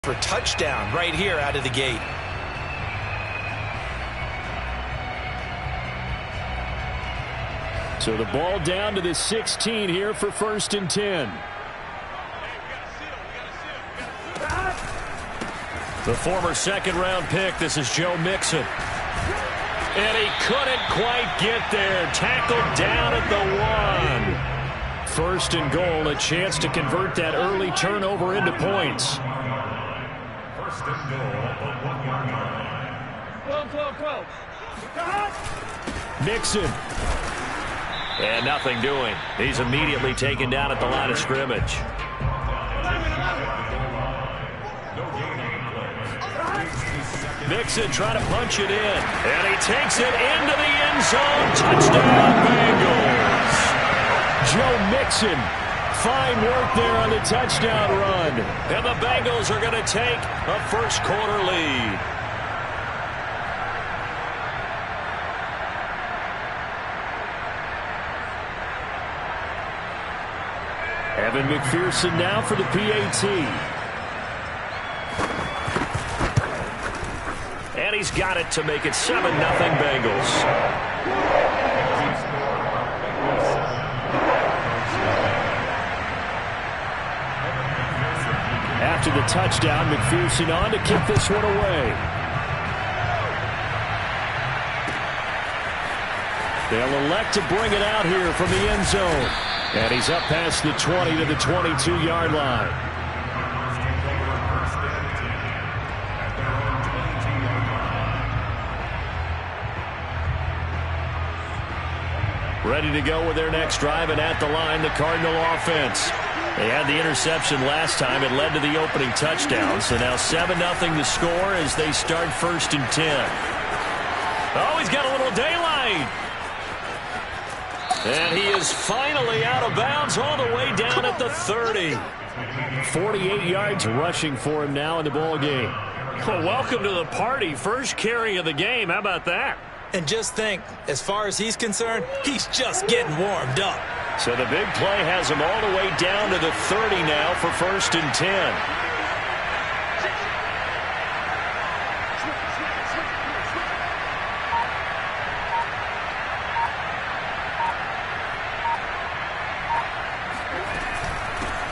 For touchdown right here out of the gate. So the ball down to the 16 here for 1st and 10. The former second-round pick, this is Joe Mixon. And he couldn't quite get there. Tackled down at the 1. 1st and goal, a chance to convert that early turnover into points. 1st and goal at the 1-yard line. Mixon. And nothing doing. He's immediately taken down at the line of scrimmage. Mixon trying to punch it in. And he takes it into the end zone. Touchdown, Bengals. Joe Mixon. Fine work there on the touchdown run. And the Bengals are going to take a first-quarter lead. Evan McPherson now for the PAT. And he's got it to make it 7-0 Bengals. After the touchdown, McPherson on to kick this one away. They'll elect to bring it out here from the end zone. And he's up past the 20 to the 22-yard line. Ready to go with their next drive, and at the line, the Cardinal offense. They had the interception last time. It led to the opening touchdown. So now 7-0 the score as they start 1st and 10. Oh, he's got a little daylight. And he is finally out of bounds all the way down at the 30. 48 yards rushing for him now in the ball game. Well, welcome to the party. First carry of the game. How about that? And just think, as far as he's concerned, he's just getting warmed up. So the big play has him all the way down to the 30 now for 1st and 10.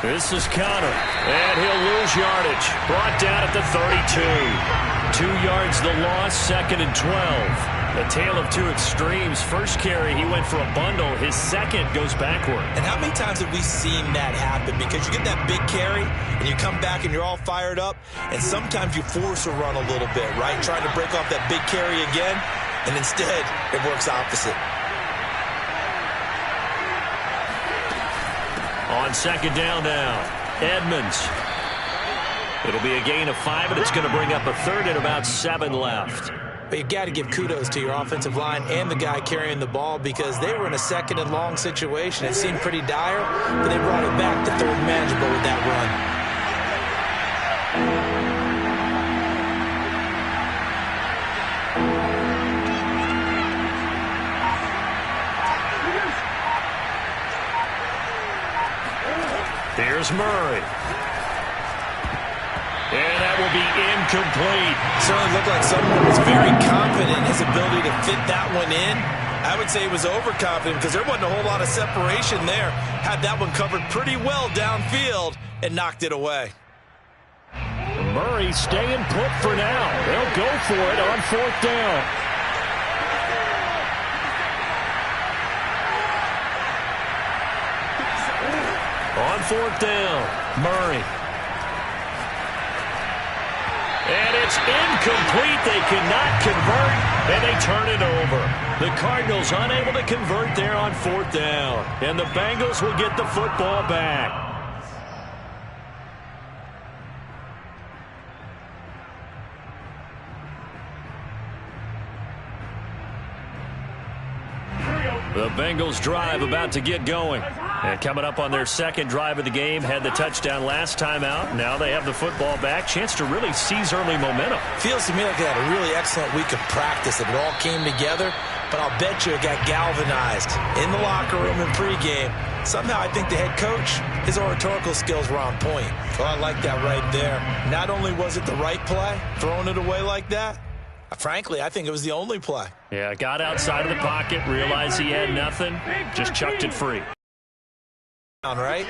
This is Connor, and he'll lose yardage. Brought down at the 32. 2 yards the loss, 2nd and 12. A tale of two extremes. First carry, he went for a bundle. His second goes backward. And how many times have we seen that happen? Because you get that big carry, and you come back and you're all fired up, and sometimes you force a run a little bit, right? Trying to break off that big carry again, and instead it works opposite. On 2nd down now, Edmonds. It'll be a gain of 5, and it's going to bring up a 3rd and about 7 left. But you've got to give kudos to your offensive line and the guy carrying the ball, because they were in a 2nd and long situation. It seemed pretty dire, but they brought it back to 3rd manageable with that run. Here's Murray. And that will be incomplete. Certainly looked like someone was very confident in his ability to fit that one in. I would say he was overconfident because there wasn't a whole lot of separation there. Had that one covered pretty well downfield and knocked it away. Murray staying put for now. They'll go for it on 4th down. On 4th down, Murray. And it's incomplete. They cannot convert, and they turn it over. The Cardinals unable to convert there on 4th down. And the Bengals will get the football back. The Bengals drive about to get going. And coming up on their 2nd drive of the game, had the touchdown last time out. Now they have the football back. Chance to really seize early momentum. Feels to me like they had a really excellent week of practice. It all came together, but I'll bet you it got galvanized in the locker room in pregame. Somehow I think the head coach, his oratorical skills were on point. Oh, I like that right there. Not only was it the right play, throwing it away like that, frankly, I think it was the only play. Yeah, got outside of the pocket, realized he had nothing, just chucked it free. All right.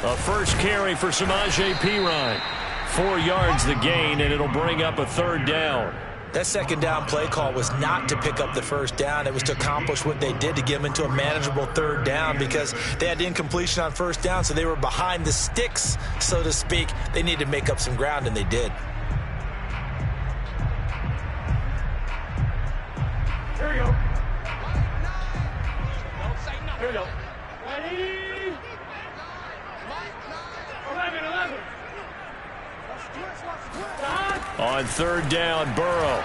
A first carry for Samaje Perine. 4 yards the gain, and it'll bring up a third down. That second down play call was not to pick up the first down. It was to accomplish what they did, to get them into a manageable third down, because they had incompletion on first down, so they were behind the sticks, so to speak. They needed to make up some ground, and they did. Here we go. Here we go. Ready? 11. On third down, Burrow.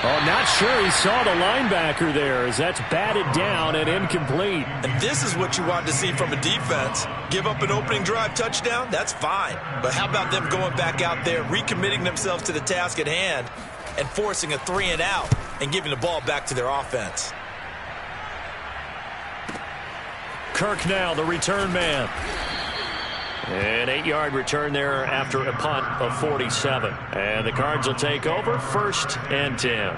Oh, not sure he saw the linebacker there, as that's batted down and incomplete. And this is what you want to see from a defense. Give up an opening drive touchdown, that's fine. But how about them going back out there, recommitting themselves to the task at hand, and forcing a 3-and-out and giving the ball back to their offense? Kirk now, the return man. An 8-yard return there after a punt of 47. And the Cards will take over, 1st and 10.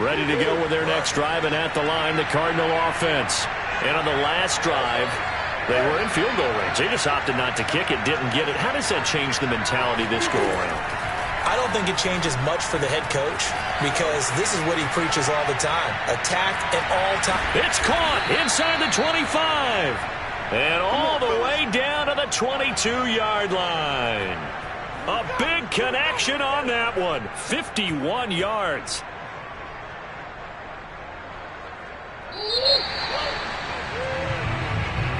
Ready to go with their next drive, and at the line, the Cardinal offense. And on the last drive, they were in field goal range. They just opted not to kick it, didn't get it. How does that change the mentality this go around? I don't think it changes much for the head coach, because this is what he preaches all the time. Attack at all times. It's caught inside the 25. And all the way down to the 22-yard line. A big connection on that one. 51 yards.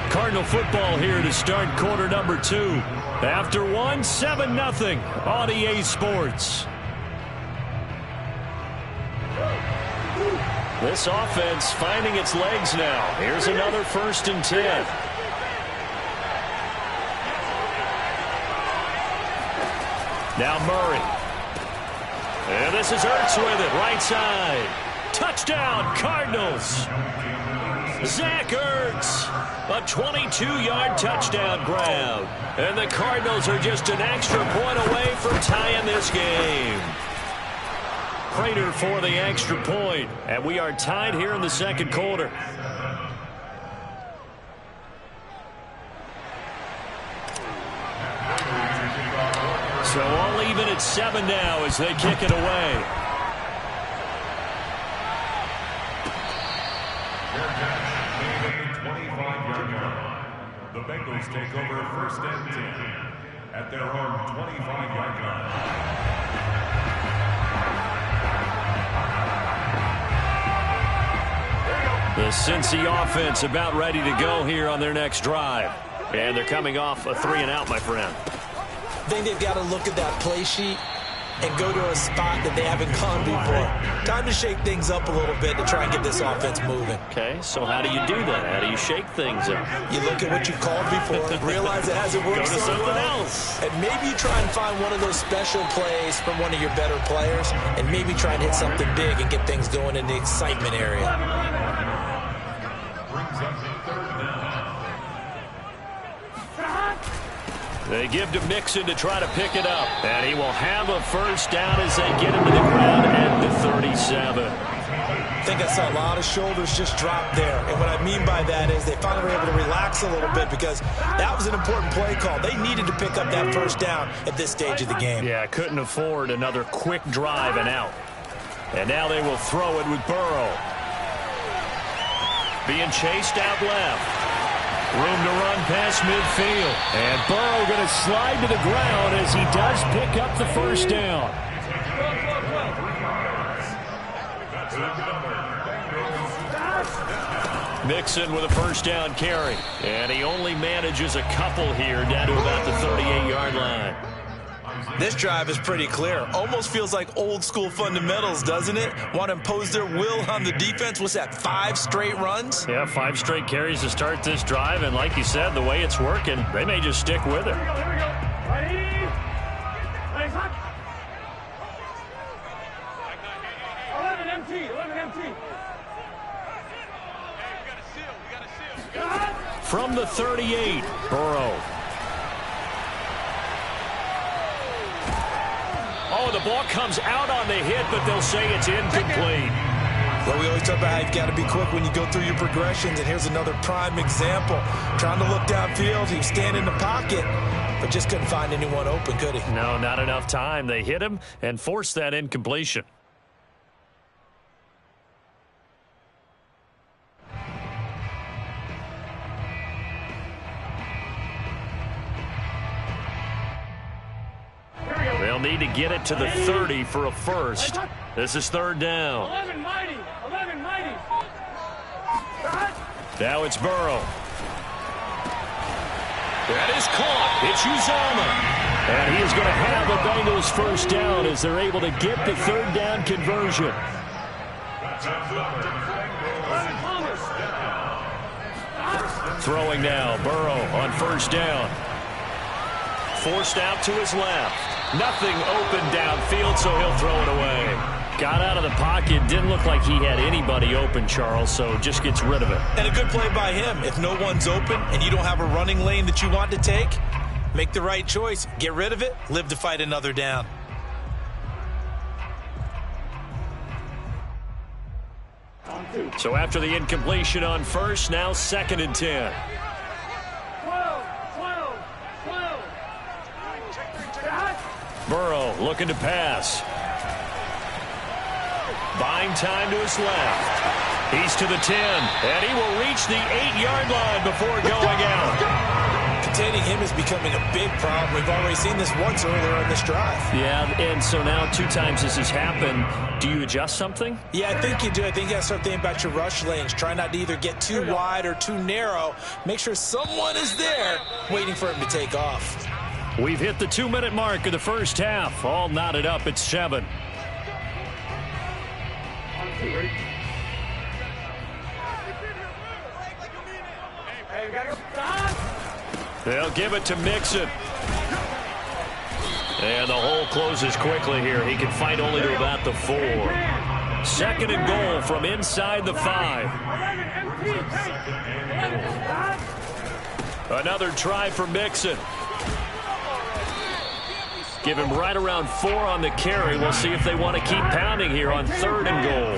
Cardinal football here to start quarter number 2. After 1, 7-0 on EA Sports. This offense finding its legs now. Here's another 1st and 10. Now Murray. And this is Ertz with it, right side. Touchdown, Cardinals. Zach Ertz, a 22-yard touchdown grab. And the Cardinals are just an extra point away from tying this game. Prater for the extra point. And we are tied here in the second quarter. So all even at 7 now as they kick it away. The Bengals take over 1st and 10 at their own 25-yard line. The Cincy offense about ready to go here on their next drive. And they're coming off a 3-and-out, my friend. I think they've got to look at that play sheet and go to a spot that they haven't gone before. Time to shake things up a little bit to try and get this offense moving. Okay, so how do you do that? How do you shake things up? You look at what you called before, realize it hasn't worked Go to so something well, else. and maybe you try and find one of those special plays from one of your better players, and maybe try and hit something big and get things going in the excitement area. Brings up 3rd down. They give to Mixon to try to pick it up. And he will have a 1st down as they get into the ground at the 37. I think I saw a lot of shoulders just drop there. And what I mean by that is they finally were able to relax a little bit, because that was an important play call. They needed to pick up that 1st down at this stage of the game. Yeah, couldn't afford another quick drive and out. And now they will throw it with Burrow. Being chased out left. Room to run past midfield. And Burrow going to slide to the ground as he does pick up the 1st down. Mixon with a 1st down carry. And he only manages a couple here down to about the 38-yard line. This drive is pretty clear. Almost feels like old school fundamentals, doesn't it? Want to impose their will on the defense. What's that, 5 straight runs? Yeah, 5 straight carries to start this drive. And like you said, the way it's working, they may just stick with it. Here we go. Ready? from the 38. Burrow. Oh, the ball comes out on the hit, but they'll say it's incomplete. Well, we always talk about how you've got to be quick when you go through your progressions, and here's another prime example. Trying to look downfield, he was standing in the pocket, but just couldn't find anyone open, could he? No, not enough time. They hit him and forced that incompletion. They'll need to get it to the 30 for a first. This is third down. 11 mighty. 11 mighty. Now it's Burrow. That is caught. It's Uzomah. And he is going to have the Bengals first down as they're able to get the third down conversion. Throwing now. Burrow on first down. Forced out to his left. Nothing open downfield, so he'll throw it away. Got out of the pocket. Didn't look like he had anybody open, Charles, so just gets rid of it. And a good play by him. If no one's open and you don't have a running lane that you want to take, make the right choice. Get rid of it. Live to fight another down. So after the incompletion on first, now 2nd and 10. 12. Burrow looking to pass. Buying time to his left. He's to the 10, and he will reach the 8-yard line before going out. Containing him is becoming a big problem. We've already seen this once earlier in this drive. Yeah, and so now 2 times this has happened. Do you adjust something? Yeah, I think you do. I think you got to start thinking about your rush lanes. Try not to either get too wide or too narrow. Make sure someone is there waiting for him to take off. We've hit the 2-minute mark of the first half. All knotted up at 7. They'll give it to Mixon. And the hole closes quickly here. He can fight only to about the 4. 2nd and goal from inside the 5. Another try for Mixon. Give him right around 4 on the carry. We'll see if they want to keep pounding here on 3rd and goal.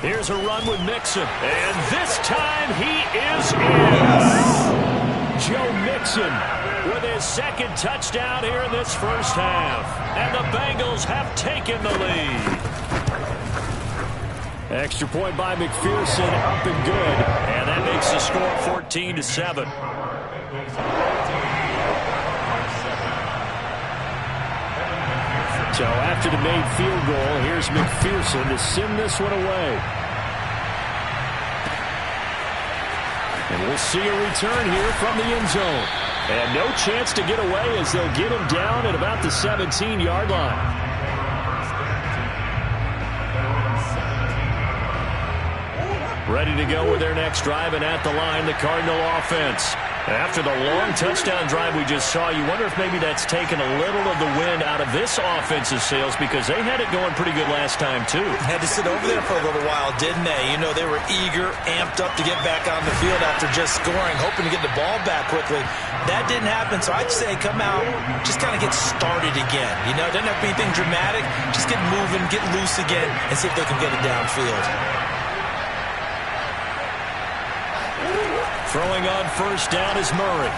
Here's a run with Mixon. And this time he is in. Joe Mixon with his 2nd touchdown here in this first half. And the Bengals have taken the lead. Extra point by McPherson, up and good. And that makes the score 14-7. So after the made field goal, here's McPherson to send this one away. And we'll see a return here from the end zone. And no chance to get away as they'll get him down at about the 17-yard line. Ready to go with their next drive, and at the line, the Cardinal offense. After the long touchdown drive we just saw, you wonder if maybe that's taken a little of the wind out of this offensive sails, because they had it going pretty good last time, too. Had to sit over there for a little while, didn't they? You know, they were eager, amped up to get back on the field after just scoring, hoping to get the ball back quickly. That didn't happen, so I'd say come out, just kind of get started again. You know, it doesn't have to be anything dramatic. Just get moving, get loose again, and see if they can get it downfield. Throwing on first down is Murray.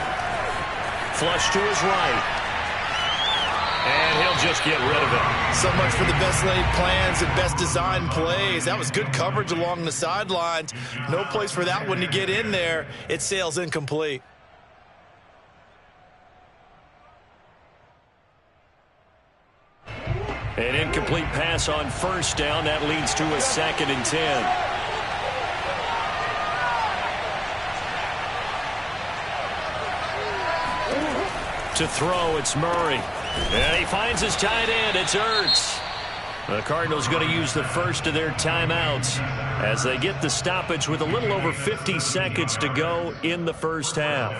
Flush to his right. And he'll just get rid of it. So much for the best laid plans and best designed plays. That was good coverage along the sidelines. No place for that one to get in there. It sails incomplete. An incomplete pass on first down. That leads to a 2nd and 10. To throw, it's Murray. And he finds his tight end. It's Ertz. The Cardinals going to use the first of their timeouts as they get the stoppage with a little over 50 seconds to go in the first half.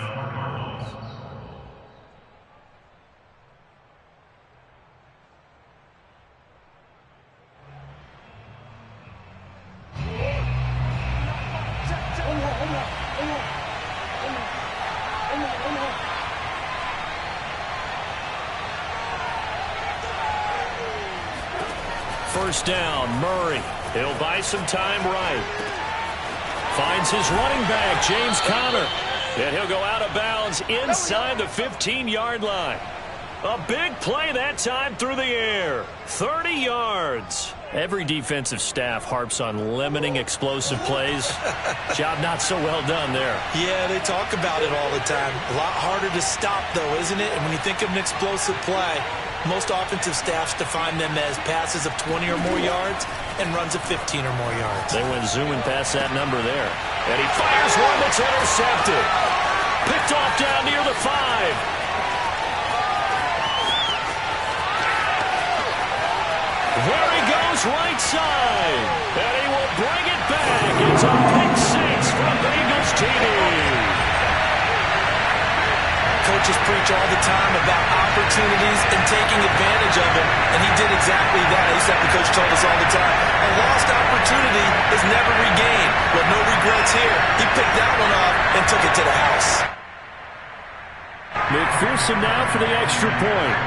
First down, Murray. He'll buy some time right. Finds his running back, James Conner. And he'll go out of bounds inside the 15-yard line. A big play that time through the air. 30 yards. Every defensive staff harps on limiting explosive plays. Job not so well done there. Yeah, they talk about it all the time. A lot harder to stop, though, isn't it? And when you think of an explosive play, most offensive staffs define them as passes of 20 or more yards and runs of 15 or more yards. They went zooming past that number there. And he fires one that's intercepted. Picked off down near the 5. There he goes, right side. And he will bring it back. It's a pick 6 from Bengals TD. Coaches preach all the time about opportunities and taking advantage of them, and he did exactly that. At least that the coach told us all the time. A lost opportunity is never regained. Well, no regrets here. He picked that one up and took it to the house. McPherson now for the extra point.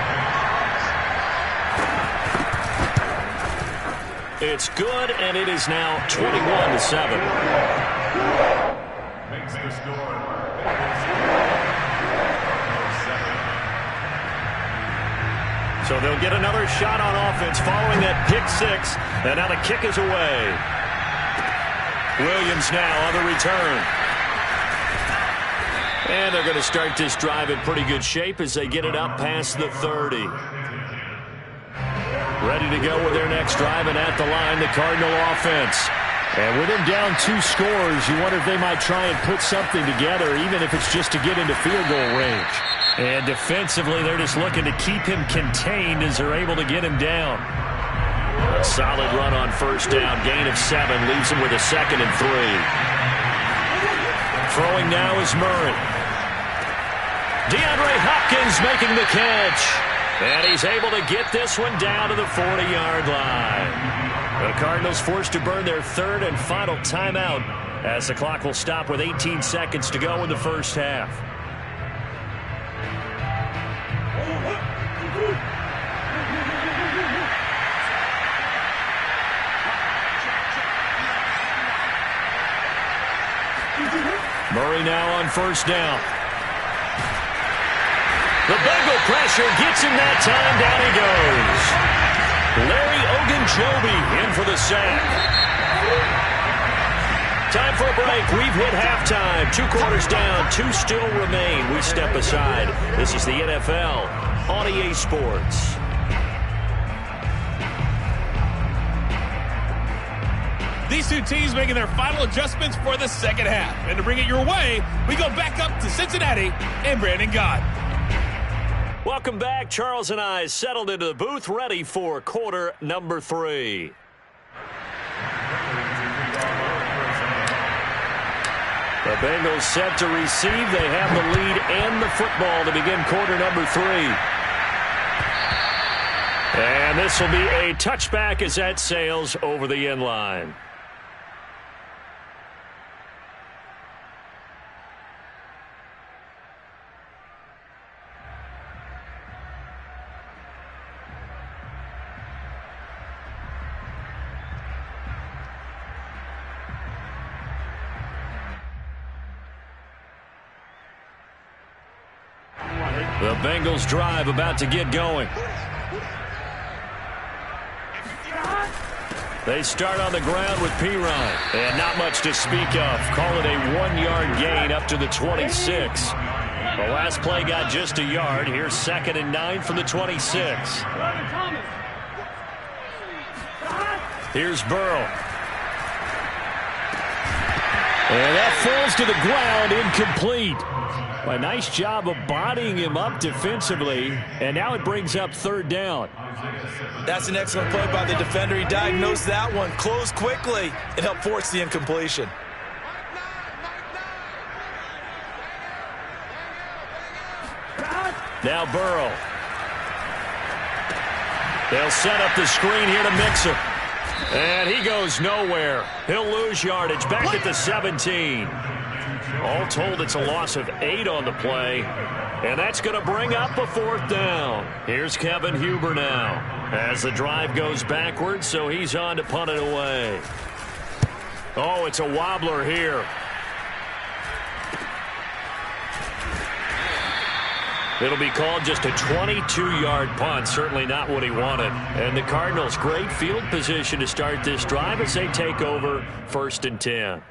It's good, and it is now 21-7. Makes the score. So they'll get another shot on offense following that pick 6. And now the kick is away. Williams now on the return. And they're going to start this drive in pretty good shape as they get it up past the 30. Ready to go with their next drive, and at the line, the Cardinal offense. And with them down 2 scores, you wonder if they might try and put something together, even if it's just to get into field goal range. And defensively, they're just looking to keep him contained as they're able to get him down. A solid run on first down. Gain of 7 leaves him with a 2nd and 3. Throwing now is Murray. DeAndre Hopkins making the catch. And he's able to get this one down to the 40-yard line. The Cardinals forced to burn their 3rd and final timeout as the clock will stop with 18 seconds to go in the first half. Murray now on first down. The Bengal pressure gets him that time. Down he goes. Larry Ogunjobi in for the sack. Time for a break. We've hit halftime. 2 quarters down. 2 still remain. We step aside. This is the NFL on EA Sports. These 2 teams making their final adjustments for the second half. And to bring it your way, we go back up to Cincinnati and Brandon Gott. Welcome back. Charles and I settled into the booth, ready for quarter number 3. The Bengals set to receive. They have the lead and the football to begin quarter number 3. And this will be a touchback as that sails over the end line. The Bengals drive about to get going. They start on the ground with P-Ryan. And not much to speak of. Call it a 1-yard gain up to the 26. The last play got just a yard. Here's 2nd and 9 from the 26. Here's Burrow. And that falls to the ground, incomplete. A nice job of bodying him up defensively, and now it brings up 3rd down. That's an excellent play by the defender. He diagnosed that one, closed quickly, and helped force the incompletion. Now Burrow. They'll set up the screen here to Mixon. And he goes nowhere. He'll lose yardage back at the 17. All told, it's a loss of 8 on the play. And that's going to bring up a 4th down. Here's Kevin Huber now as the drive goes backwards, so he's on to punt it away. Oh, it's a wobbler here. It'll be called just a 22-yard punt. Certainly not what he wanted. And the Cardinals, great field position to start this drive as they take over 1st and 10.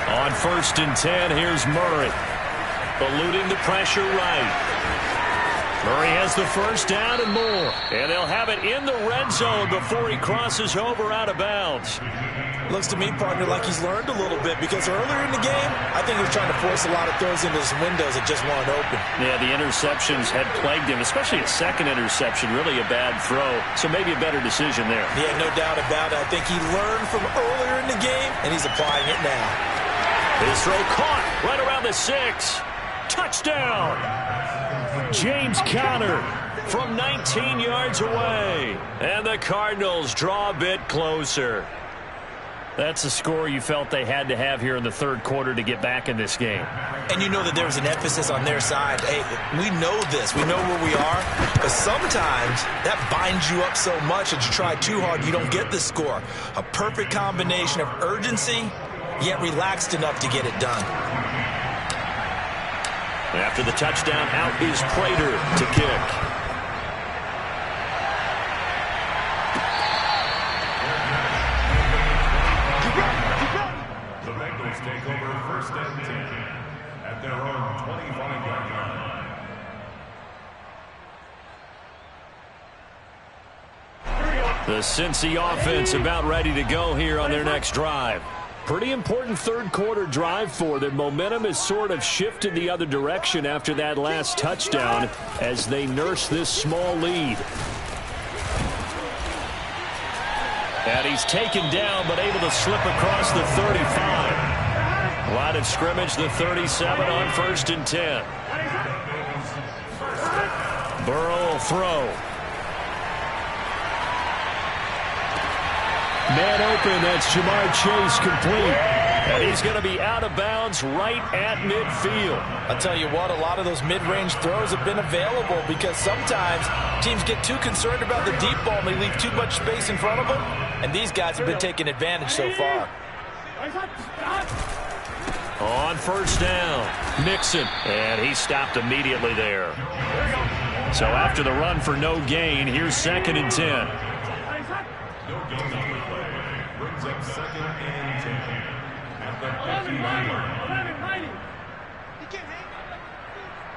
On 1st and 10, here's Murray. Eluding the pressure right. Murray has the 1st down and more. And they'll have it in the red zone before he crosses over out of bounds. Looks to me, partner, like he's learned a little bit, because earlier in the game, I think he was trying to force a lot of throws into some windows that just weren't open. Yeah, the interceptions had plagued him, especially a second interception, really a bad throw. So maybe a better decision there. Yeah, no doubt about it. I think he learned from earlier in the game, and he's applying it now. His throw caught right around the 6. Touchdown! James Conner from 19 yards away. And the Cardinals draw a bit closer. That's a score you felt they had to have here in the 3rd quarter to get back in this game. And you know that there was an emphasis on their side. Hey, we know this. We know where we are. But sometimes that binds you up so much that you try too hard, you don't get the score. A perfect combination of urgency, yet relaxed enough to get it done. After the touchdown, out is Prater to kick. The Bengals take over 1st and 10 at their own 25-yard line. The Cincy offense about ready to go here on their next drive. Pretty important 3rd quarter drive for them. Momentum has sort of shifted the other direction after that last touchdown as they nurse this small lead. And he's taken down but able to slip across the 35. Line of scrimmage, the 37 on 1st and 10. Burrow will throw. Man open, that's Jamar Chase complete. And he's going to be out of bounds right at midfield. I'll tell you what, a lot of those mid-range throws have been available because sometimes teams get too concerned about the deep ball and they leave too much space in front of them. And these guys have been taking advantage so far. On 1st down, Mixon. And he stopped immediately there. So after the run for no gain, here's 2nd and 10. Brings up 2nd and 10 at the 50-yard line. He can't hang.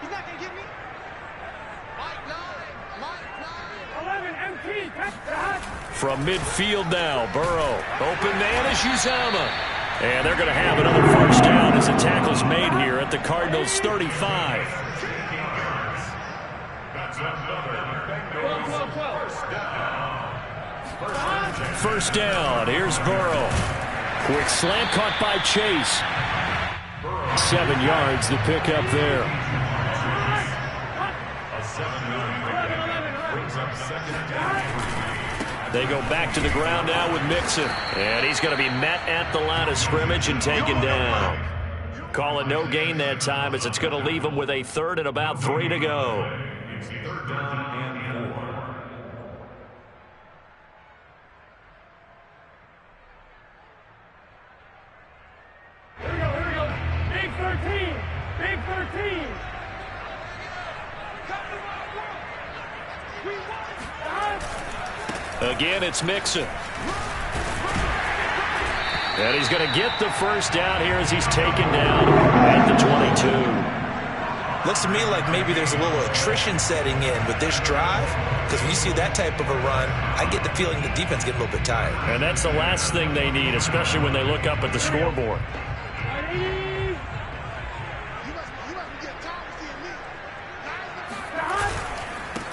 He's not going to get me. Mike 9. From midfield now, Burrow. Open man is Uzama. And they're going to have another 1st down as the tackle's made here at the Cardinals' 35. That's another Bengals 1st down. 1st down. Here's Burrow. Quick slant caught by Chase. 7 yards the pickup there. A 7-yard pickup brings up 2nd and 3. They go back to the ground now with Mixon. And he's going to be met at the line of scrimmage and taken down. Call it no gain that time as it's going to leave him with a 3rd and about 3 to go. It's 3rd down and 4. Big 13. Big 13. Again, it's Mixon. And he's going to get the 1st down here as he's taken down at the 22. Looks to me like maybe there's a little attrition setting in with this drive, because when you see that type of a run, I get the feeling the defense get a little bit tired. And that's the last thing they need, especially when they look up at the scoreboard.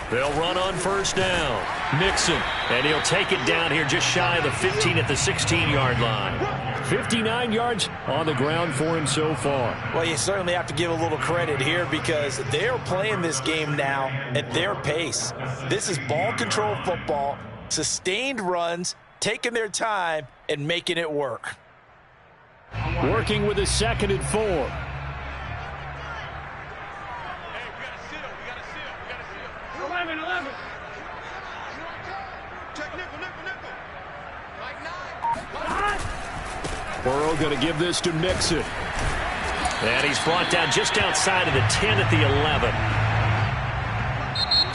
They'll run on 1st down. Mixon, and he'll take it down here just shy of the 15 at the 16-yard line. 59 yards on the ground for him so far. Well, you certainly have to give a little credit here because they're playing this game now at their pace. This is ball control football, sustained runs, taking their time, and making it work. Working with a 2nd and 4. Burrow going to give this to Mixon. And he's brought down just outside of the 10 at the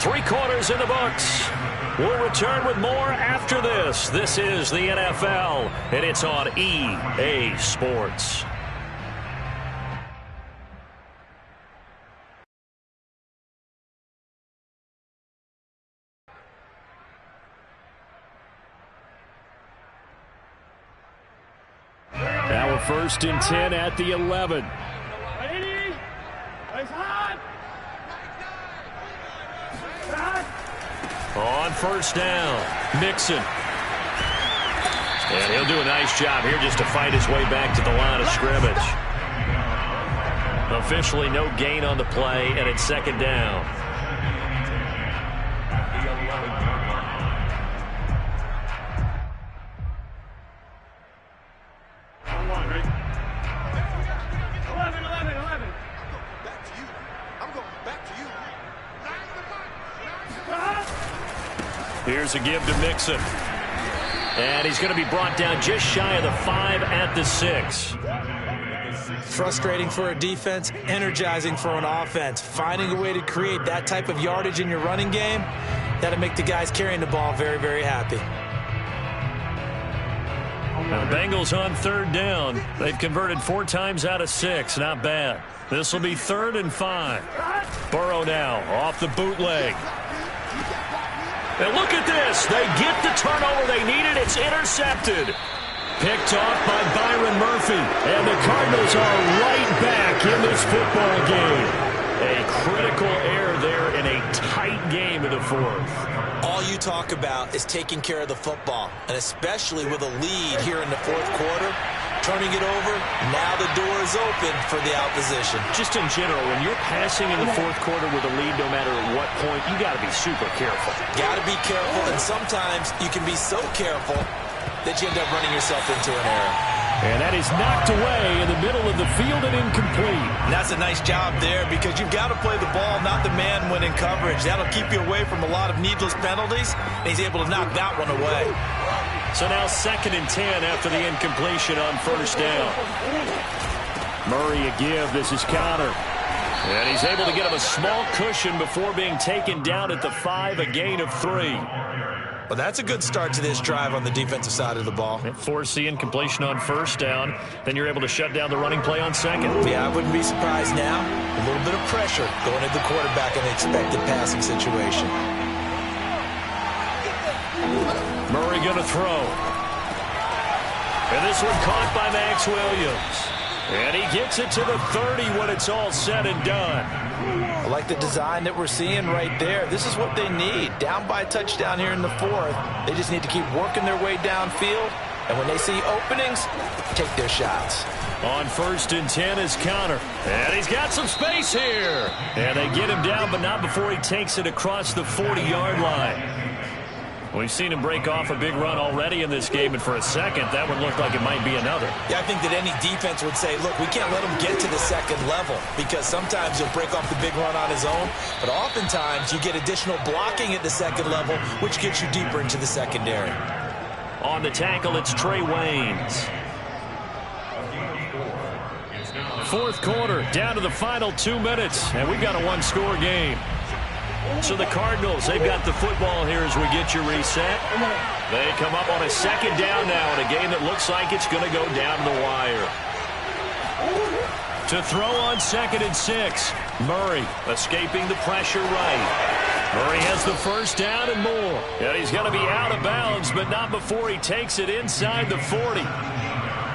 11. 3 quarters in the books. We'll return with more after this. This is the NFL, and it's on EA Sports. Now a 1st and 10 at the 11. On 1st down, Mixon. and he'll do a nice job here just to fight his way back to the line of scrimmage. Officially no gain on the play, and it's 2nd down. Here's a give to Mixon. And he's going to be brought down just shy of the 5 at the 6. Frustrating for a defense, energizing for an offense. Finding a way to create that type of yardage in your running game, that'll make the guys carrying the ball very, very happy. Now, Bengals on 3rd down. They've converted 4 times out of 6. Not bad. This will be 3rd and 5. Burrow now off the bootleg. And look at this. They get the turnover they needed. It's intercepted. Picked off by Byron Murphy. And the Cardinals are right back in this football game. A critical error there in a tight game in the 4th. All you talk about is taking care of the football, and especially with a lead here in the 4th quarter, turning it over, now the door is open for the opposition. Just in general, when you're passing in the 4th quarter with a lead, no matter at what point, you got to be super careful. Got to be careful, and sometimes you can be so careful that you end up running yourself into an error. And that is knocked away in the middle of the field and incomplete. And that's a nice job there because you've got to play the ball, not the man when in coverage. That'll keep you away from a lot of needless penalties, and he's able to knock that one away. So now 2nd and 10 after the incompletion on 1st down. Murray a give. This is Connor. And he's able to get him a small cushion before being taken down at the 5, a gain of 3. Well, that's a good start to this drive on the defensive side of the ball. Force the incompletion on 1st down. Then you're able to shut down the running play on 2nd. Yeah, I wouldn't be surprised now. A little bit of pressure going at the quarterback in the expected passing situation. Murray going to throw. And this one caught by Max Williams. And he gets it to the 30 when it's all said and done. I like the design that we're seeing right there. This is what they need. Down by a touchdown here in the 4th. They just need to keep working their way downfield. And when they see openings, take their shots. On 1st and 10 is Connor. And he's got some space here. And they get him down, but not before he takes it across the 40-yard line. We've seen him break off a big run already in this game, and for a second, that would look like it might be another. Yeah, I think that any defense would say, look, we can't let him get to the 2nd level because sometimes he'll break off the big run on his own, but oftentimes you get additional blocking at the 2nd level, which gets you deeper into the secondary. On the tackle, it's Trey Waynes. 4th quarter, down to the final 2 minutes, and we've got a 1-score game. So the Cardinals, they've got the football here as we get you reset. They come up on a 2nd down now in a game that looks like it's going to go down to the wire. To throw on 2nd and 6. Murray escaping the pressure right. Murray has the 1st down and more. And he's going to be out of bounds, but not before he takes it inside the 40.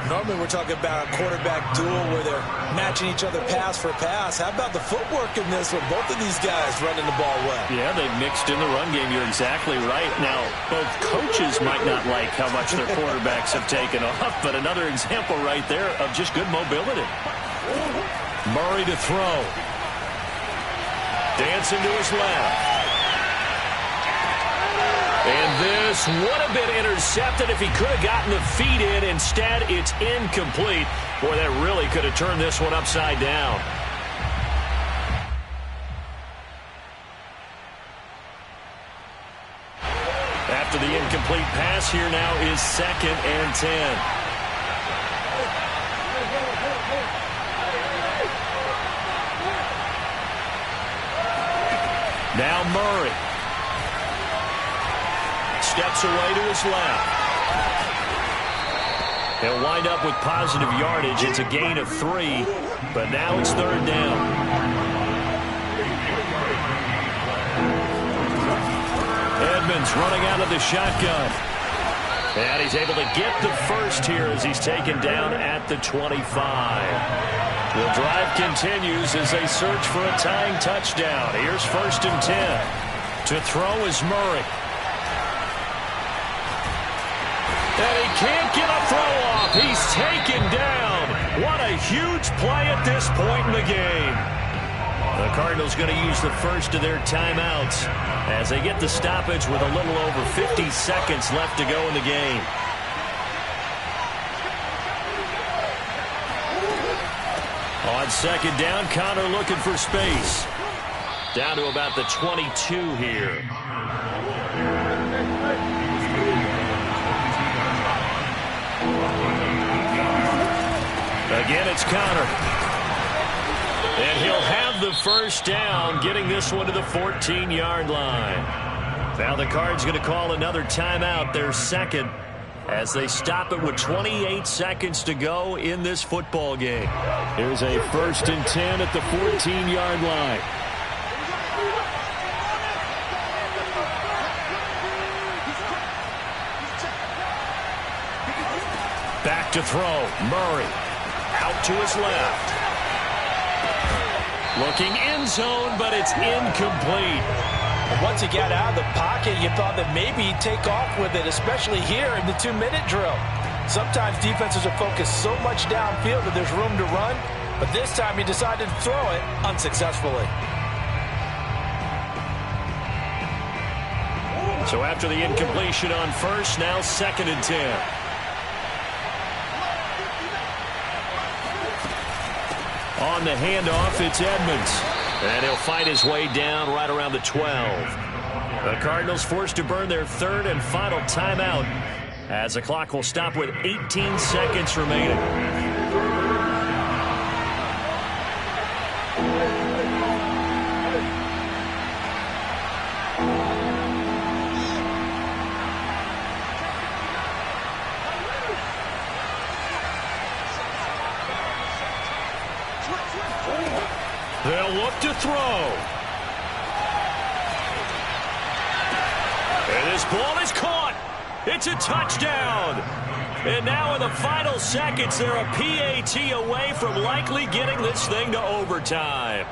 Normally we're talking about a quarterback duel where they're matching each other pass for pass. How about the footwork in this with both of these guys running the ball well? Yeah, they've mixed in the run game. You're exactly right. Now, both coaches might not like how much their quarterbacks have taken off, but another example right there of just good mobility. Murray to throw. Dancing to his left. And this would have been intercepted if he could have gotten the feet in. Instead, it's incomplete. Boy, that really could have turned this one upside down. After the incomplete pass, here now is 2nd and 10. Now Murray. Steps away to his left. He'll wind up with positive yardage. It's a gain of 3, but now it's 3rd down. Edmonds running out of the shotgun. And he's able to get the first here as he's taken down at the 25. The drive continues as they search for a tying touchdown. Here's 1st and 10. To throw is Murray. And he can't get a throw off. He's taken down. What a huge play at this point in the game. The Cardinals going to use the first of their timeouts as they get the stoppage with a little over 50 seconds left to go in the game. On 2nd down, Connor looking for space. Down to about the 22 here. Again, it's Connor. And he'll have the first down, getting this one to the 14-yard line. Now the Cards going to call another timeout, their 2nd, as they stop it with 28 seconds to go in this football game. Here's a 1st and 10 at the 14-yard line. Back to throw, Murray. Out to his left. Looking end zone, but it's incomplete. Once he got out of the pocket, you thought that maybe he'd take off with it, especially here in the 2-minute drill. Sometimes defenses are focused so much downfield that there's room to run, but this time he decided to throw it unsuccessfully. So after the incompletion on 1st, now 2nd and 10. On the handoff, it's Edmonds. And he'll fight his way down right around the 12. The Cardinals forced to burn their 3rd and final timeout as the clock will stop with 18 seconds remaining. They'll look to throw. And this ball is caught. It's a touchdown. And now in the final seconds, they're a PAT away from likely getting this thing to overtime.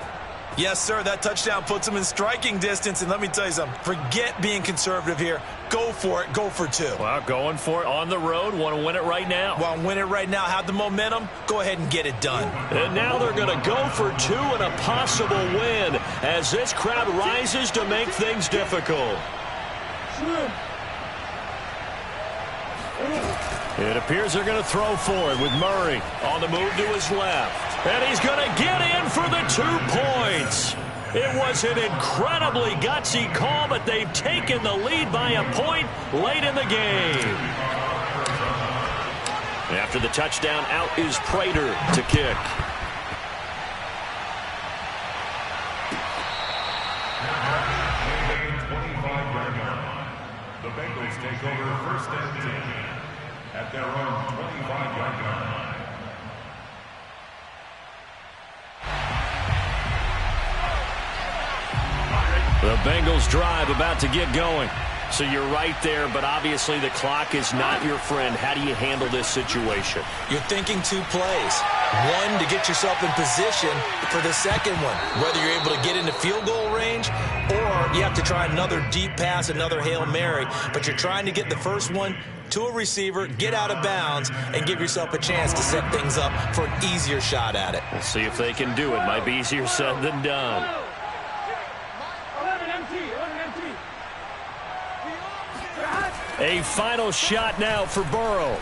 Yes, sir, that touchdown puts them in striking distance. And let me tell you something, forget being conservative here. Go for it. Go for 2. Well, going for it on the road. Want to win it right now. Want to win it right now. Have the momentum. Go ahead and get it done. And now they're going to go for 2 and a possible win as this crowd rises to make things difficult. It appears they're going to throw for it with Murray on the move to his left. And he's going to get in for the 2 points. It was an incredibly gutsy call, but they've taken the lead by a point late in the game. After the touchdown, out is Prater to kick. The Bengals take over 1st and 10 at their own 25-yard line. The Bengals drive about to get going. So you're right there, but obviously the clock is not your friend. How do you handle this situation? You're thinking 2 plays. One, to get yourself in position for the second one, whether you're able to get into field goal range or you have to try another deep pass, another Hail Mary, but you're trying to get the first one to a receiver, get out of bounds, and give yourself a chance to set things up for an easier shot at it. We'll see if they can do it. Might be easier said than done. A final shot now for Burrow.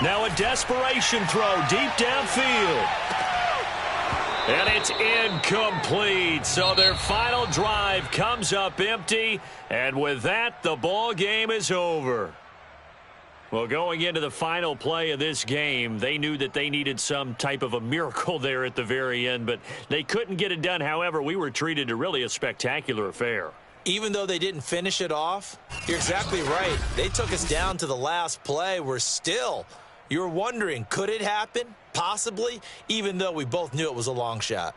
Now a desperation throw deep downfield. And it's incomplete. So their final drive comes up empty. And with that, the ball game is over. Well, going into the final play of this game, they knew that they needed some type of a miracle there at the very end, but they couldn't get it done. However, we were treated to really a spectacular affair. Even though they didn't finish it off, you're exactly right. They took us down to the last play. You were wondering, could it happen? Possibly, even though we both knew it was a long shot.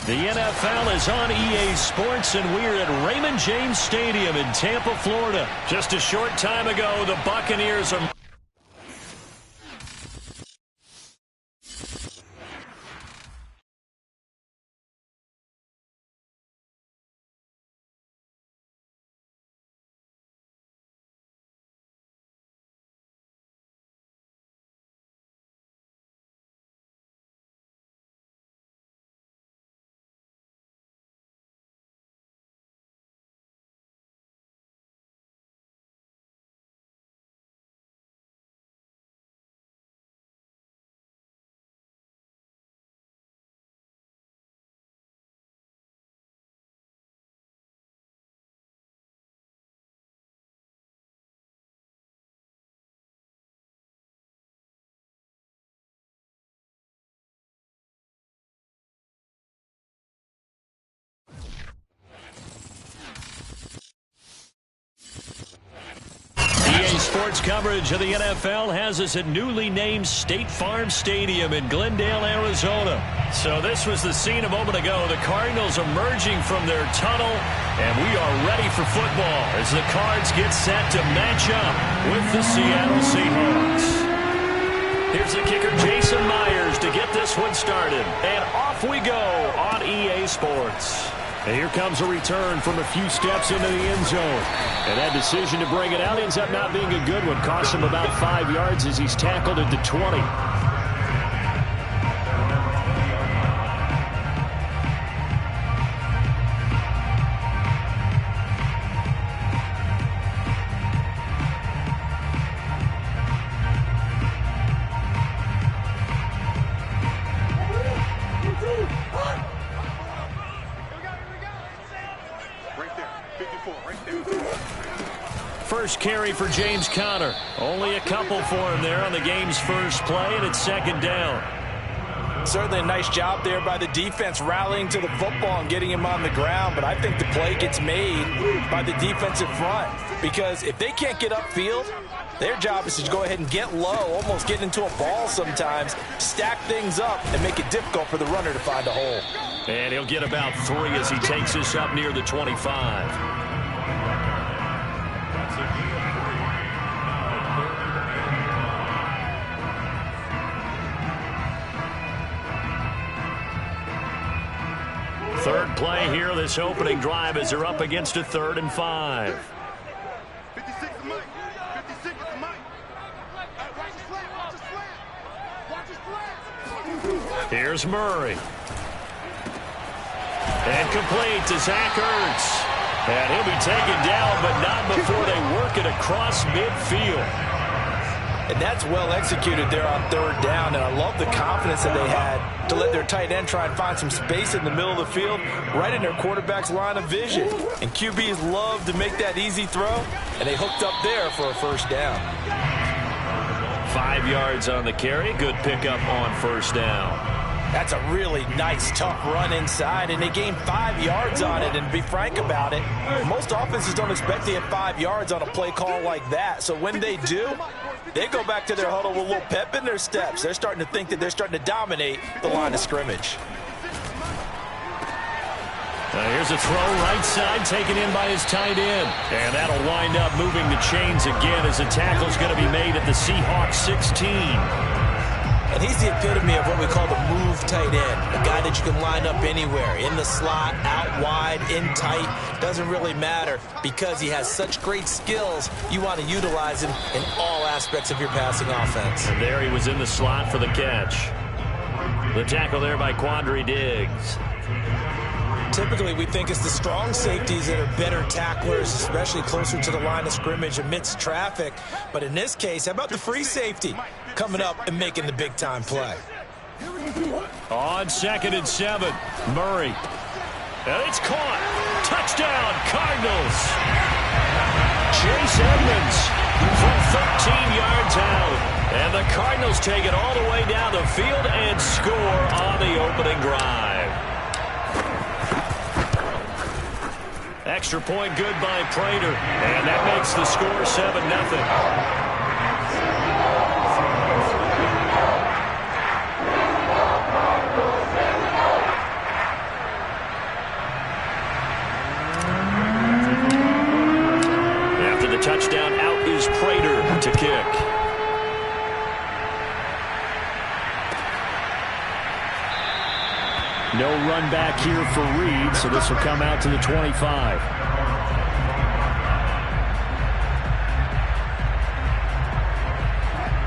The NFL is on EA Sports, and we're at Raymond James Stadium in Tampa, Florida. Just a short time ago, the Buccaneers are... Sports coverage of the NFL has us at newly named State Farm Stadium in Glendale, Arizona. So this was the scene a moment ago. The Cardinals emerging from their tunnel, and we are ready for football as the Cards get set to match up with the Seattle Seahawks. Here's the kicker, Jason Myers, to get this one started. And off we go on EA Sports. And here comes a return from a few steps into the end zone. And that decision to bring it out ends up not being a good one. Costs him about 5 yards as he's tackled at the 20. First carry for James Conner. Only a couple for him there on the game's first play, and it's second down. Certainly a nice job there by the defense rallying to the football and getting him on the ground, but I think the play gets made by the defensive front because if they can't get upfield, their job is to go ahead and get low, almost get into a ball sometimes, stack things up, and make it difficult for the runner to find a hole. And he'll get about 3 as he takes this up near the 25. Third play here, this opening drive as they're up against a 3rd and 5. 56 is Mike. 56 is Mike. Watch his flat. Watch his flat. Watch his flat. Here's Murray. And complete to Zach Ertz. And he'll be taken down, but not before they work it across midfield. And that's well executed there on 3rd down, and I love the confidence that they had to let their tight end try and find some space in the middle of the field, right in their quarterback's line of vision. And QBs love to make that easy throw, and they hooked up there for a first down. 5 yards on the carry, good pickup on first down. That's a really nice, tough run inside, and they gained 5 yards on it. And to be frank about it, most offenses don't expect to get 5 yards on a play call like that. So when they do, they go back to their huddle with a little pep in their steps. They're starting to think that they're starting to dominate the line of scrimmage. Here's a throw right side taken in by his tight end. And that'll wind up moving the chains again as the tackle's going to be made at the Seahawks 16. And he's the epitome of what we call the move tight end. A guy that you can line up anywhere. In the slot, out wide, in tight. Doesn't really matter because he has such great skills. You want to utilize him in all aspects of your passing offense. And there he was in the slot for the catch. The tackle there by Quandre Diggs. Typically, we think it's the strong safeties that are better tacklers, especially closer to the line of scrimmage amidst traffic. But in this case, how about the free safety coming up and making the big-time play? On 2nd and 7, Murray. And it's caught. Touchdown, Cardinals. Chase Edmonds from 13 yards out. And the Cardinals take it all the way down the field and score on the opening drive. Extra point good by Prater. And that makes the score 7-0. No run back here for Reed, so this will come out to the 25.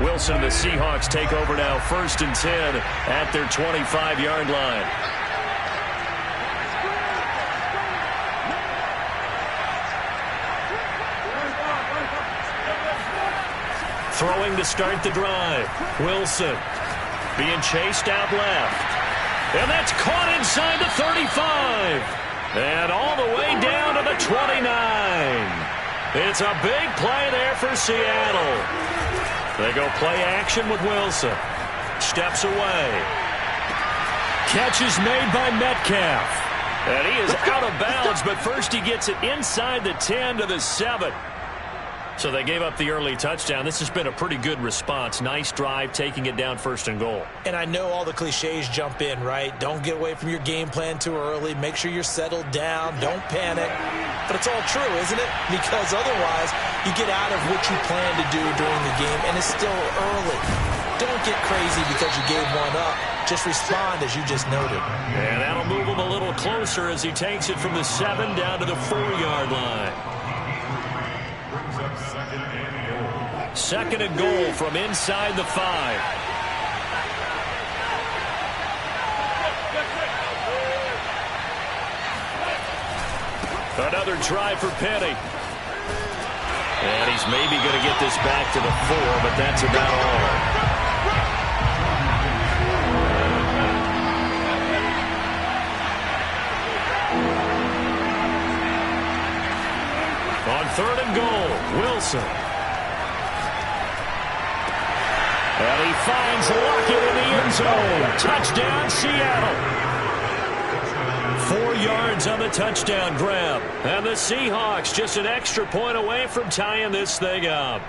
Wilson and the Seahawks take over now, 1st and 10 at their 25-yard line. Throwing to start the drive. Wilson being chased out left. And that's caught inside the 35. And all the way down to the 29. It's a big play there for Seattle. They go play action with Wilson. Steps away. Catch is made by Metcalf. And he is out of bounds, but first he gets it inside the 10 to the 7. So they gave up the early touchdown. This has been a pretty good response. Nice drive, taking it down 1st and goal. And I know all the cliches jump in, right? Don't get away from your game plan too early. Make sure you're settled down. Don't panic. But it's all true, isn't it? Because otherwise, you get out of what you plan to do during the game, and it's still early. Don't get crazy because you gave one up. Just respond as you just noted. And that'll move him a little closer as he takes it from the 7 down to the 4-yard line. 2nd and goal from inside the 5. Another try for Penny. And he's maybe going to get this back to the 4, but that's about all. On 3rd and goal, Wilson. And he finds Lockett in the end zone. Touchdown, Seattle. 4 yards on the touchdown grab. And the Seahawks just an extra point away from tying this thing up.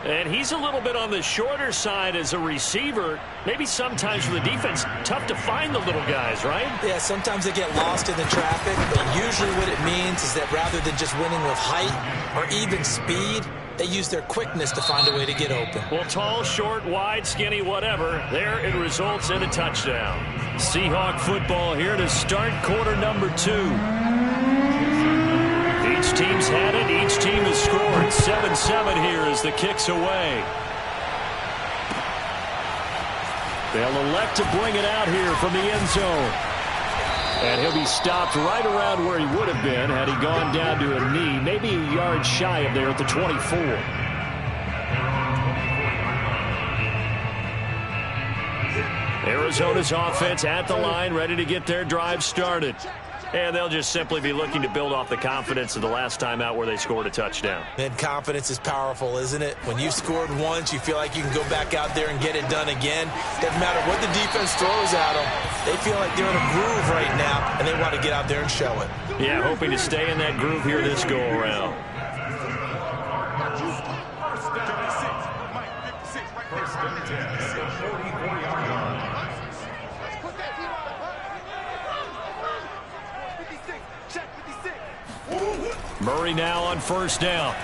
And he's a little bit on the shorter side as a receiver. Maybe sometimes for the defense, tough to find the little guys, right? Yeah, sometimes they get lost in the traffic, but usually what it means is that rather than just winning with height or even speed, they use their quickness to find a way to get open. Well, tall, short, wide, skinny, whatever, there it results in a touchdown. Seahawk football here to start quarter number 2. Each team's had it. Each team has scored. 7-7 here as the kick's away. They'll elect to bring it out here from the end zone. And he'll be stopped right around where he would have been had he gone down to a knee, maybe a yard shy of there at the 24. Arizona's offense at the line, ready to get their drive started. And they'll just simply be looking to build off the confidence of the last time out where they scored a touchdown. And confidence is powerful, isn't it? When you've scored once, you feel like you can go back out there and get it done again. Doesn't matter what the defense throws at them. They feel like they're in a groove right now, and they want to get out there and show it. Yeah, hoping to stay in that groove here this go-around. Murray now on 1st down.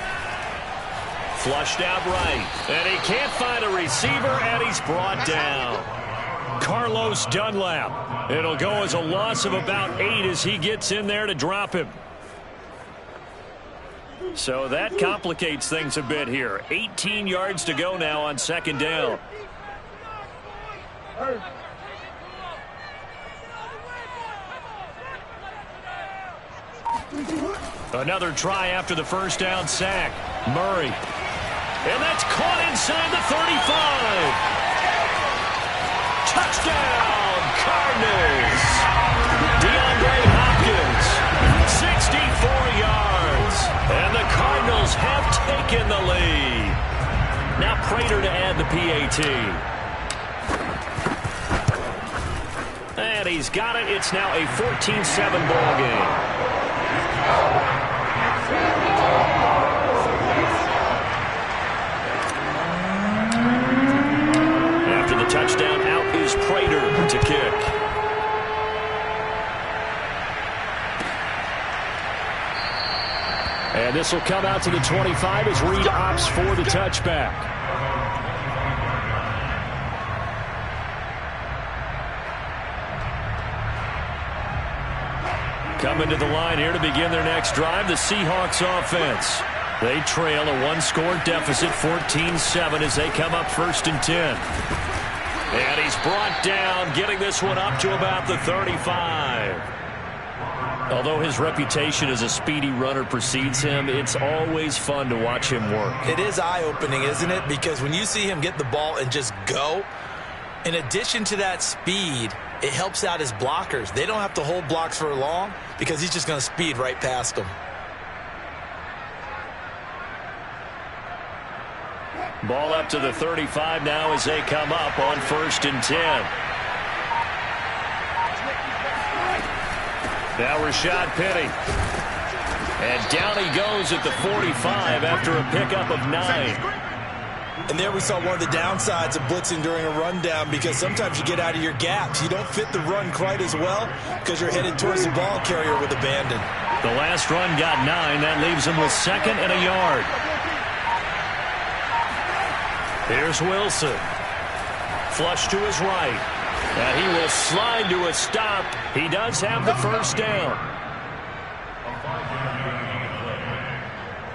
Flushed out right. And he can't find a receiver, and he's brought down. Carlos Dunlap. It'll go as a loss of about 8 as he gets in there to drop him. So that complicates things a bit here. 18 yards to go now on 2nd down. Another try after the 1st down sack. Murray. And that's caught inside the 35. Touchdown, Cardinals. DeAndre Hopkins, 64 yards. And the Cardinals have taken the lead. Now Prater to add the PAT. And he's got it. It's now a 14-7 ball game. After the touchdown, out is Prater to kick. And this will come out to the 25 as Reed opts for the touchback. Coming to the line here to begin their next drive, the Seahawks offense. They trail a one-score deficit, 14-7, as they come up 1st and 10. And he's brought down, getting this one up to about the 35. Although his reputation as a speedy runner precedes him, it's always fun to watch him work. It is eye-opening, isn't it? Because when you see him get the ball and just go, in addition to that speed, it helps out his blockers. They don't have to hold blocks for long because he's just going to speed right past them. Ball up to the 35 now as they come up on 1st and 10. Now Rashad Penny. And down he goes at the 45 after a pickup of 9. And there we saw one of the downsides of blitzing during a rundown, because sometimes you get out of your gaps. You don't fit the run quite as well because you're headed towards the ball carrier with abandon. The last run got 9. That leaves him with 2nd and a yard. Here's Wilson. Flush to his right. And he will slide to a stop. He does have the first down.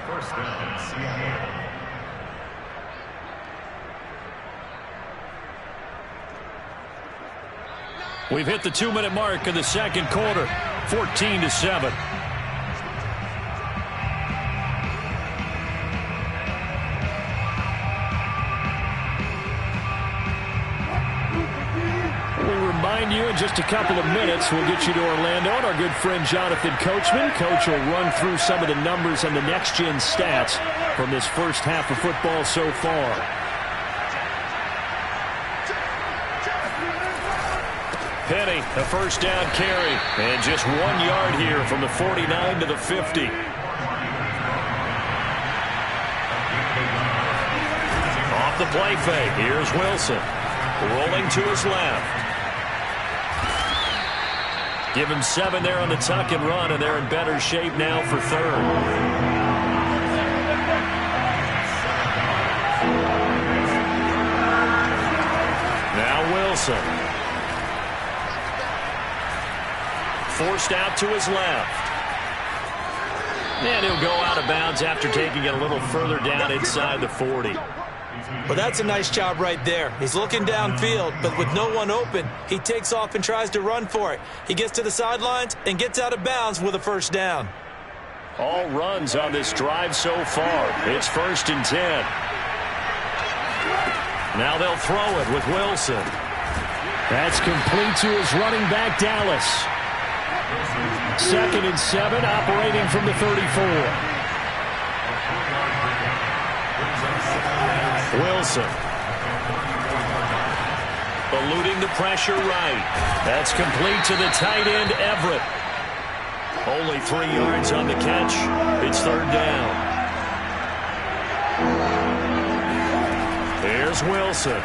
First down, Seattle. We've hit the 2-minute mark of the second quarter, 14-7. Remind you in just a couple of minutes, we'll get you to Orlando and our good friend Jonathan Coachman. Coach will run through some of the numbers and the next-gen stats from this first half of football so far. Penny, a first down carry, and just 1 yard here from the 49 to the 50. Off the play fake, here's Wilson, rolling to his left. Give him 7 there on the tuck and run, and they're in better shape now for 3rd. Now Wilson. Forced out to his left. And he'll go out of bounds after taking it a little further down inside the 40. Well, that's a nice job right there. He's looking downfield, but with no one open, he takes off and tries to run for it. He gets to the sidelines and gets out of bounds with a first down. All runs on this drive so far. It's 1st and 10. Now they'll throw it with Wilson. That's complete to his running back, Dallas. 2nd and 7, operating from the 34. Wilson. Eluding the pressure right. That's complete to the tight end, Everett. Only 3 yards on the catch. It's 3rd down. Here's Wilson.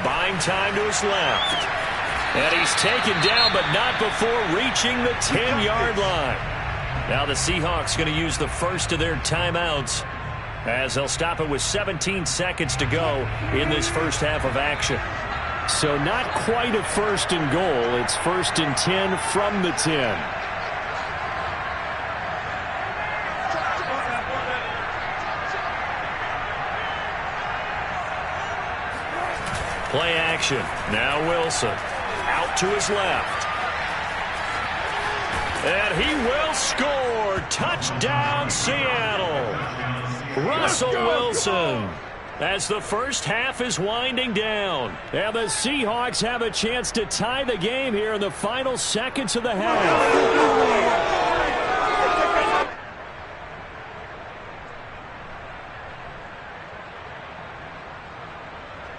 Buying time to his left. And he's taken down, but not before reaching the 10-yard line. Now the Seahawks going to use the first of their timeouts as they'll stop it with 17 seconds to go in this first half of action. So not quite a 1st and goal. It's 1st and 10 from the 10. Play action. Now Wilson. Out to his left. And he will score. Touchdown, Seattle. Russell Wilson. As the first half is winding down. And the Seahawks have a chance to tie the game here in the final seconds of the half.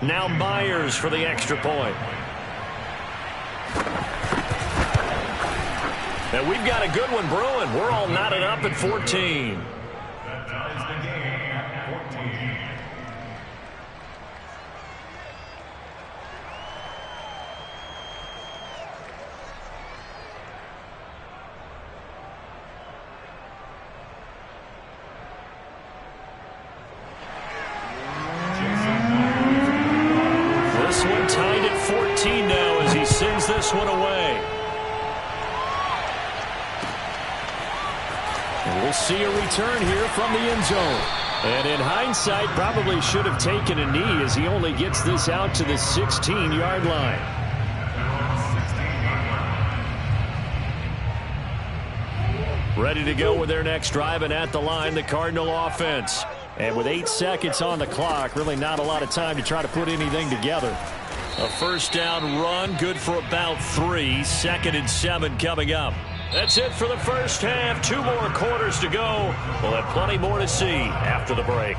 Now Myers for the extra point. And we've got a good one brewing. We're all knotted up at 14. That ties the game at 14. This one tied at 14 now as he sends this one away. We'll see a return here from the end zone. And in hindsight, probably should have taken a knee as he only gets this out to the 16-yard line. Ready to go with their next drive, and at the line, the Cardinal offense. And with 8 seconds on the clock, really not a lot of time to try to put anything together. A first down run, good for about 3. 2nd and 7 coming up. That's it for the first half. 2 more quarters to go. We'll have plenty more to see after the break.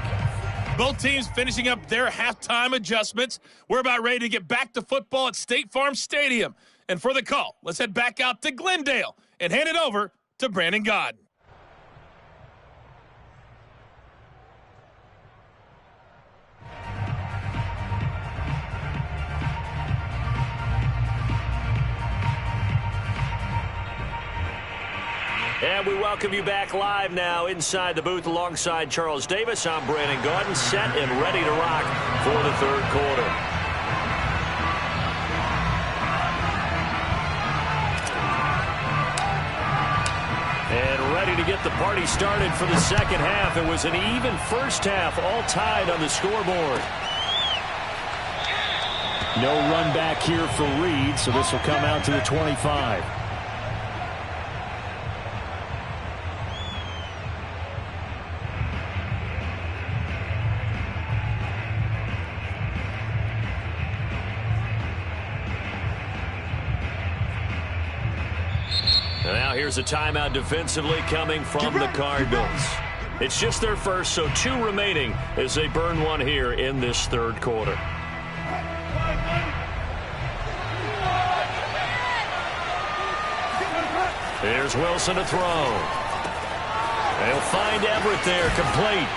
Both teams finishing up their halftime adjustments. We're about ready to get back to football at State Farm Stadium. And for the call, let's head back out to Glendale and hand it over to Brandon Godden. And we welcome you back live now inside the booth alongside Charles Davis. I'm Brandon Godden, set and ready to rock for the third quarter. And ready to get the party started for the second half. It was an even first half, all tied on the scoreboard. No run back here for Reed, so this will come out to the 25. Now here's a timeout defensively coming from the Cardinals. It's just their first, so 2 remaining as they burn one here in this third quarter. Here's Wilson to throw. They'll find Everett there, complete.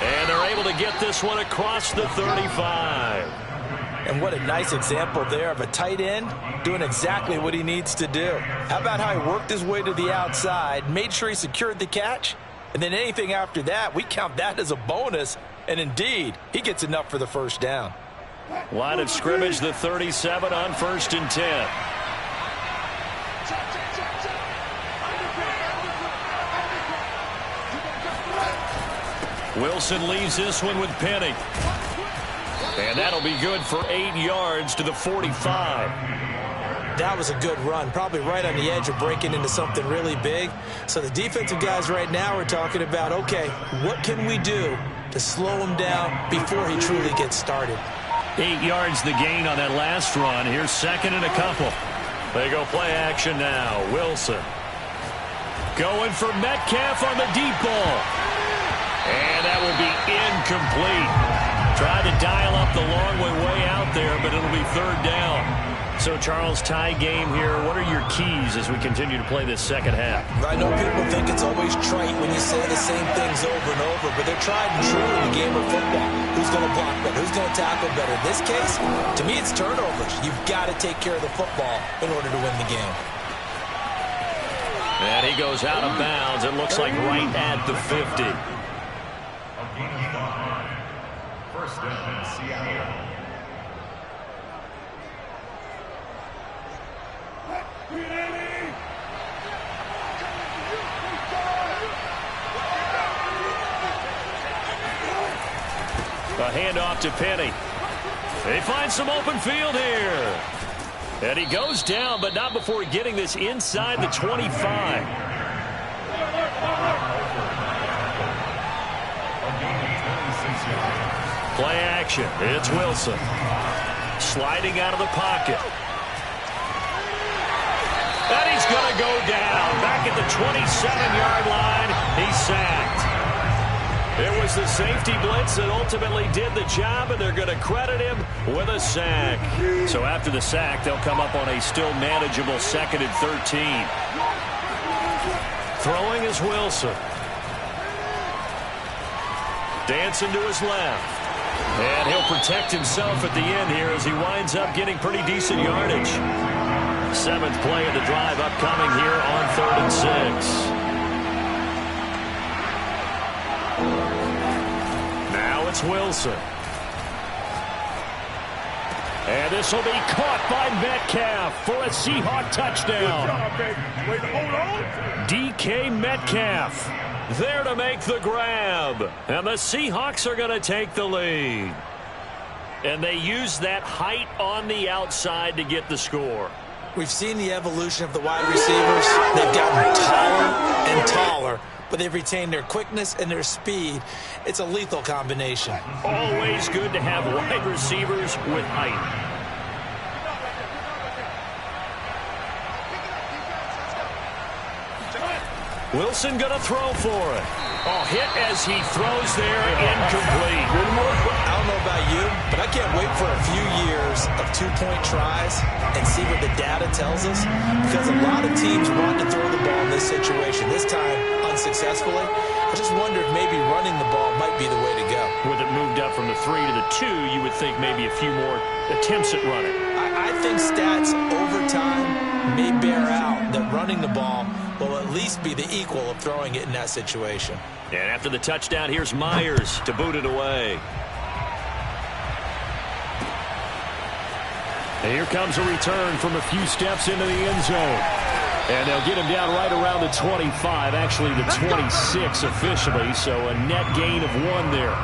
And they're able to get this one across the 35. And what a nice example there of a tight end doing exactly what he needs to do. How about how he worked his way to the outside, made sure he secured the catch, and then anything after that, we count that as a bonus. And indeed, he gets enough for the first down. Line of scrimmage, the 37 on 1st and 10. Wilson leaves this one with Penny. And that'll be good for 8 yards to the 45. That was a good run, probably right on the edge of breaking into something really big. So the defensive guys right now are talking about, okay, what can we do to slow him down before he truly gets started? 8 yards the gain on that last run. Here's 2nd and a couple. They go play action now. Wilson going for Metcalf on the deep ball. And that will be incomplete. Tried to dial up the long way out there, but it'll be 3rd down. So, Charles, tie game here. What are your keys as we continue to play this second half? I know people think it's always trite when you say the same things over and over, but they're tried and true in the game of football. Who's going to block better? Who's going to tackle better? In this case, to me, it's turnovers. You've got to take care of the football in order to win the game. And he goes out of bounds. It looks like right at the 50. First down, Seattle. A handoff to Penny. They find some open field here. And he goes down, but not before getting this inside the 25. Play action. It's Wilson. Sliding out of the pocket. And he's going to go down. Back at the 27-yard line. He's sacked. It was the safety blitz that ultimately did the job, and they're going to credit him with a sack. So after the sack, they'll come up on a still manageable 2nd and 13. Throwing is Wilson. Dancing to his left. And he'll protect himself at the end here as he winds up getting pretty decent yardage. 7th play of the drive upcoming here on 3rd and 6. Now it's Wilson. And this will be caught by Metcalf for a Seahawk touchdown. DK Metcalf There to make the grab. And the Seahawks are going to take the lead. And they use that height on the outside to get the score. We've seen the evolution of the wide receivers. They've gotten taller and taller, but they've retained their quickness and their speed. It's a lethal combination. Always good to have wide receivers with height. Wilson going to throw for it. Oh, hit as he throws there, incomplete. I don't know about you, but I can't wait for a few years of two-point tries and see what the data tells us, because a lot of teams want to throw the ball in this situation, this time unsuccessfully. I just wondered maybe running the ball might be the way to go. With it moved up from the 3 to the 2, you would think maybe a few more attempts at running. I think stats over time may bear out that running the ball will at least be the equal of throwing it in that situation. And after the touchdown, here's Myers to boot it away. And here comes a return from a few steps into the end zone. And they'll get him down right around the 25, actually the 26 officially, so a net gain of 1 there.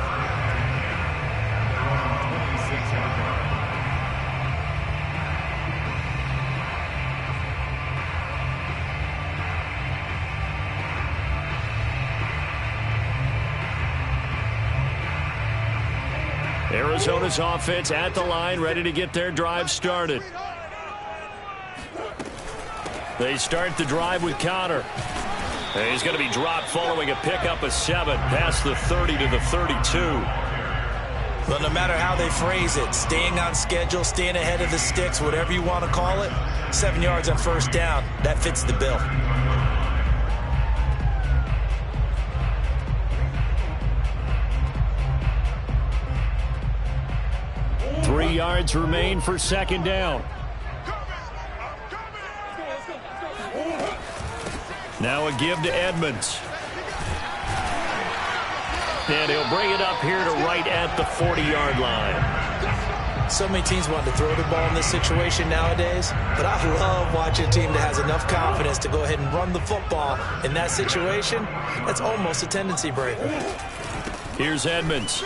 Arizona's offense at the line, ready to get their drive started. They start the drive with Connor. And he's going to be dropped following a pickup of 7 past the 30 to the 32. Well, no matter how they phrase it, staying on schedule, staying ahead of the sticks, whatever you want to call it, 7 yards on first down, that fits the bill. Three yards remain for second down. Now a give to Edmonds. And he'll bring it up here to right at the 40-yard line. So many teams want to throw the ball in this situation nowadays, but I love watching a team that has enough confidence to go ahead and run the football in that situation. That's almost a tendency breaker. Here's Edmonds.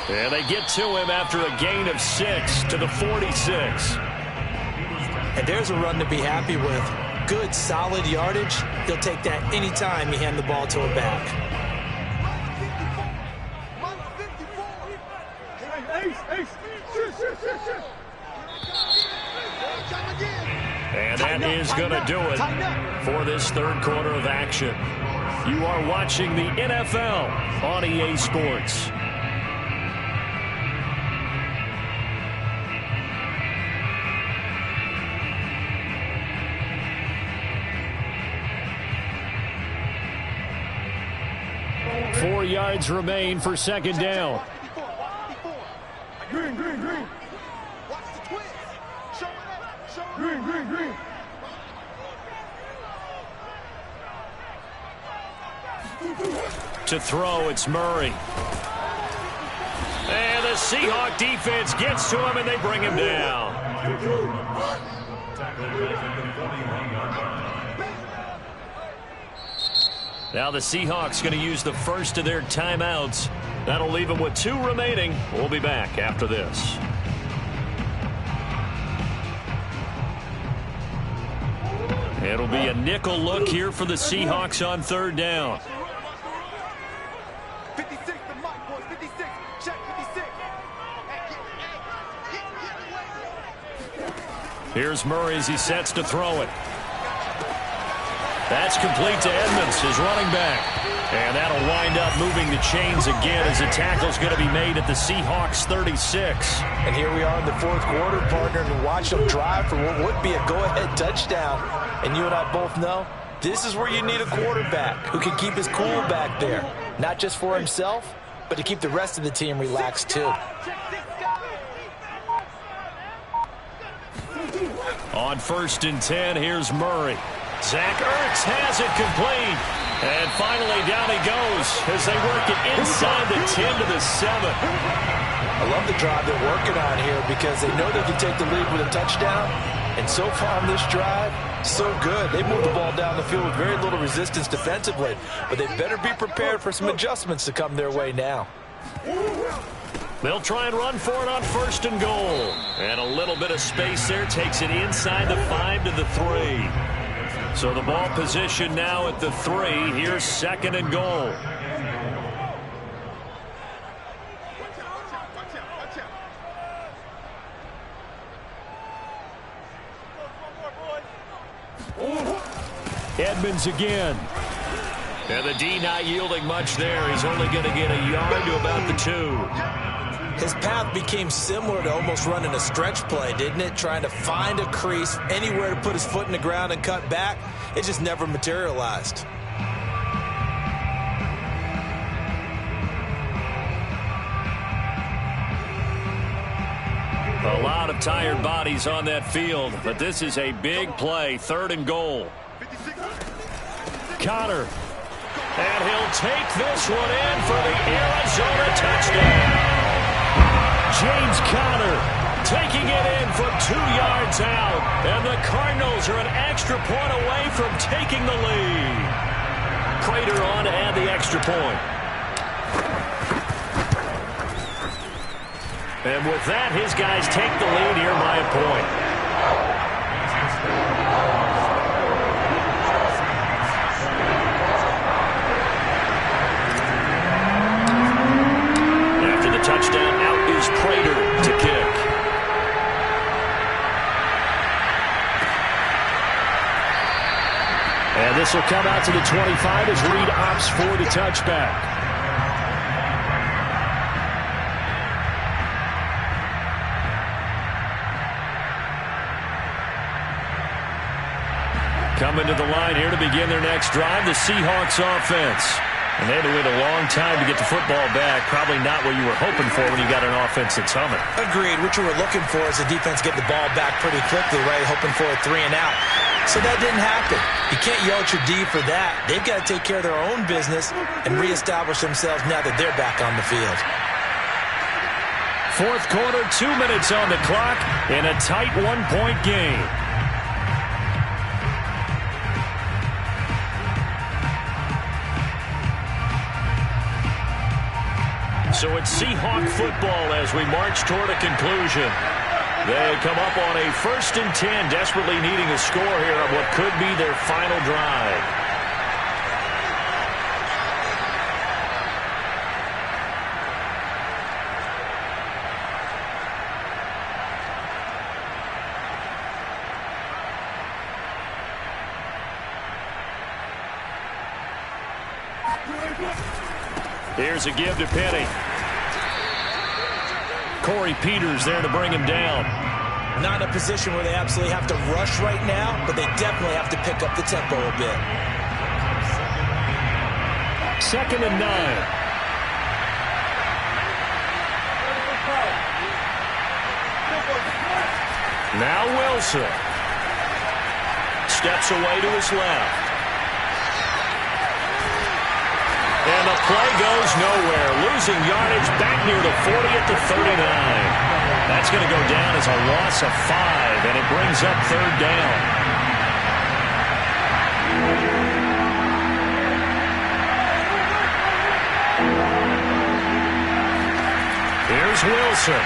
And they get to him after a gain of 6 to the 46. And there's a run to be happy with. Good, solid yardage. He'll take that anytime you hand the ball to a back. And that is going to do it for this third quarter of action. You are watching the NFL on EA Sports. Four yards remain for second down. Green. Watch the twist. Show it up. Green. To throw, it's Murray. And the Seahawk defense gets to him, and they bring him down. Now the Seahawks going to use the first of their timeouts. That'll leave them with 2 remaining. We'll be back after this. It'll be a nickel look here for the Seahawks on third down. 56, the mic, boys. 56. Check 56. Here's Murray as he sets to throw it. That's complete to Edmonds, his running back. And that'll wind up moving the chains again as the tackle's going to be made at the Seahawks 36. And here we are in the fourth quarter, partner, and watch them drive for what would be a go-ahead touchdown. And you and I both know this is where you need a quarterback who can keep his cool back there. Not just for himself, but to keep the rest of the team relaxed too. On 1st and 10, here's Murray. Zach Ertz has it complete. And finally down he goes as they work it inside the 10 to the 7. I love the drive they're working on here because they know they can take the lead with a touchdown, And so far on this drive, so good. They moved the ball down the field with very little resistance defensively, but they better be prepared for some adjustments to come their way now. They'll try and run for it on 1st and goal. And a little bit of space there takes it inside the 5 to the 3. So the ball position now at the 3. Here's 2nd and goal. Edmonds again. And the D not yielding much there. He's only going to get a yard to about the 2. His path became similar to almost running a stretch play, didn't it? Trying to find a crease, anywhere to put his foot in the ground and cut back. It just never materialized. A lot of tired bodies on that field, but this is a big play. 3rd and goal. Connor. And he'll take this one in for the Arizona touchdown. James Conner taking it in from 2 yards out. And the Cardinals are an extra point away from taking the lead. Prater on to add the extra point. And with that, his guys take the lead here by a point. After the touchdown, out is Prater to kick. And this will come out to the 25 as Reed opts for the touchback. Coming to the line here to begin their next drive, the Seahawks offense. And they had to wait a long time to get the football back. Probably not what you were hoping for when you got an offense that's humming. Agreed. What you were looking for is the defense getting the ball back pretty quickly, right? Hoping for a 3 and out. So that didn't happen. You can't yell at your D for that. They've got to take care of their own business and reestablish themselves now that they're back on the field. 4th quarter, 2 minutes on the clock in a tight 1-point game. So it's Seahawk football as we march toward a conclusion. They come up on a 1st and 10, desperately needing a score here on what could be their final drive. Here's a give to Penny. Corey Peters there to bring him down. Not in a position where they absolutely have to rush right now, but they definitely have to pick up the tempo a bit. 2nd and 9. Now Wilson. Steps away to his left. And the play goes nowhere. Losing yardage back near the 40 at the 39. That's going to go down as a loss of 5, and it brings up 3rd down. Here's Wilson.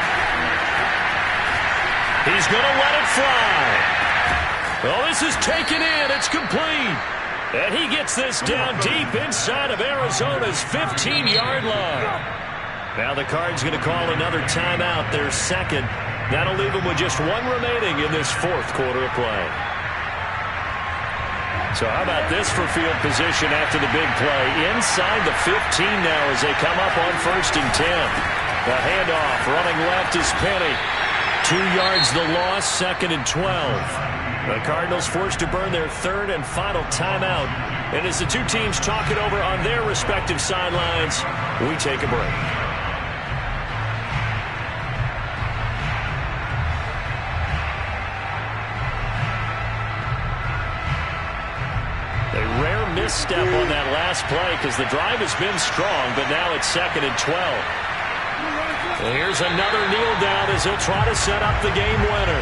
He's going to let it fly. Well, this is taken in. It's complete. And he gets this down deep inside of Arizona's 15-yard line. Now the Cards going to call another timeout, their 2nd. That'll leave them with just 1 remaining in this 4th quarter of play. So how about this for field position after the big play? Inside the 15 now as they come up on 1st and 10. The handoff, running left is Penny. 2 yards the loss, 2nd and 12. The Cardinals forced to burn their 3rd and final timeout. And as the two teams talk it over on their respective sidelines, we take a break. A rare misstep on that last play because the drive has been strong, but now it's 2nd and 12. And here's another kneel down as he'll try to set up the game winner.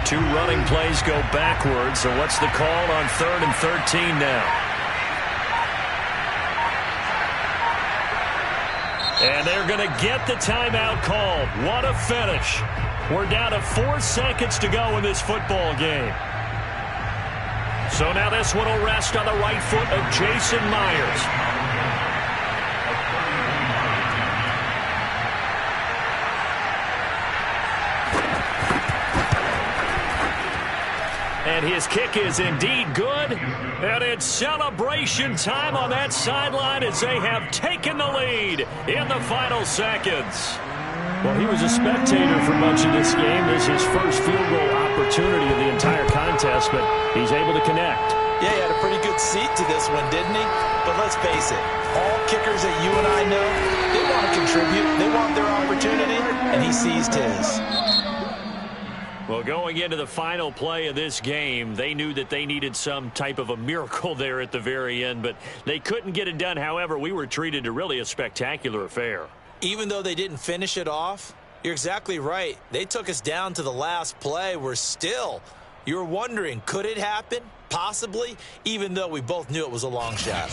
2 running plays go backwards. So what's the call on 3rd and 13 now? And they're going to get the timeout called. What a finish. We're down to 4 seconds to go in this football game. So now this one will rest on the right foot of Jason Myers. And his kick is indeed good. And it's celebration time on that sideline as they have taken the lead in the final seconds. Well, he was a spectator for much of this game. This is his first field goal opportunity of the entire contest, but he's able to connect. Yeah, he had a pretty good seat to this one, didn't he? But let's face it, all kickers that you and I know, they want to contribute. They want their opportunity, and he seized his. Well, going into the final play of this game, they knew that they needed some type of a miracle there at the very end, but they couldn't get it done. However, we were treated to really a spectacular affair. Even though they didn't finish it off, you're exactly right. They took us down to the last play. You're wondering, could it happen? Possibly, even though we both knew it was a long shot.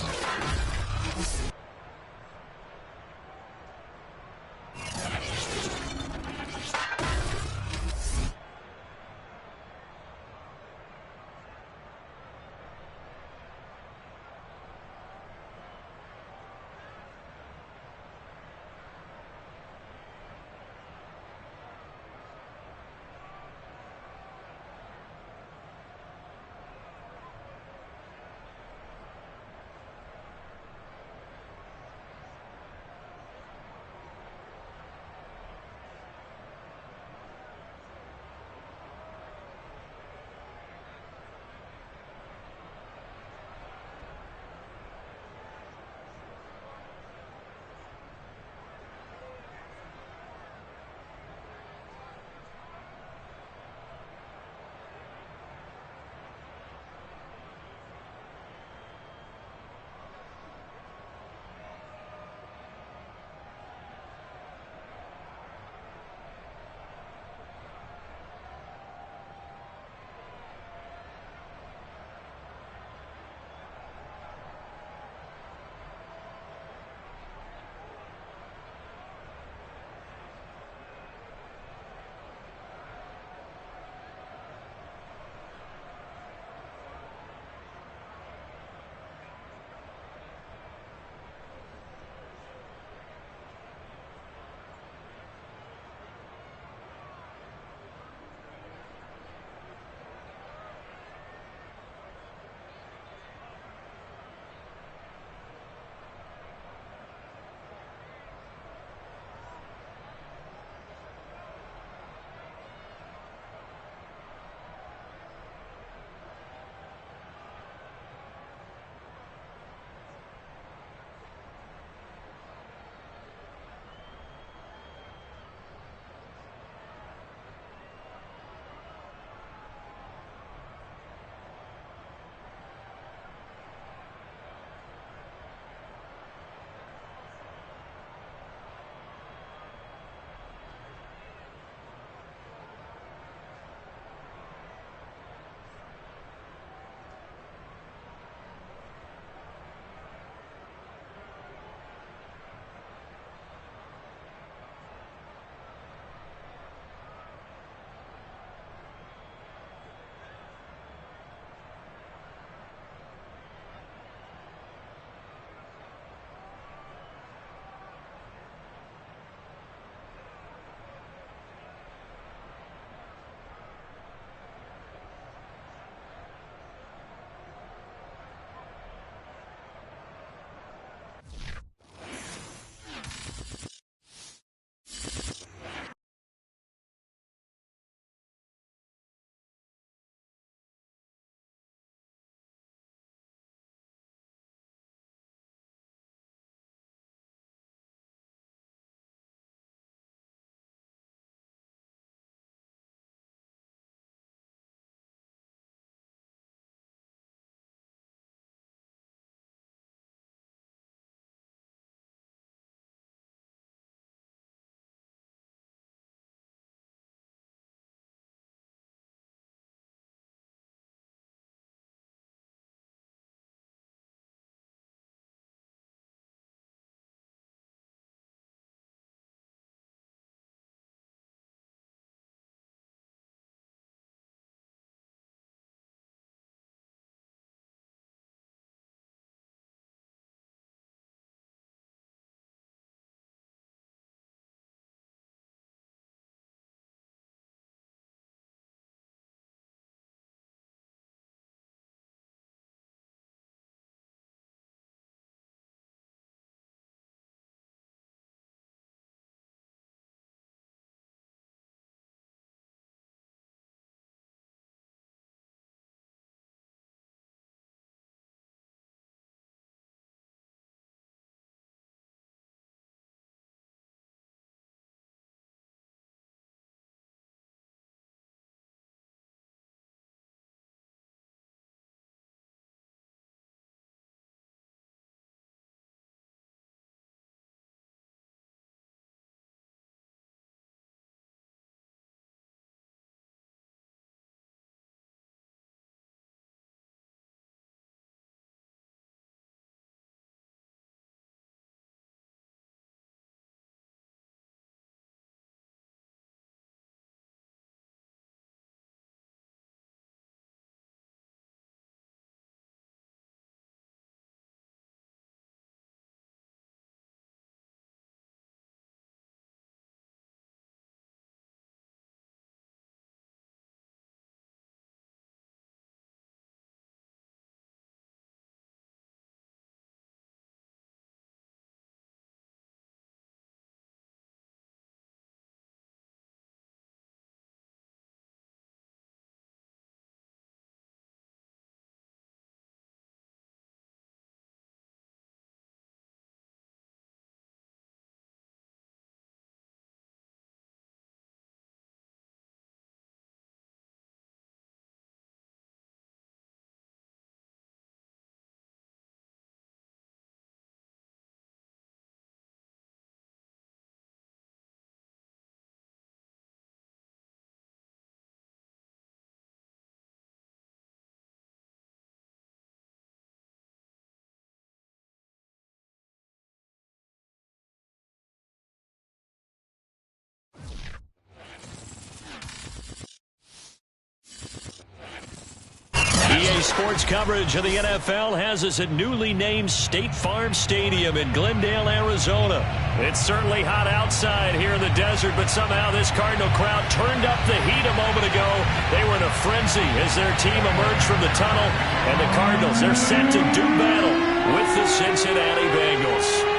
Sports coverage of the NFL has us at newly named State Farm Stadium in Glendale, Arizona. It's certainly hot outside here in the desert, but somehow this Cardinal crowd turned up the heat a moment ago. They were in a frenzy as their team emerged from the tunnel, and the Cardinals, they're set to do battle with the Cincinnati Bengals.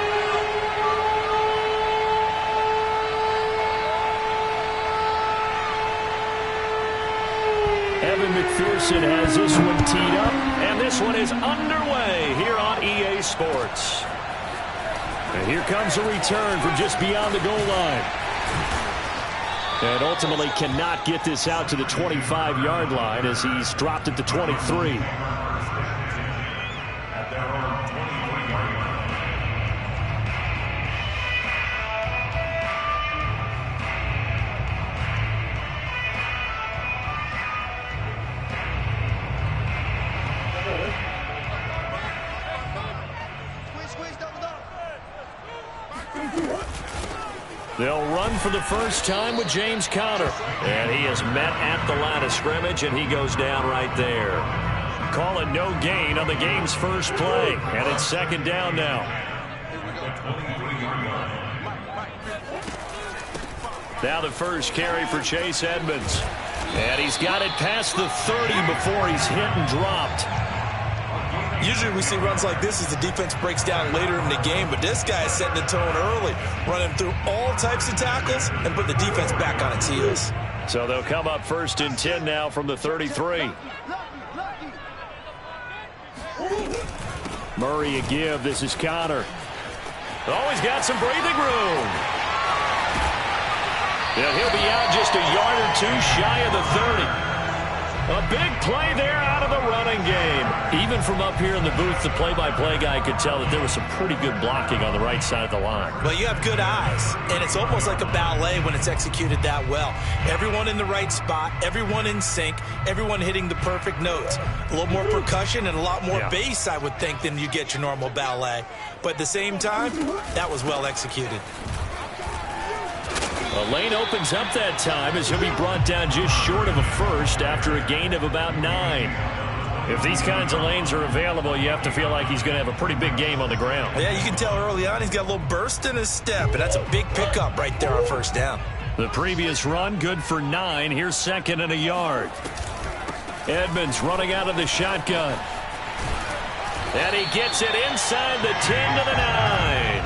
McPherson has this one teed up, and this one is underway here on EA Sports. And here comes a return from just beyond the goal line. And ultimately cannot get this out to the 25-yard line as he's dropped at the 23. They'll run for the first time with James Conner. And he is met at the line of scrimmage, and he goes down right there. Call it no gain on the game's first play. And it's second down now. Now the first carry for Chase Edmonds. And he's got it past the 30 before he's hit and dropped. Usually we see runs like this as the defense breaks down later in the game, but this guy is setting the tone early, running through all types of tackles and put the defense back on its heels. So they'll come up first and 10 now from the 33. Murray a give. This is Conner. Always got some breathing room. And he'll be out just a yard or two shy of the 30. A big play there out of the running game. Even from up here in the booth, the play-by-play guy could tell that there was some pretty good blocking on the right side of the line. Well, you have good eyes, and it's almost like a ballet when it's executed that well. Everyone in the right spot, everyone in sync, everyone hitting the perfect notes. A little more percussion and a lot more bass, I would think, than you get your normal ballet. But at the same time, that was well executed. The lane opens up that time as he'll be brought down just short of a first after a gain of about 9. If these kinds of lanes are available, you have to feel like he's going to have a pretty big game on the ground. Yeah, you can tell early on he's got a little burst in his step, and that's a big pickup right there on first down. The previous run, good for 9. Here's second and a yard. Edmonds running out of the shotgun. And he gets it inside the 10 to the 9.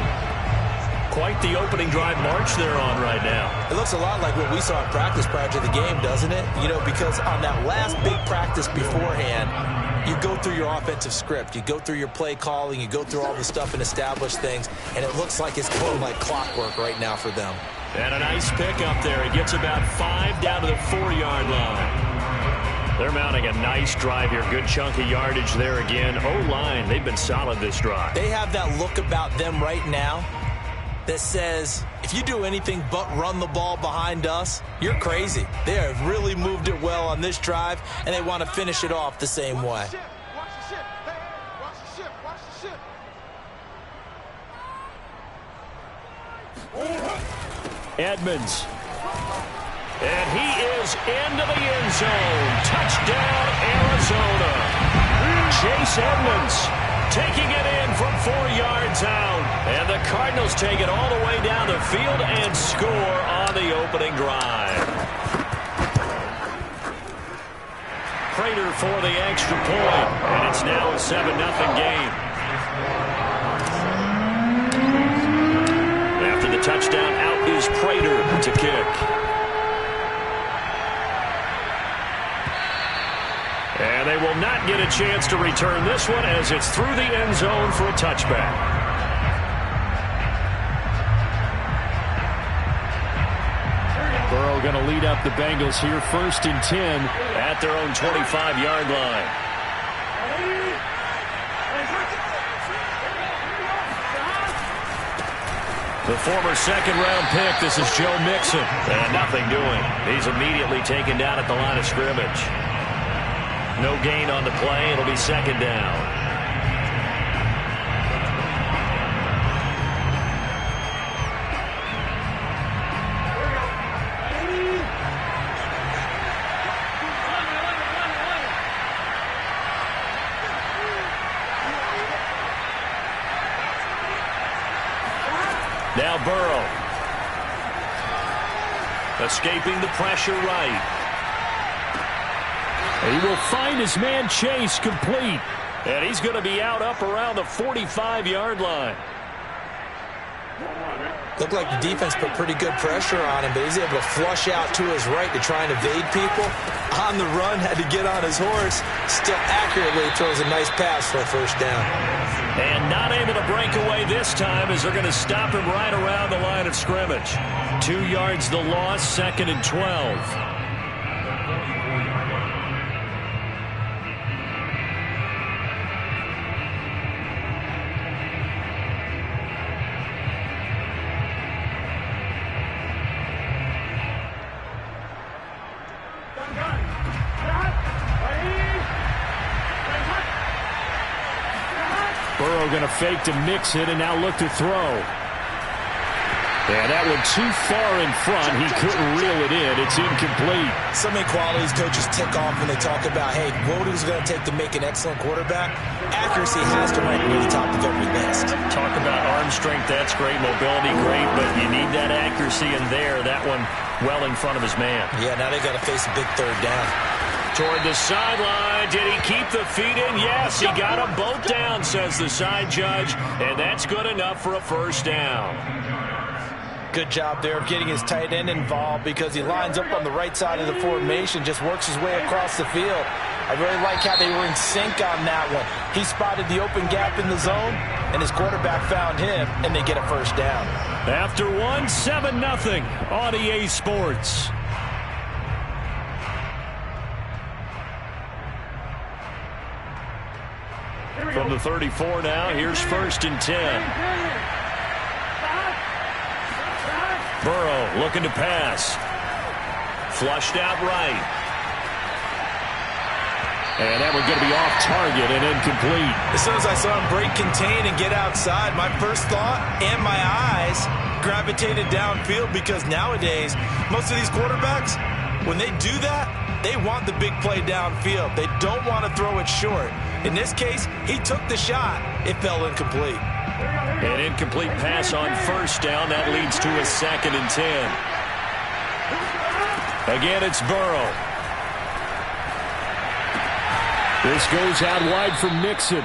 Quite the opening drive march they're on right now. It looks a lot like what we saw in practice prior to the game, doesn't it? You know, because on that last big practice beforehand, you go through your offensive script. You go through your play calling. You go through all the stuff and establish things. And it looks like it's going like clockwork right now for them. And a nice pickup there. He gets about 5 down to the 4-yard line. They're mounting a nice drive here. Good chunk of yardage there again. O-line, they've been solid this drive. They have that look about them right now that says, if you do anything but run the ball behind us, you're crazy. They have really moved it well on this drive, and they want to finish it off the same way. Watch the ship. Hey, watch the ship. Watch the ship. Edmonds. And he is into the end zone. Touchdown, Arizona. Chase Edmonds taking it in from 4 yards out. And the Cardinals take it all the way down the field and score on the opening drive. Prater for the extra point. And it's now a 7-0 game. After the touchdown, out is Prater to kick. And they will not get a chance to return this one as it's through the end zone for a touchback. Burrow going to lead up the Bengals here, 1st and 10 at their own 25-yard line. The former second-round pick, this is Joe Mixon. And nothing doing. He's immediately taken down at the line of scrimmage. No gain on the play. It'll be second down. Now Burrow. Escaping the pressure right. He will find his man Chase complete. And he's going to be out up around the 45-yard line. Looked like the defense put pretty good pressure on him, but he's able to flush out to his right to try and evade people. On the run, had to get on his horse. Still accurately throws a nice pass for a first down. And not able to break away this time as they're going to stop him right around the line of scrimmage. 2 yards the loss, 2nd and 12. Burrow going to fake to mix it and now look to throw. And that one too far in front. He couldn't reel it in. It's incomplete. So many qualities coaches tick off when they talk about, hey, what is it going to take to make an excellent quarterback? Accuracy has to rank near the top of every list. Talk about arm strength. That's great. Mobility, great. But you need that accuracy in there. That one well in front of his man. Yeah, now they got to face a big third down. Toward the sideline. Did he keep the feet in? Yes, he got them both down, says the side judge. And that's good enough for a first down. Good job there of getting his tight end involved because he lines up on the right side of the formation, just works his way across the field. I really like how they were in sync on that one. He spotted the open gap in the zone, and his quarterback found him, and they get a first down. After one, 7-0 on EA Sports. From the 34 now, here's 1st and 10. Burrow looking to pass. Flushed out right. And that one's going to be off target and incomplete. As soon as I saw him break contain and get outside, my first thought and my eyes gravitated downfield because nowadays, most of these quarterbacks, when they do that, they want the big play downfield. They don't want to throw it short. In this case, he took the shot. It fell incomplete. An incomplete pass on first down. That leads to a 2nd and 10. Again, it's Burrow. This goes out wide for Mixon.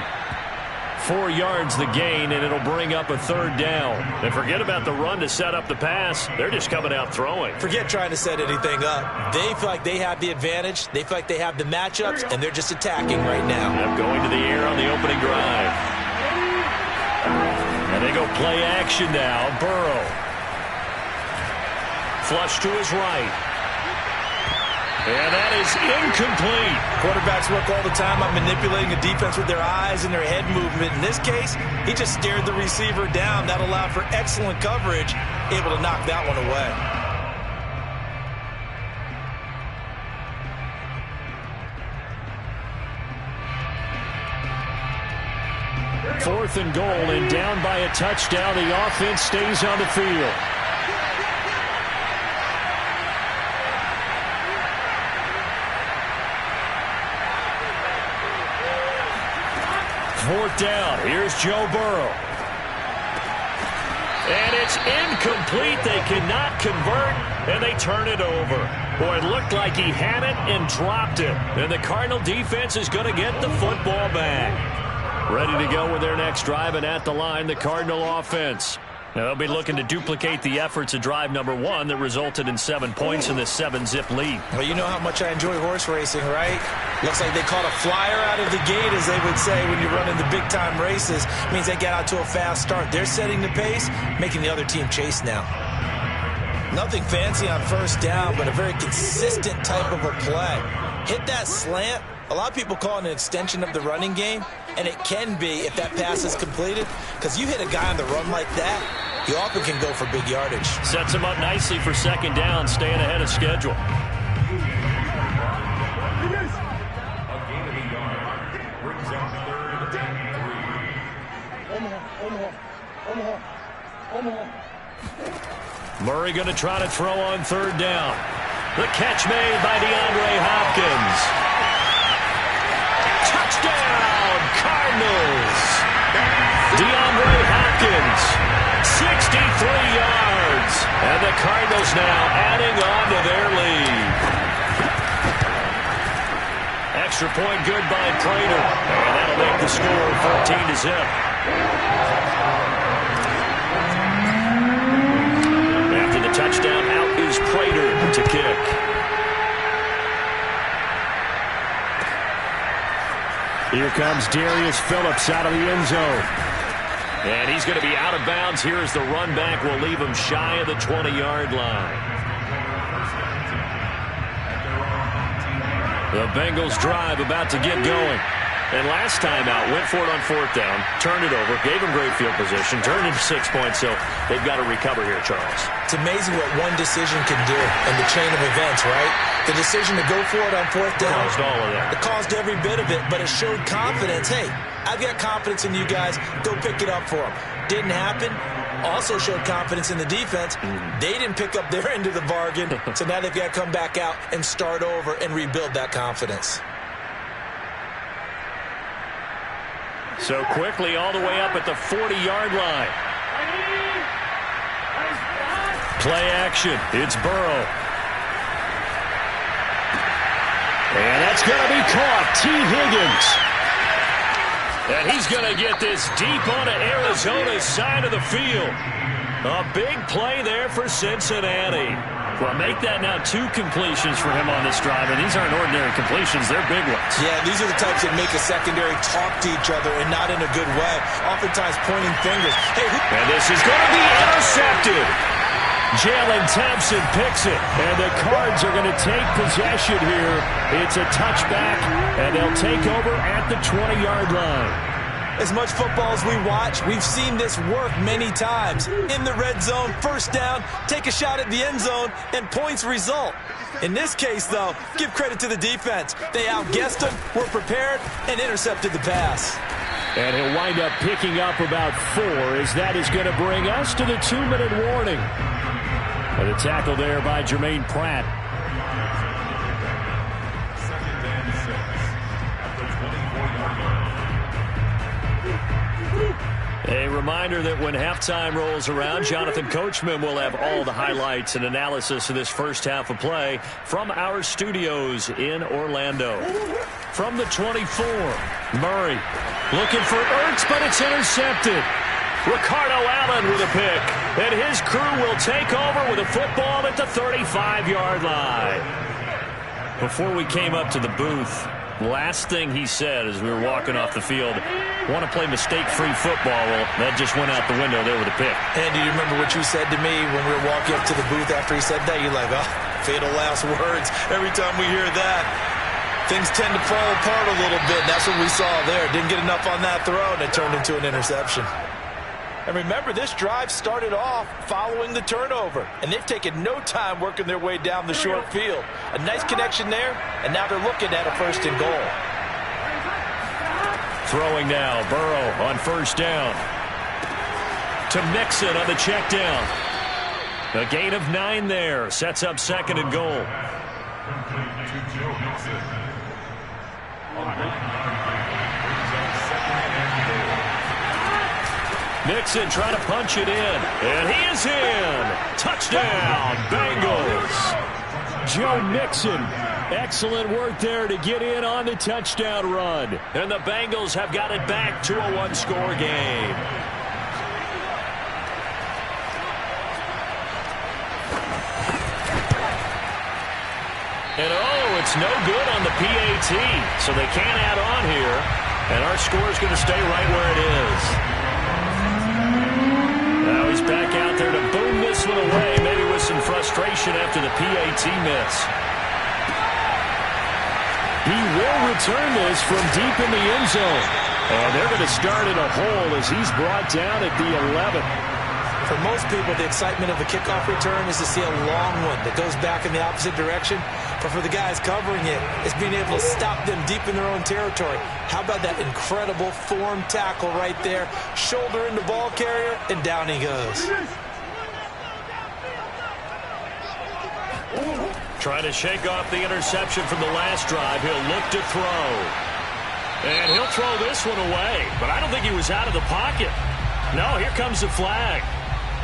4 yards the gain, and it'll bring up a 3rd down. And forget about the run to set up the pass. They're just coming out throwing. Forget trying to set anything up. They feel like they have the advantage. They feel like they have the matchups, and they're just attacking right now. Yep, going to the air on the opening drive. And they go play action now. Burrow. Flush to his right. And that is incomplete. Quarterbacks work all the time on manipulating a defense with their eyes and their head movement. In this case, he just stared the receiver down. That allowed for excellent coverage, able to knock that one away. 4th and goal, and down by a touchdown. The offense stays on the field. Fourth down. Here's Joe Burrow. And it's incomplete. They cannot convert, and they turn it over. Boy, it looked like he had it and dropped it. And the Cardinal defense is going to get the football back. Ready to go with their next drive, and at the line, the Cardinal offense. Now, they'll be looking to duplicate the efforts of drive number 1 that resulted in 7 points in this 7-zip lead. Well, you know how much I enjoy horse racing, right? Looks like they caught a flyer out of the gate, as they would say when you're running the big-time races. It means they get out to a fast start. They're setting the pace, making the other team chase now. Nothing fancy on first down, but a very consistent type of a play. Hit that slant. A lot of people call it an extension of the running game, and it can be if that pass is completed, because you hit a guy on the run like that, you often can go for big yardage. Sets him up nicely for 2nd down, staying ahead of schedule. A gain of a yard brings up 3rd and 3. Murray going to try to throw on 3rd down. The catch made by DeAndre Hopkins. Touchdown, Cardinals. DeAndre Hopkins, 63 Extra point good by Prater. And that'll make the score 14-0. After the touchdown, out is Prater to kick. Here comes Darius Phillips out of the end zone. And he's going to be out of bounds. Here as the run back will leave him shy of the 20-yard line. The Bengals drive about to get going. And last time out, went for it on 4th down, turned it over, gave him great field position, turned into 6 points, so they've got to recover here, Charles. It's amazing what one decision can do in the chain of events, right? The decision to go for it on 4th down. Caused all of that. It caused every bit of it, but it showed confidence. Hey, I've got confidence in you guys. Go pick it up for them. Didn't happen. Also showed confidence in the defense. They didn't pick up their end of the bargain, so now they've got to come back out and start over and rebuild that confidence. So quickly all the way up at the 40-yard line. Play action. It's Burrow. And that's going to be caught. T. Higgins. And he's going to get this deep onto Arizona's side of the field. A big play there for Cincinnati. Well, make that now 2 completions for him on this drive, and these aren't ordinary completions. They're big ones. Yeah, these are the types that make a secondary talk to each other and not in a good way. Oftentimes pointing fingers. Hey, and this is going to be intercepted. Jalen Thompson picks it, and the Cards are going to take possession here. It's a touchback, and they'll take over at the 20-yard line. As much football as we watch, we've seen this work many times. In the red zone, 1st down, take a shot at the end zone, and points result. In this case, though, give credit to the defense. They outguessed them, were prepared, and intercepted the pass. And he'll wind up picking up about 4, as that is going to bring us to the 2-minute warning. And a tackle there by Jermaine Pratt. A reminder that when halftime rolls around, Jonathan Coachman will have all the highlights and analysis of this first half of play from our studios in Orlando. From the 24, Murray looking for Ertz, but it's intercepted. Ricardo Allen with a pick, and his crew will take over with a football at the 35-yard line. Before we came up to the booth, last thing he said as we were walking off the field, want to play mistake-free football. Well, that just went out the window there with a pick. Andy, you remember what you said to me when we were walking up to the booth after he said that? You're like, oh, fatal last words. Every time we hear that, things tend to fall apart a little bit. That's what we saw there. Didn't get enough on that throw, and it turned into an interception. And remember, this drive started off following the turnover, and they've taken no time working their way down the short field. A nice connection there, and now they're looking at a 1st and goal. Throwing now, Burrow on 1st down. To Mixon on the check down. A gain of 9 there, sets up 2nd and goal. Mixon trying to punch it in, and he is in. Touchdown, Bengals. Joe Mixon, excellent work there to get in on the touchdown run. And the Bengals have got it back to a 1-score game. And oh, it's no good on the PAT, so they can't add on here. And our score is going to stay right where it is. Now he's back out there to boom this one away, maybe with some frustration after the PAT miss. He will return this from deep in the end zone. And they're going to start in a hole as he's brought down at the 11. For most people, the excitement of a kickoff return is to see a long one that goes back in the opposite direction. But for the guys covering it, it's being able to stop them deep in their own territory. How about that incredible form tackle right there? Shoulder in the ball carrier, and down he goes. Trying to shake off the interception from the last drive. He'll look to throw. And he'll throw this one away. But I don't think he was out of the pocket. No, here comes the flag.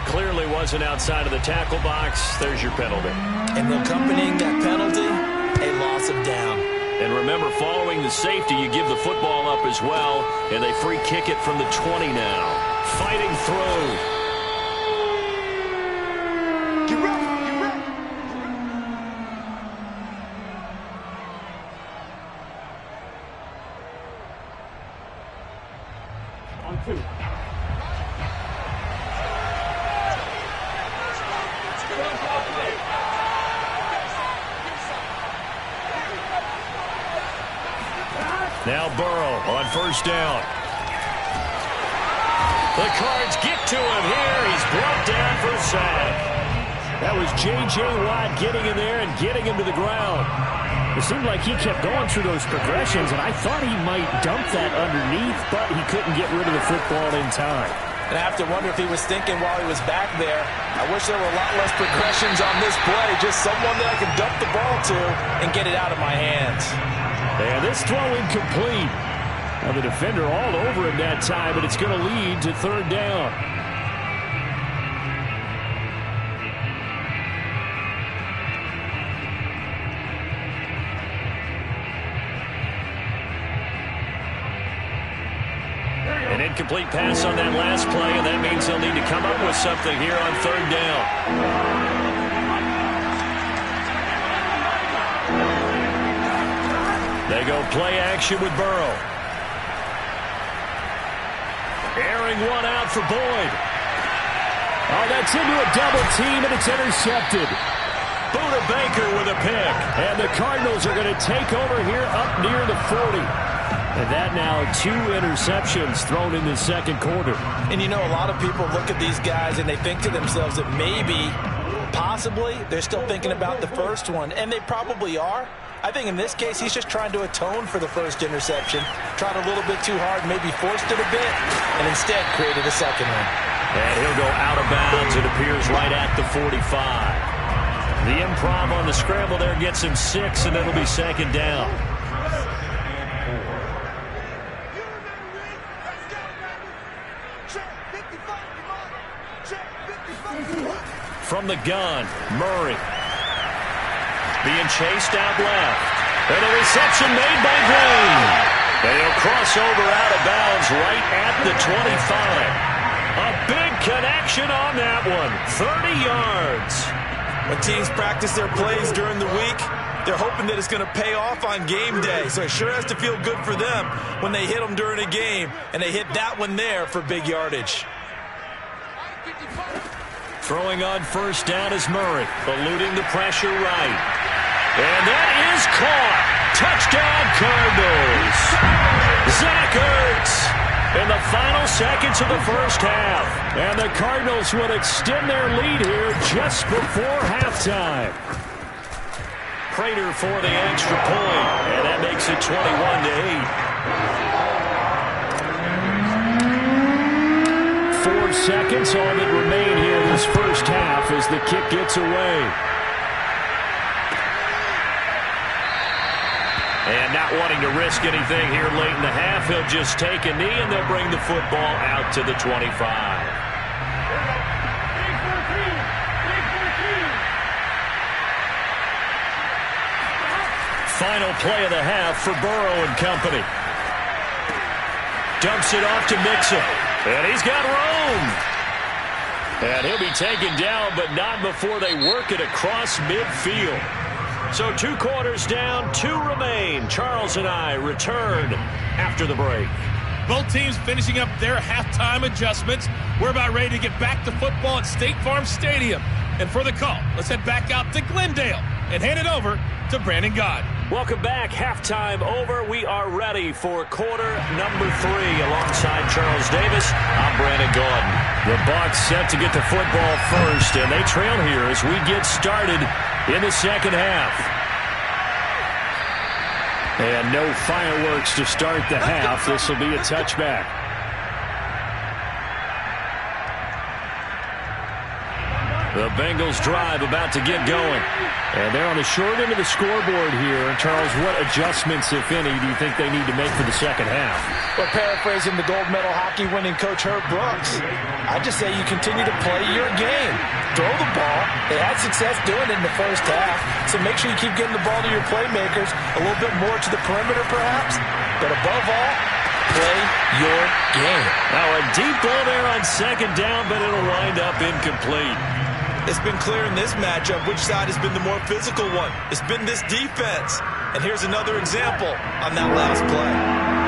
Clearly wasn't outside of the tackle box. There's your penalty. And accompanying that penalty, a loss of down. And remember, following the safety, you give the football up as well, and they free kick it from the 20 now. Fighting through. Get ready, get ready. On 2. Now Burrow on first down. The Cards get to him here. He's brought down for a sack. That was J.J. Watt getting in there and getting him to the ground. It seemed like he kept going through those progressions, and I thought he might dump that underneath, but he couldn't get rid of the football in time. And I have to wonder if he was thinking while he was back there, I wish there were a lot less progressions on this play, just someone that I could dump the ball to and get it out of my hands. And this throw incomplete. Now the defender all over him that time, but it's going to lead to third down. An incomplete pass on that last play, and that means he'll need to come up with something here on third down. They go play action with Burrow. Airing one out for Boyd. Oh, that's into a double team, and it's intercepted. Buda Baker with a pick. And the Cardinals are going to take over here up near the 40. And that now 2 interceptions thrown in the second quarter. And you know, a lot of people look at these guys and they think to themselves that maybe, possibly, they're still thinking about the first one. And they probably are. I think in this case, he's just trying to atone for the first interception. Tried a little bit too hard, maybe forced it a bit, and instead created a second one. And he'll go out of bounds. It appears right at the 45. The improv on the scramble there gets him 6, and it'll be second down. From the gun, Murray. Being chased out left. And a reception made by Green. And he'll cross over out of bounds right at the 25. A big connection on that one. 30 yards. When teams practice their plays during the week, they're hoping that it's going to pay off on game day. So it sure has to feel good for them when they hit them during a game. And they hit that one there for big yardage. Throwing on first down is Murray, eluding the pressure right. And that is caught. Touchdown, Cardinals. Zach Ertz in the final seconds of the first half. And the Cardinals would extend their lead here just before halftime. Prater for the extra point, and that makes it 21-8. 4 seconds, all that remain here in this first half as the kick gets away. And not wanting to risk anything here late in the half, he'll just take a knee, and they'll bring the football out to the 25. Final play of the half for Burrow and company. Dumps it off to Mixon. And he's got room. And he'll be taken down, but not before they work it across midfield. So 2 quarters down, 2 remain. Charles and I return after the break. Both teams finishing up their halftime adjustments. We're about ready to get back to football at State Farm Stadium. And for the call, let's head back out to Glendale and hand it over to Brandon Gaud. Welcome back. Halftime over. We are ready for quarter number 3. Alongside Charles Davis, I'm Brandon Gaud. The Bucs set to get the football first, and they trail here as we get started in the second half. And no fireworks to start the half. This will be a touchback. The Bengals drive about to get going. And they're on the short end of the scoreboard here. And Charles, what adjustments, if any, do you think they need to make for the second half? Well, paraphrasing the gold medal hockey winning coach Herb Brooks, I just say you continue to play your game. Throw the ball. They had success doing it in the first half. So make sure you keep getting the ball to your playmakers, a little bit more to the perimeter perhaps. But above all, play your game. Now a deep ball there on second down, but it'll wind up incomplete. It's been clear in this matchup which side has been the more physical one. It's been this defense. And here's another example on that last play.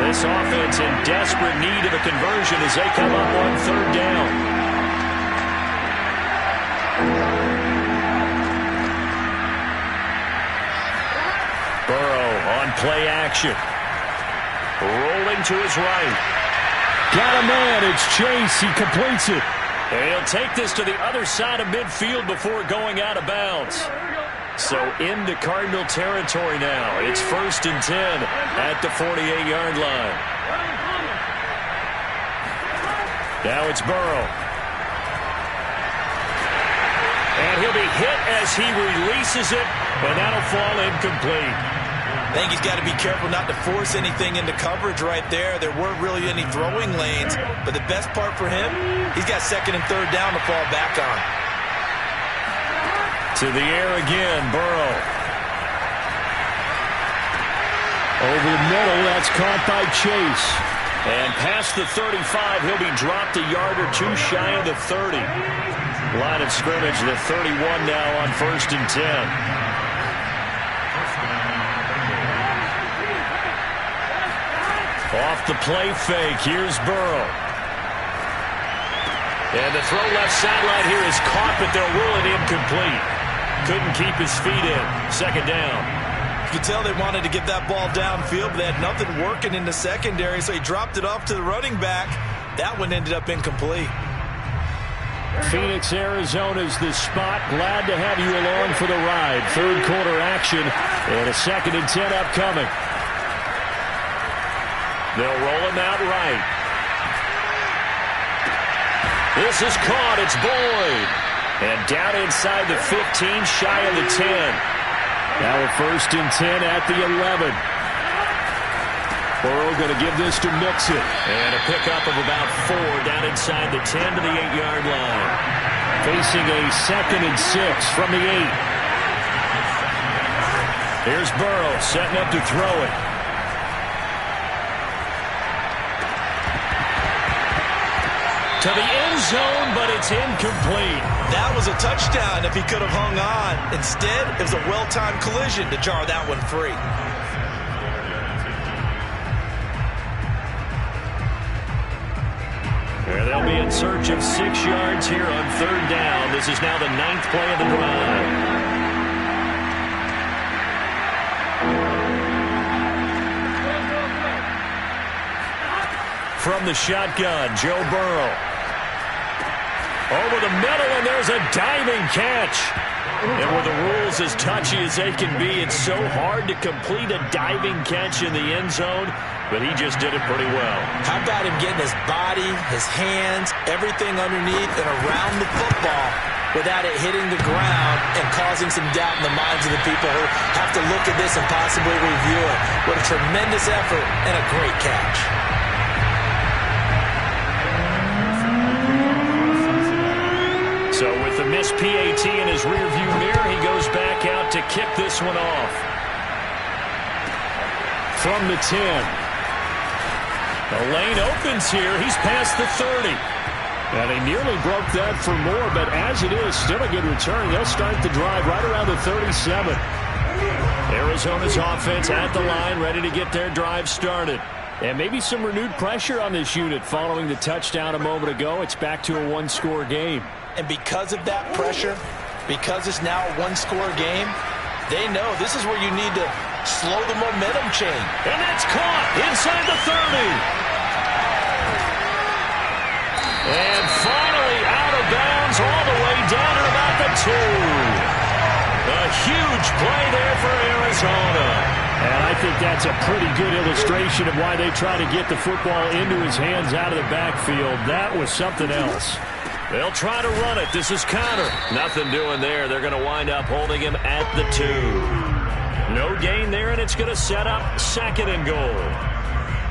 This offense in desperate need of a conversion as they come up on third down. Burrow on play action. Rolling to his right. Got a man. It's Chase. He completes it. And he'll take this to the other side of midfield before going out of bounds. So into Cardinal territory now. It's 1st and 10 at the 48-yard line. Now it's Burrow. And he'll be hit as he releases it, and that'll fall incomplete. I think he's got to be careful not to force anything into coverage right there. There weren't really any throwing lanes, but the best part for him, he's got 2nd and 3rd down to fall back on. To the air again, Burrow. Over the middle, that's caught by Chase. And past the 35, he'll be dropped a yard or two shy of the 30. Line of scrimmage, the 31 now on 1st and 10. Off the play fake, here's Burrow. And the throw left sideline here is caught, but they'll rule it incomplete. Couldn't keep his feet in. 2nd down. You could tell they wanted to get that ball downfield, but they had nothing working in the secondary, so he dropped it off to the running back. That one ended up incomplete. Phoenix, Arizona's the spot. Glad to have you along for the ride. 3rd quarter action, and a 2nd and 10 upcoming. They'll roll him out right. This is caught. It's Boyd. And down inside the 15, shy of the 10. Now a 1st and 10 at the 11. Burrow going to give this to Mixon. And a pickup of about 4 down inside the 10 to the 8-yard line. Facing a 2nd and 6 from the 8. Here's Burrow setting up to throw it. To the end zone, but it's incomplete. That was a touchdown if he could have hung on. Instead, it was a well-timed collision to jar that one free. They'll be in search of 6 yards here on 3rd down. This is now the 9th play of the drive. From the shotgun, Joe Burrow. Over the middle, and there's a diving catch. And with the rules as touchy as they can be, it's so hard to complete a diving catch in the end zone, but he just did it pretty well. How about him getting his body, his hands, everything underneath and around the football without it hitting the ground and causing some doubt in the minds of the people who have to look at this and possibly review it. What a tremendous effort and a great catch. So with the missed PAT in his rearview mirror, he goes back out to kick this one off. From the 10. The lane opens here. He's past the 30. And he nearly broke that for more, but as it is, still a good return. They'll start the drive right around the 37. Arizona's offense at the line, ready to get their drive started. And maybe some renewed pressure on this unit following the touchdown a moment ago. It's back to a 1-score game. And because of that pressure, because it's now a 1-score game, they know this is where you need to slow the momentum chain. And that's caught inside the 30. And finally out of bounds all the way down to about the 2. A huge play there for Arizona. And I think that's a pretty good illustration of why they try to get the football into his hands out of the backfield. That was something else. They'll try to run it. This is Connor. Nothing doing there. They're going to wind up holding him at the 2. No gain there, and it's going to set up 2nd and goal.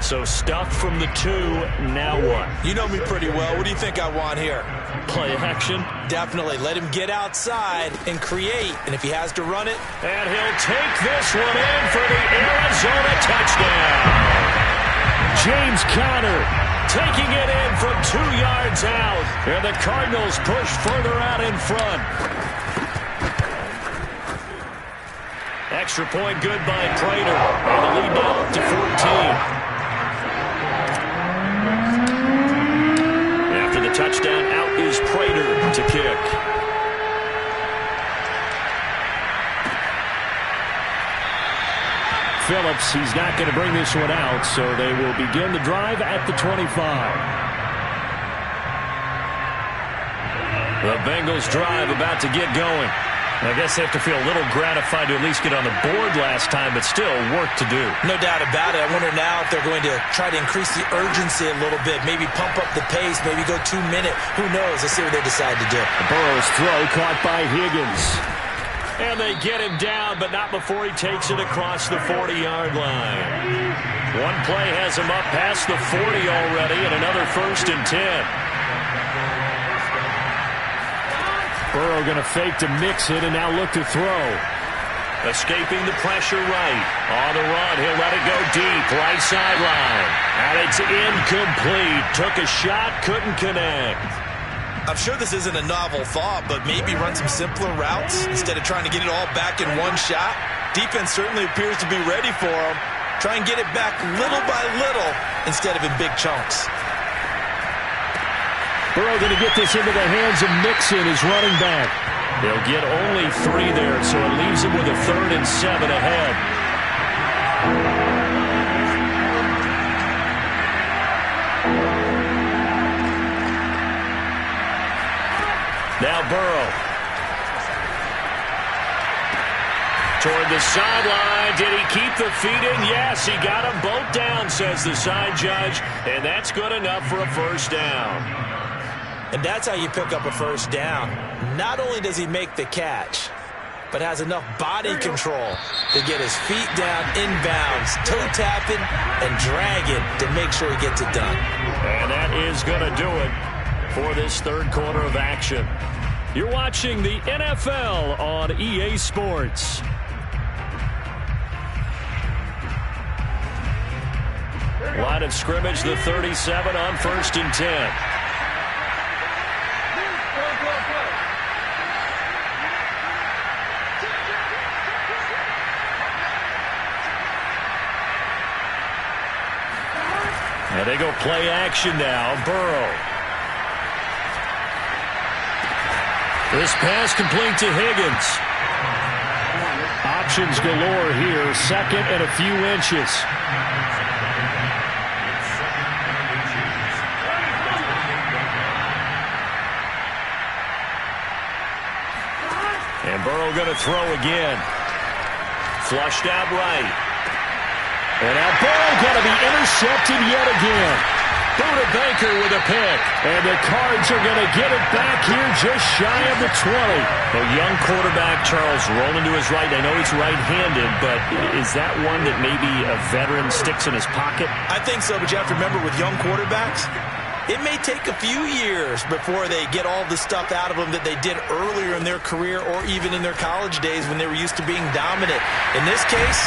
So stuffed from the 2, now what? You know me pretty well. What do you think I want here? Play action? Definitely. Let him get outside and create. And if he has to run it. And he'll take this one in for the Arizona touchdown. James Conner taking it in from 2 yards out. And the Cardinals push further out in front. Extra point good by Prater. And the lead now up to 14. After the touchdown, out is Prater to kick. Phillips, he's not going to bring this one out, so they will begin the drive at the 25. The Bengals drive about to get going. I guess they have to feel a little gratified to at least get on the board last time, but still work to do. No doubt about it. I wonder now if they're going to try to increase the urgency a little bit, maybe pump up the pace, maybe go 2 minute. Who knows? Let's see what they decide to do. Burrow's throw caught by Higgins. And they get him down, but not before he takes it across the 40-yard line. One play has him up past the 40 already, and another 1st and 10. Burrow going to fake to Mixon and now look to throw. Escaping the pressure right. On the run, he'll let it go deep. Right sideline. And it's incomplete. Took a shot, couldn't connect. I'm sure this isn't a novel thought, but maybe run some simpler routes instead of trying to get it all back in one shot. Defense certainly appears to be ready for him. Try and get it back little by little instead of in big chunks. Burrow going to get this into the hands of Mixon, his running back. They'll get only 3 there, so it leaves him with a 3rd and 7 ahead. Now Burrow. Toward the sideline. Did he keep the feet in? Yes, he got them both down, says the side judge. And that's good enough for a 1st down. And that's how you pick up a 1st down. Not only does he make the catch, but has enough body control to get his feet down inbounds, toe tapping, and dragging to make sure he gets it done. And that is going to do it for this 3rd quarter of action. You're watching the NFL on EA Sports. Line of scrimmage, the 37 on 1st and 10. And they go play action now. Burrow. This pass complete to Higgins. Options galore here. 2nd and a few inches. And Burrow going to throw again. Flushed out right. And now Burrow going to be intercepted yet again. Buda Baker with a pick. And the Cards are going to get it back here just shy of the 20. A young quarterback, Charles, rolling to his right. I know he's right-handed, but is that one that maybe a veteran sticks in his pocket? I think so, but you have to remember with young quarterbacks, it may take a few years before they get all the stuff out of them that they did earlier in their career or even in their college days when they were used to being dominant. In this case,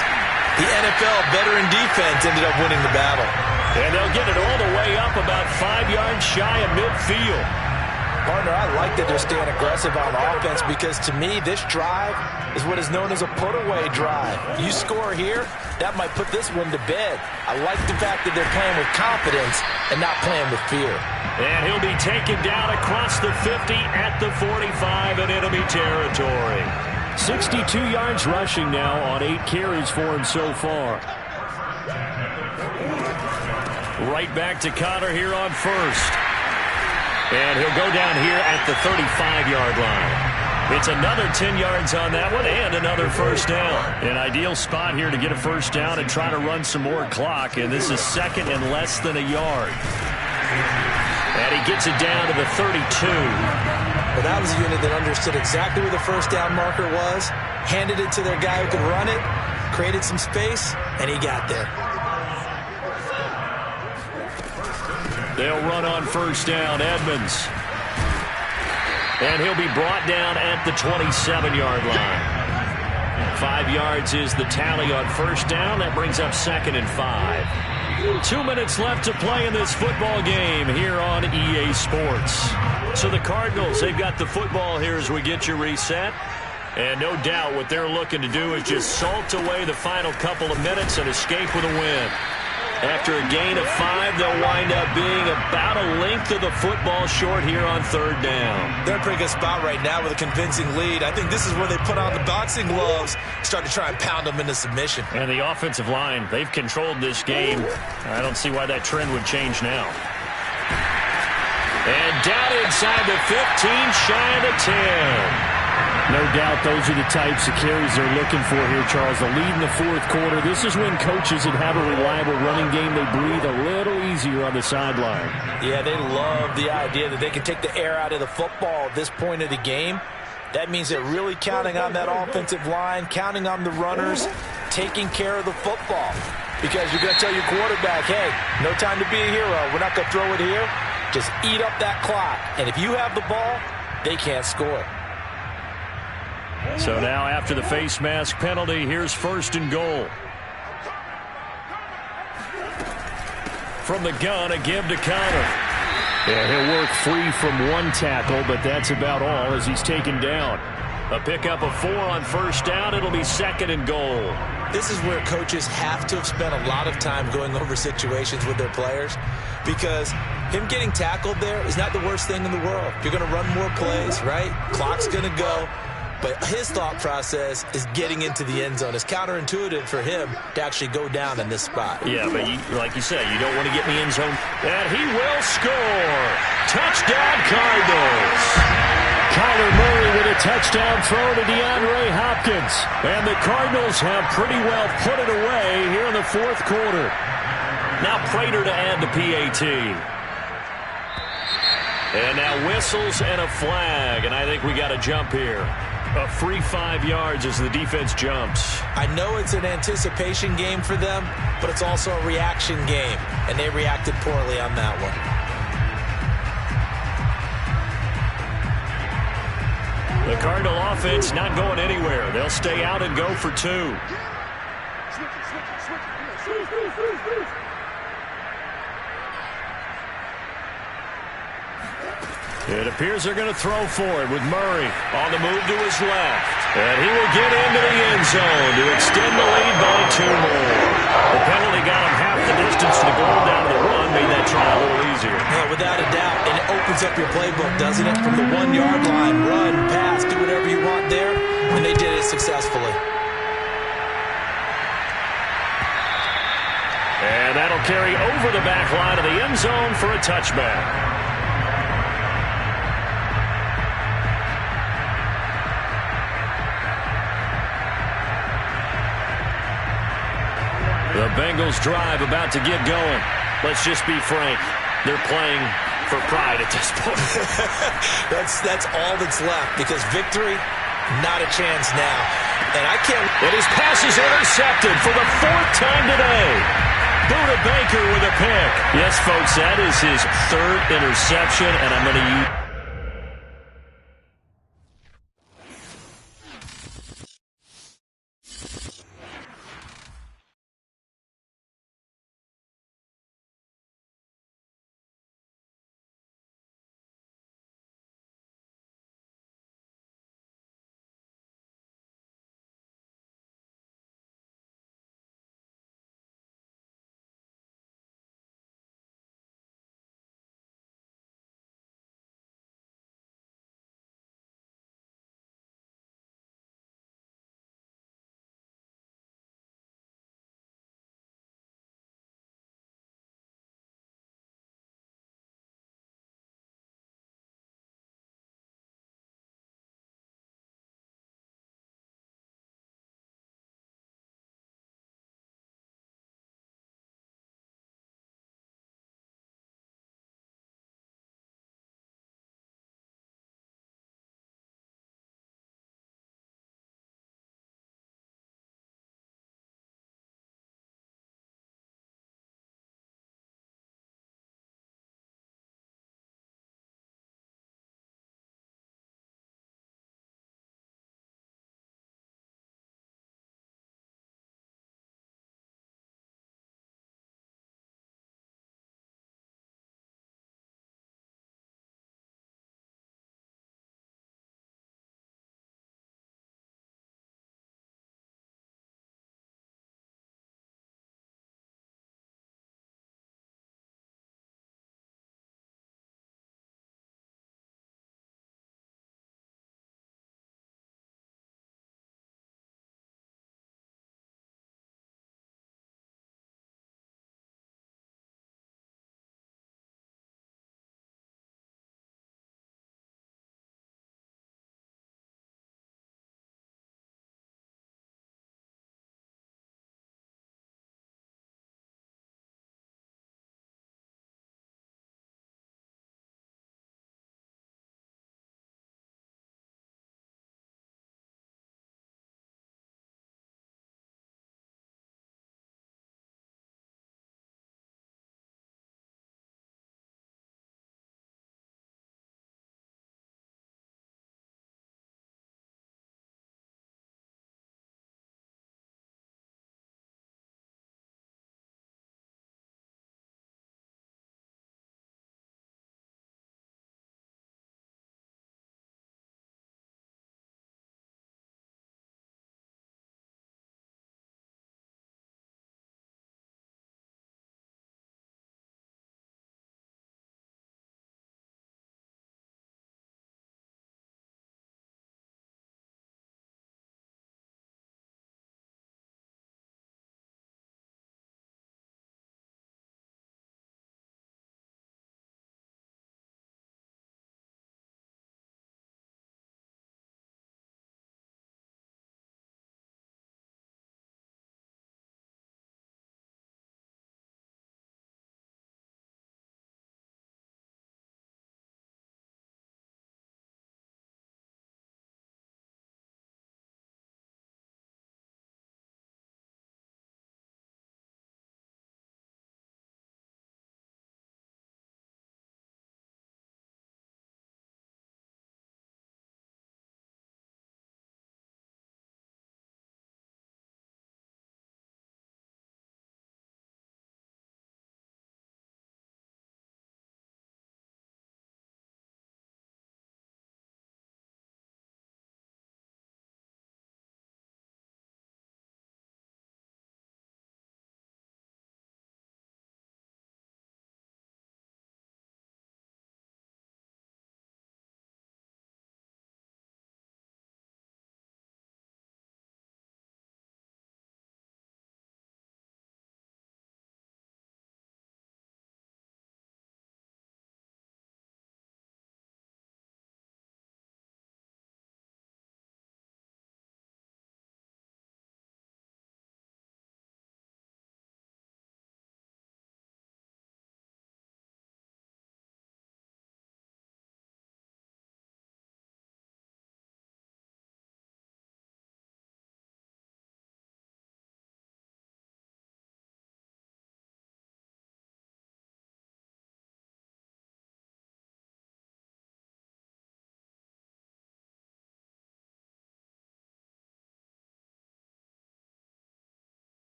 the NFL veteran defense ended up winning the battle. And they'll get it all the way up about 5 yards shy of midfield. Partner, I like that they're staying aggressive on offense because to me, this drive is what is known as a put-away drive. You score here, that might put this one to bed. I like the fact that they're playing with confidence and not playing with fear. And he'll be taken down across the 50 at the 45 in enemy territory. 62 yards rushing now on 8 carries for him so far. Right back to Connor here on 1st. And he'll go down here at the 35-yard line. It's another 10 yards on that one and another 1st down. An ideal spot here to get a 1st down and try to run some more clock. And this is 2nd and less than a yard. And he gets it down to the 32. Well, that was a unit that understood exactly where the first down marker was, handed it to their guy who could run it, created some space, and he got there. They'll run on first down, Edmonds. And he'll be brought down at the 27-yard line. 5 yards is the tally on first down. That brings up 2nd and 5. 2 minutes left to play in this football game here on EA Sports. So the Cardinals, they've got the football here as we get you reset. And no doubt what they're looking to do is just salt away the final couple of minutes and escape with a win. After a gain of 5, they'll wind up being about a length of the football short here on 3rd down. They're in a pretty good spot right now with a convincing lead. I think this is where they put on the boxing gloves, start to try and pound them into submission. And the offensive line, they've controlled this game. I don't see why that trend would change now. And down inside the 15, shy of the 10. No doubt those are the types of carries they're looking for here, Charles. The lead in the 4th quarter. This is when coaches that have a reliable running game, they breathe a little easier on the sideline. Yeah, they love the idea that they can take the air out of the football at this point of the game. That means they're really counting on that offensive line, counting on the runners, taking care of the football. Because you're going to tell your quarterback, hey, no time to be a hero. We're not going to throw it here. Just eat up that clock. And if you have the ball, they can't score. So now after the face mask penalty, here's 1st and goal. From the gun, a give to Connor. Yeah, he'll work free from one tackle, but that's about all as he's taken down. A pickup of 4 on 1st down. It'll be 2nd and goal. This is where coaches have to have spent a lot of time going over situations with their players, because him getting tackled there is not the worst thing in the world. You're going to run more plays, right? Clock's going to go. But his thought process is getting into the end zone. It's counterintuitive for him to actually go down in this spot. Yeah, but like you said, you don't want to get in the end zone. And he will score. Touchdown, Cardinals. Kyler Murray with a touchdown throw to DeAndre Hopkins. And the Cardinals have pretty well put it away here in the 4th quarter. Now Prater to add the PAT. And now whistles and a flag. And I think we got a jump here. A free 5 yards as the defense jumps. I know it's an anticipation game for them, but it's also a reaction game. And they reacted poorly on that one. The Cardinal offense not going anywhere. They'll stay out and go for 2. It appears they're going to throw for it with Murray on the move to his left. And he will get into the end zone to extend the lead by 2 more. The penalty got him half the distance to the goal down to the run, made that try a little easier. Yeah, without a doubt. And it opens up your playbook, doesn't it? From the 1-yard line, run, pass, do whatever you want there. And they did it successfully. And that'll carry over the back line of the end zone for a touchback. The Bengals drive about to get going. Let's just be frank. They're playing for pride at this point. That's all that's left, because victory, not a chance now. And I can't. And his pass is intercepted for the 4th time today. Buda Baker with a pick. Yes, folks, that is his 3rd interception, and I'm going to use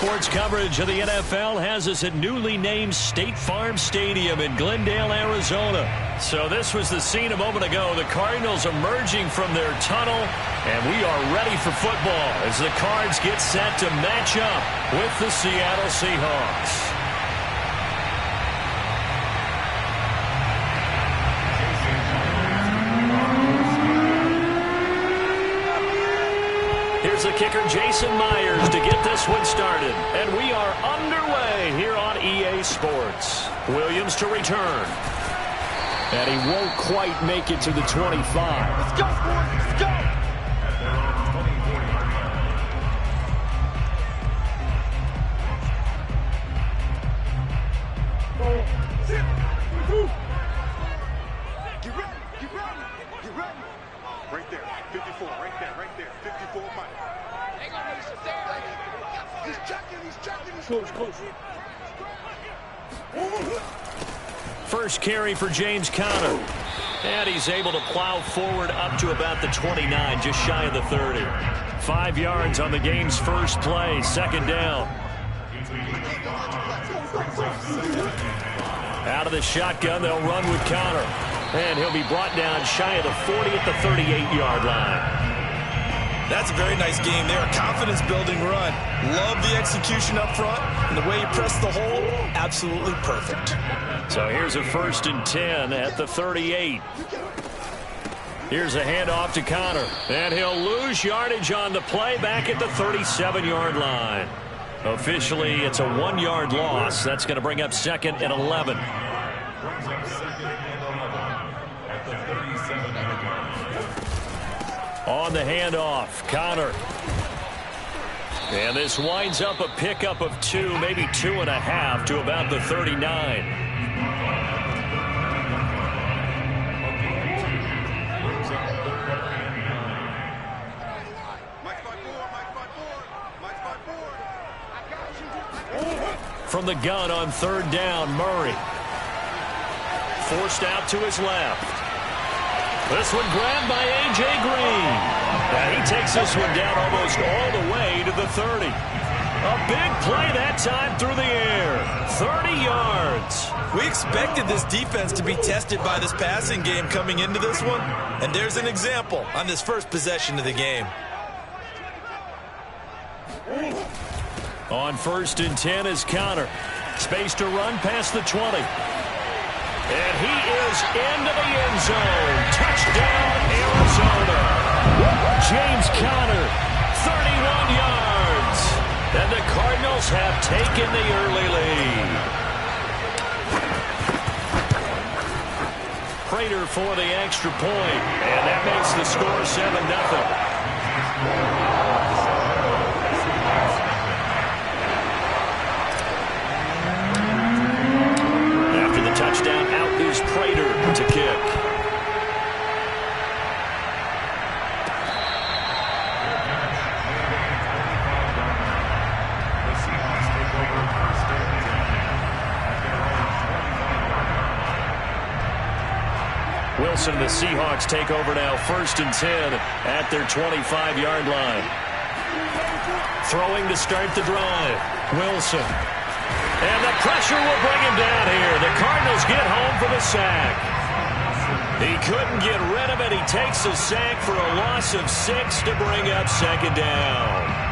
Sports coverage of the NFL has us at newly named State Farm Stadium in Glendale, Arizona. So this was the scene a moment ago. The Cardinals emerging from their tunnel, and we are ready for football as the Cards get set to match up with the Seattle Seahawks. Here's the kicker, Jason Myers, to get this one started. And we are underway here on EA Sports. Williams to return. And he won't quite make it to the 25. Let's go, boys. Let's go. Get ready. Get ready. Get ready. Right there. 54. Right there. Right there. 54, Mike. He's checking. He's checking. He's close. First carry for James Conner. And he's able to plow forward up to about the 29, just shy of the 30. 5 yards on the game's first play, second down. Out of the shotgun, they'll run with Conner. And he'll be brought down shy of the 40 at the 38-yard line. That's a very nice game there. Confidence-building run. Love the execution up front. And the way he pressed the hole, absolutely perfect. So here's a 1st and 10 at the 38. Here's a handoff to Conner. And he'll lose yardage on the play back at the 37-yard line. Officially, it's a 1-yard loss. That's going to bring up 2nd and 11. On the handoff, Conner. And this winds up a pickup of 2, maybe 2.5 to about the 39. From the gun on 3rd down, Murray. Forced out to his left. This one grabbed by A.J. Green. And he takes this one down almost all the way to the 30. A big play that time through the air. 30 yards. We expected this defense to be tested by this passing game coming into this one. And there's an example on this first possession of the game. On 1st and 10 is Conner. Space to run past the 20. And he is into the end zone. Touchdown, Arizona. James Conner, 31 yards. And the Cardinals have taken the early lead. Prater for the extra point. And that makes the score 7-0. Touchdown, out is Prater to kick. Wilson and the Seahawks take over now, 1st and 10 at their 25-yard line. Throwing to start the drive. Wilson. And the pressure will bring him down here. The Cardinals get home for the sack. He couldn't get rid of it. He takes the sack for a loss of 6 to bring up 2nd down.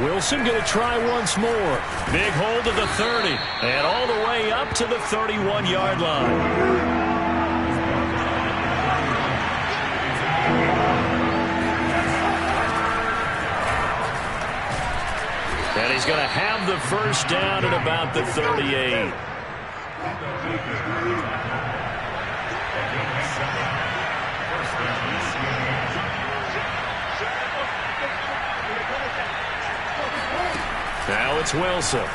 Wilson going to try once more. Big hold of the 30. And all the way up to the 31-yard line. And he's going to have the first down at about the 38. Now it's Wilson.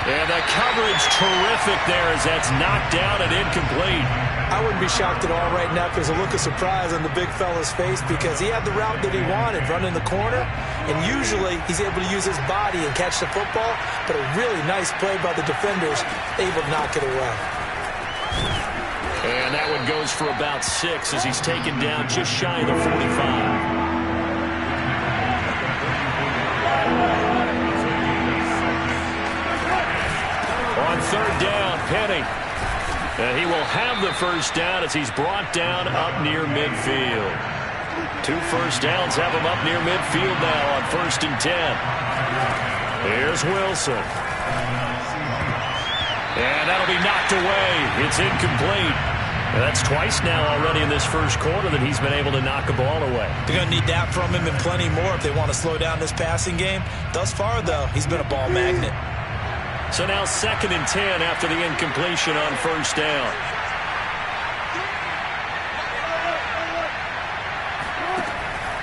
And the coverage terrific there as that's knocked down and incomplete. I wouldn't be shocked at all right now if there's a look of surprise on the big fella's face because he had the route that he wanted, running the corner, and usually he's able to use his body and catch the football, but a really nice play by the defenders, able to knock it away. And that one goes for about 6 as he's taken down just shy of the 45. On third down, Penny. And he will have the first down as he's brought down up near midfield. 2 first downs have him up near midfield now on 1st and 10. Here's Wilson. And that'll be knocked away. It's incomplete. And that's twice now already in this first quarter that he's been able to knock a ball away. They're going to need that from him and plenty more if they want to slow down this passing game. Thus far, though, he's been a ball magnet. So now 2nd and 10 after the incompletion on first down.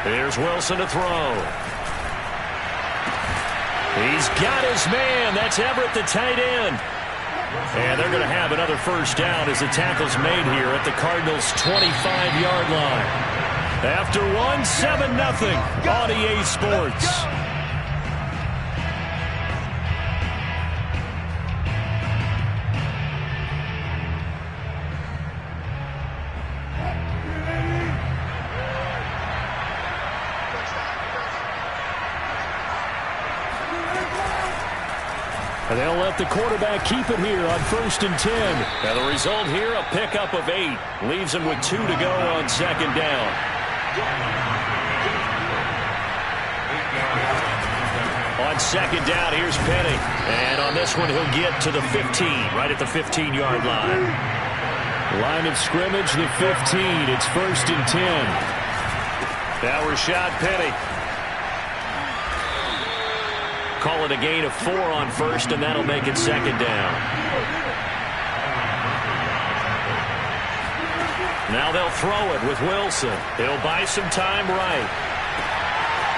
Here's Wilson to throw. He's got his man. That's Everett, the tight end. And they're going to have another first down as the tackle's made here at the Cardinals' 25-yard line. After one, 7-0 on EA Sports. And they'll let the quarterback keep it here on 1st and 10. And the result here, a pickup of 8. Leaves him with 2 to go on 2nd down. On 2nd down, here's Penny. And on this one, he'll get to the 15, right at the 15-yard line. Line of scrimmage, the 15. It's 1st and 10. Now Rashad Penny. Call it a gain of 4 on 1st, and that'll make it 2nd down. Now they'll throw it with Wilson. He'll buy some time right.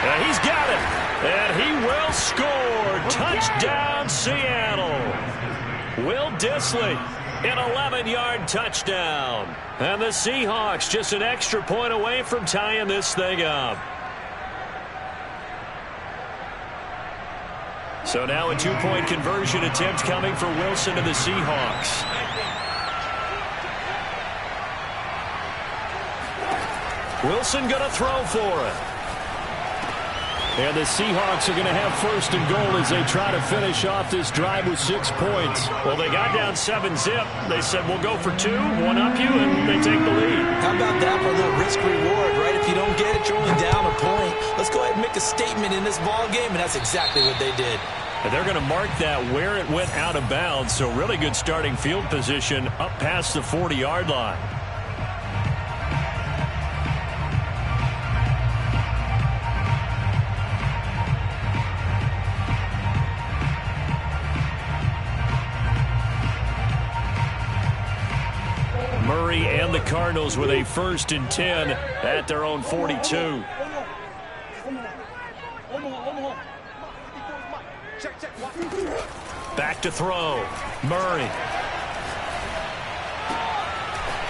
And he's got it. And he will score. Touchdown, Seattle. Will Dissly, an 11-yard touchdown. And the Seahawks just an extra point away from tying this thing up. So now a 2-point conversion attempt coming for Wilson and the Seahawks. Wilson going to throw for it. And the Seahawks are going to have 1st and goal as they try to finish off this drive with 6 points. Well, they got down 7-zip. They said, we'll go for 2, one-up you, and they take the lead. How about that for a little risk-reward, right? If you don't get it, you're only down a point. Let's go ahead and make a statement in this ball game, and that's exactly what they did. And they're going to mark that where it went out of bounds, so really good starting field position up past the 40-yard line. Murray and the Cardinals with a 1st and 10 at their own 42. Back to throw. Murray.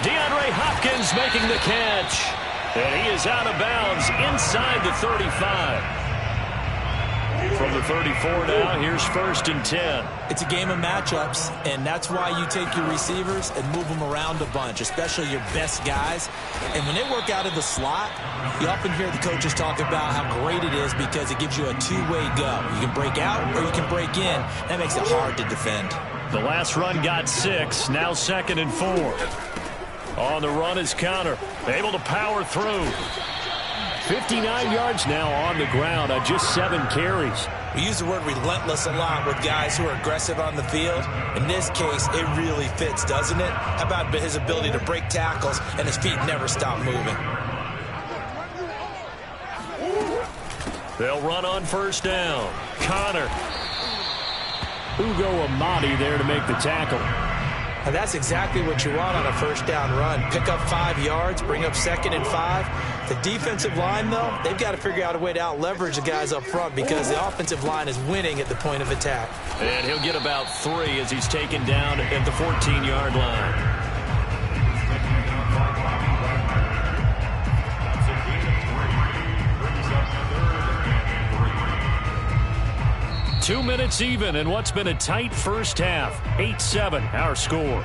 DeAndre Hopkins making the catch. And he is out of bounds inside the 35. From the 34 now, here's 1st and 10. It's a game of matchups, and that's why you take your receivers and move them around a bunch, especially your best guys. And when they work out of the slot, you often hear the coaches talk about how great it is because it gives you a two-way go. You can break out or you can break in. That makes it hard to defend. The last run got 6, now 2nd and 4. On the run is Connor, able to power through. 59 yards now on the ground on just 7 carries. We use the word relentless a lot with guys who are aggressive on the field. In this case, it really fits, doesn't it? How about his ability to break tackles and his feet never stop moving? They'll run on 1st down. Connor. Ugo Amadi there to make the tackle. And that's exactly what you want on a first down run. Pick up 5 yards, bring up 2nd and 5. The defensive line, though, they've got to figure out a way to out-leverage the guys up front because the offensive line is winning at the point of attack. And he'll get about 3 as he's taken down at the 14-yard line. 2 minutes even in what's been a tight first half. 8-7, our score.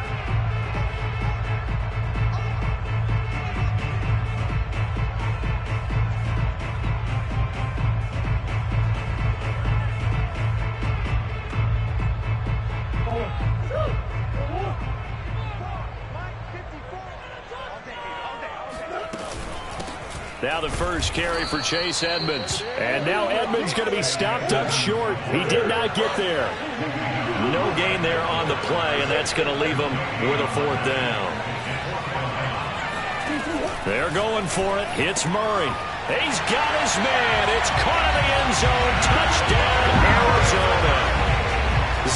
Now the first carry for Chase Edmonds. And now Edmonds going to be stopped up short. He did not get there. No gain there on the play, and that's going to leave him with a 4th down. They're going for it. It's Murray. He's got his man. It's caught in the end zone. Touchdown, Arizona.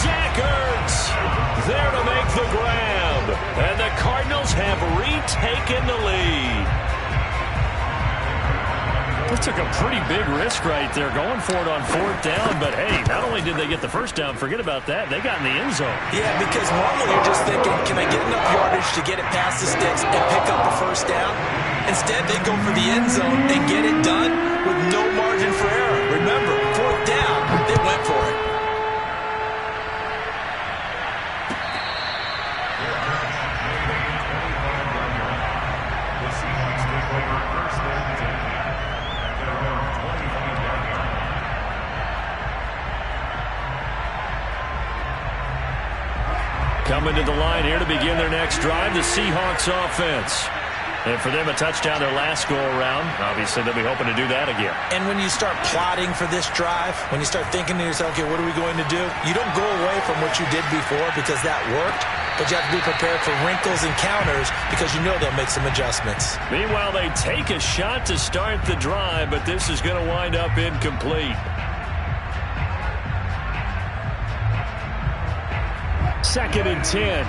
Zach Ertz there to make the grab. And the Cardinals have retaken the lead. They took a pretty big risk right there going for it on 4th down. But, hey, not only did they get the first down, forget about that, they got in the end zone. Yeah, because normally you're just thinking, can I get enough yardage to get it past the sticks and pick up the first down? Instead, they go for the end zone and get it done with no margin for error. Remember, 4th down, they went for it. Coming to the line here to begin their next drive, the Seahawks offense. And for them, a touchdown their last go-around. Obviously, they'll be hoping to do that again. And when you start plotting for this drive, when you start thinking to yourself, okay, what are we going to do? You don't go away from what you did before because that worked, but you have to be prepared for wrinkles and counters because you know they'll make some adjustments. Meanwhile, they take a shot to start the drive, but this is going to wind up incomplete. 2nd and 10.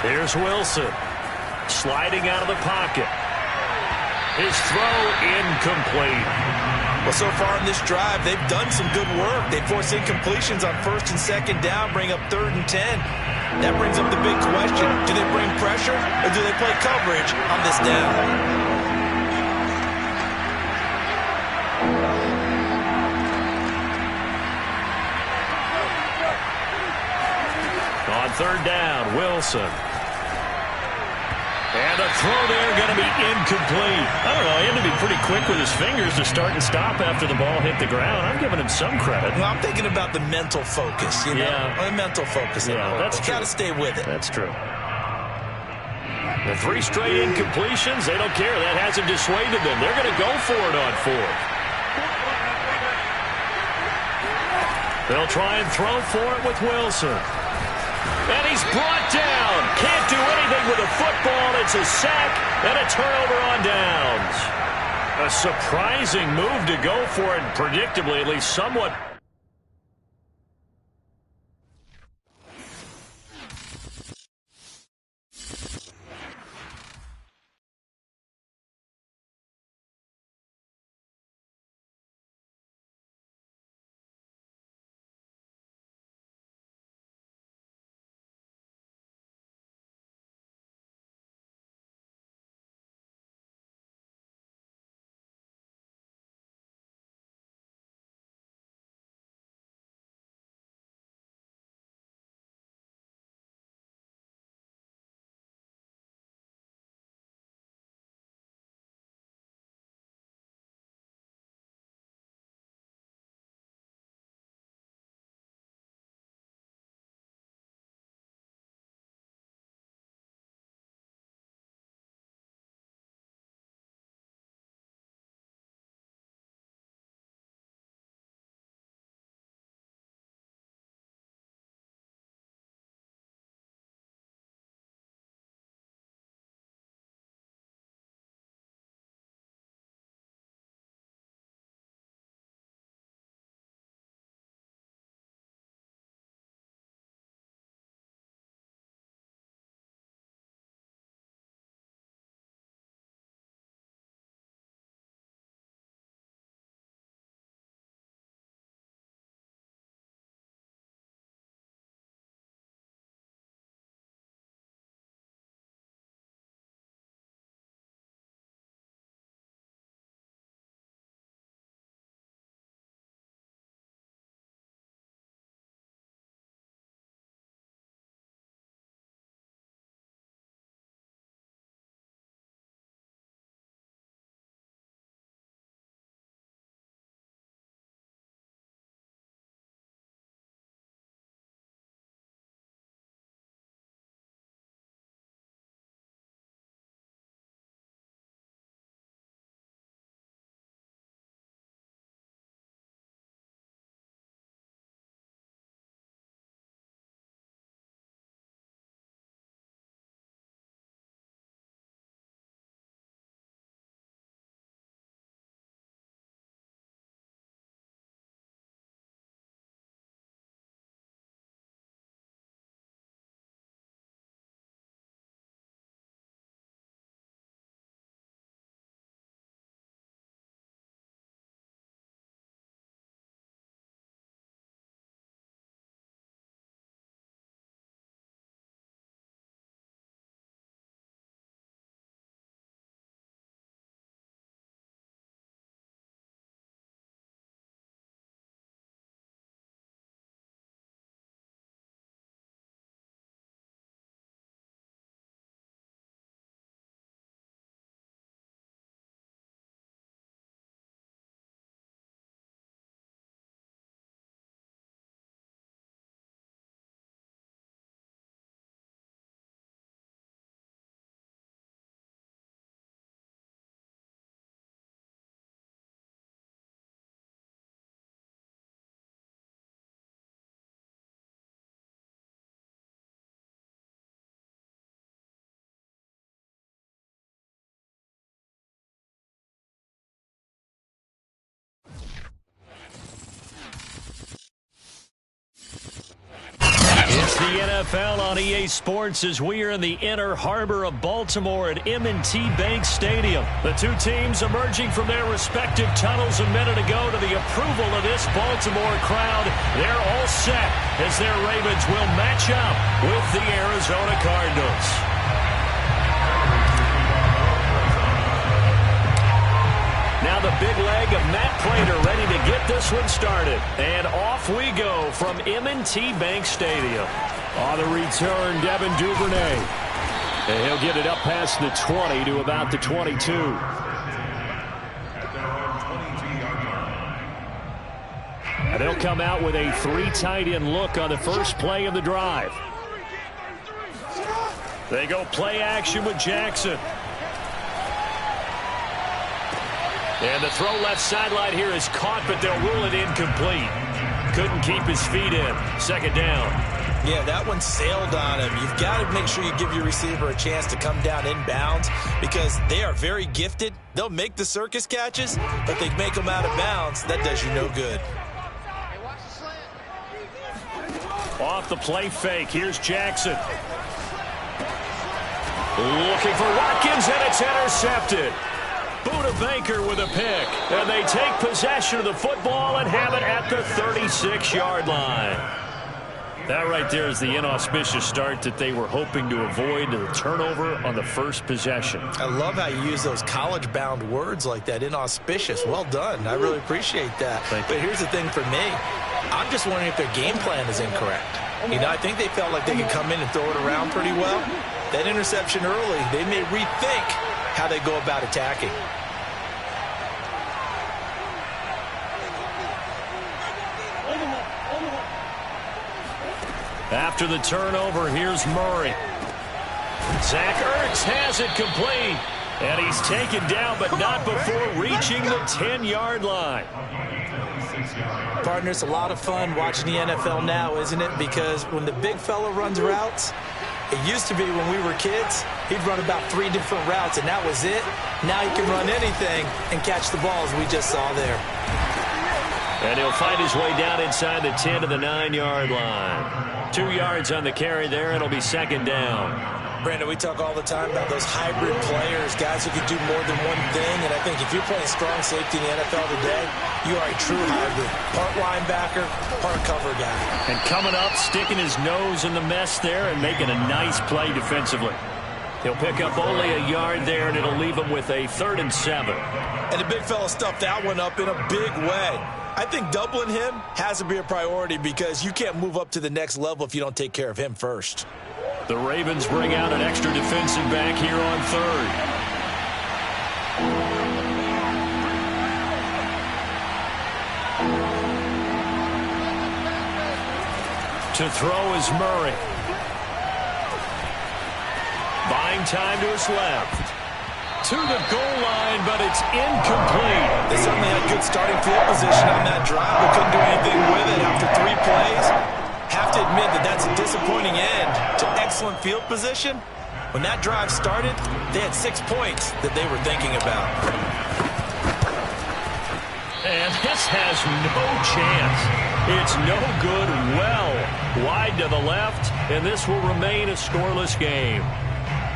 Here's Wilson. Sliding out of the pocket. His throw incomplete. Well, so far in this drive, they've done some good work. They force incompletions on 1st and 2nd down, bring up 3rd and 10. That brings up the big question. Do they bring pressure or do they play coverage on this down? On 3rd down, Wilson. And a throw there going to be incomplete. I don't know. He had to be pretty quick with his fingers to start and stop after the ball hit the ground. I'm giving him some credit. Well, I'm thinking about the mental focus, you know? Yeah. The mental focus. Yeah, that's true. Got to stay with it. That's true. The 3 straight incompletions, they don't care. That hasn't dissuaded them. They're going to go for it on 4th. They'll try and throw for it with Wilson. And he's brought down. Can't do anything with a football. It's a sack and a turnover on downs. A surprising move to go for it, predictably, at least somewhat the NFL on EA Sports as we are in the inner harbor of Baltimore at M&T Bank Stadium. The two teams emerging from their respective tunnels a minute ago to the approval of this Baltimore crowd. They're all set as their Ravens will match up with the Arizona Cardinals. Now the big leg of Matt Prater ready to get this one started. And off we go from M&T Bank Stadium. On the return, Devin Duvernay. And he'll get it up past the 20 to about the 22. And they'll come out with a 3 tight end look on the first play of the drive. They go play action with Jackson. And the throw left sideline here is caught, but they'll rule it incomplete. Couldn't keep his feet in. Second down. Yeah, that one sailed on him. You've got to make sure you give your receiver a chance to come down inbounds because they are very gifted. They'll make the circus catches, but they make them out of bounds. That does you no good. Off the play fake. Here's Jackson. Looking for Watkins, and it's intercepted. Buda Baker with a pick, and they take possession of the football and have it at the 36-yard line. That right there is the inauspicious start that they were hoping to avoid, the turnover on the first possession. I love how you use those college-bound words like that, inauspicious. Well done. I really appreciate that. But here's the thing for me. I'm just wondering if their game plan is incorrect. You know, I think they felt like they could come in and throw it around pretty well. That interception early, they may rethink how they go about attacking. After the turnover, here's Murray. Zach Ertz has it complete. And he's taken down, but not before reaching the 10-yard line. Partner, it's a lot of fun watching the NFL now, isn't it? Because when the big fella runs routes, it used to be when we were kids, he'd run about 3 different routes, and that was it. Now he can run anything and catch the balls we just saw there. And he'll find his way down inside the 10 to the 9-yard line. 2 yards on the carry there, and it'll be second down. Brandon, we talk all the time about those hybrid players, guys who can do more than one thing, and I think if you're playing strong safety in the NFL today, you are a true hybrid. Part linebacker, part cover guy. And coming up, sticking his nose in the mess there and making a nice play defensively. He'll pick up only a yard there, and it'll leave him with a 3rd and 7. And the big fella stuffed that one up in a big way. I think doubling him has to be a priority because you can't move up to the next level if you don't take care of him first. The Ravens bring out an extra defensive back here on 3rd. To throw is Murray. Buying time to his left. To the goal line, but it's incomplete. They certainly had good starting field position on that drive, but couldn't do anything with it after 3 plays. Have to admit that that's a disappointing end to excellent field position. When that drive started, they had 6 points that they were thinking about. And this has no chance. It's no good, well wide to the left, and this will remain a scoreless game.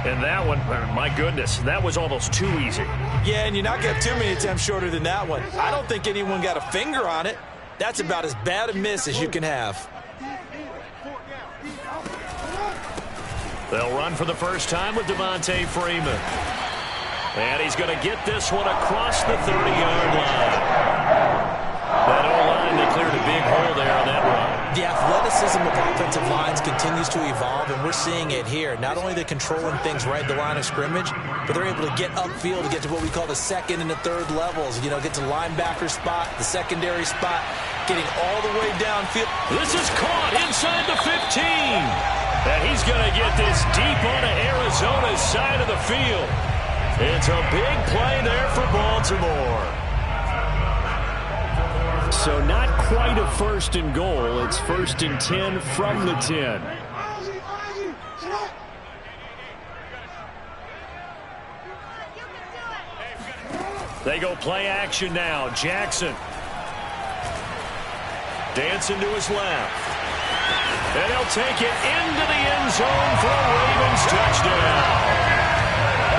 And that one, my goodness, that was almost too easy. Yeah, and you're not getting too many attempts shorter than that one. I don't think anyone got a finger on it. That's about as bad a miss as you can have. They'll run for the first time with Devontae Freeman. And he's going to get this one across the 30-yard line. That O-line, they cleared a big hole there on that run. The athleticism of offensive lines continues to evolve, and we're seeing it here. Not only are they controlling things right at the line of scrimmage, but they're able to get upfield to get to what we call the 2nd and the 3rd levels. You know, get to linebacker spot, the secondary spot, getting all the way downfield. This is caught inside the 15. And he's going to get this deep onto Arizona's side of the field. It's a big play there for Baltimore. So not quite a 1st and goal. It's 1st and 10 from the 10. They go play action now. Jackson. Dancing to his left. And he'll take it into the end zone for a Ravens touchdown.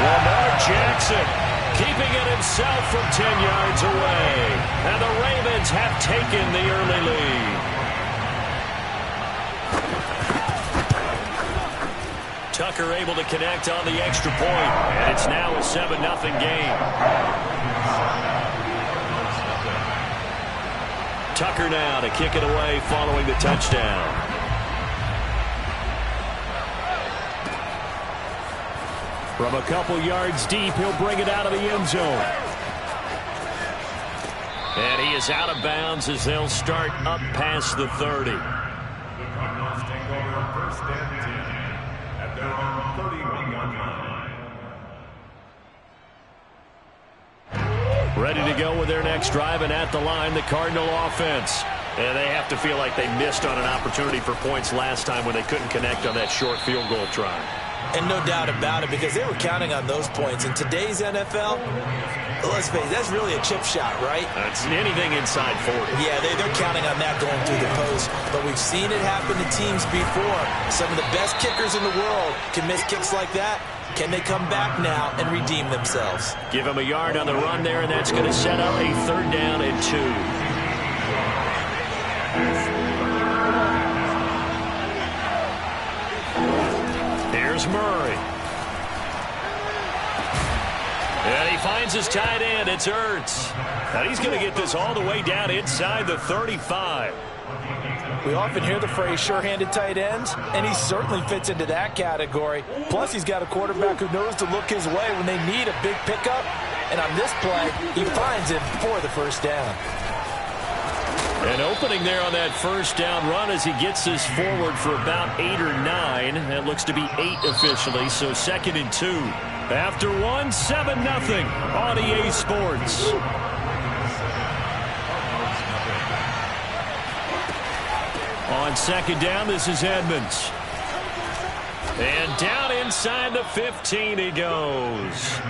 Lamar Jackson keeping it himself from 10 yards away. And the Ravens have taken the early lead. Tucker able to connect on the extra point, and it's now a 7-0 game. Tucker now to kick it away following the touchdown. From a couple yards deep, he'll bring it out of the end zone. And he is out of bounds as they'll start up past the 30. The Cardinals take over first and 10 at their own 31-yard line. Ready to go with their next drive, and at the line, the Cardinal offense. And they have to feel like they missed on an opportunity for points last time when they couldn't connect on that short field goal try. And no doubt about it, because they were counting on those points. In today's NFL, let's face it, that's really a chip shot, right? That's anything inside 40. Yeah, they're counting on that going through the post. But we've seen it happen to teams before. Some of the best kickers in the world can miss kicks like that. Can they come back now and redeem themselves? Give him a yard on the run there, and that's going to set up a 3rd down and 2. Here's Murray. And he finds his tight end. It's Ertz. And he's going to get this all the way down inside the 35. We often hear the phrase sure-handed tight ends, and he certainly fits into that category. Plus, he's got a quarterback who knows to look his way when they need a big pickup. And on this play, he finds him for the 1st down. An opening there on that 1st down run as he gets this forward for about 8 or 9. That looks to be 8 officially, so 2nd and 2. After 1, 7-0 on EA Sports. On 2nd down, this is Edmonds. And down inside the 15 he goes.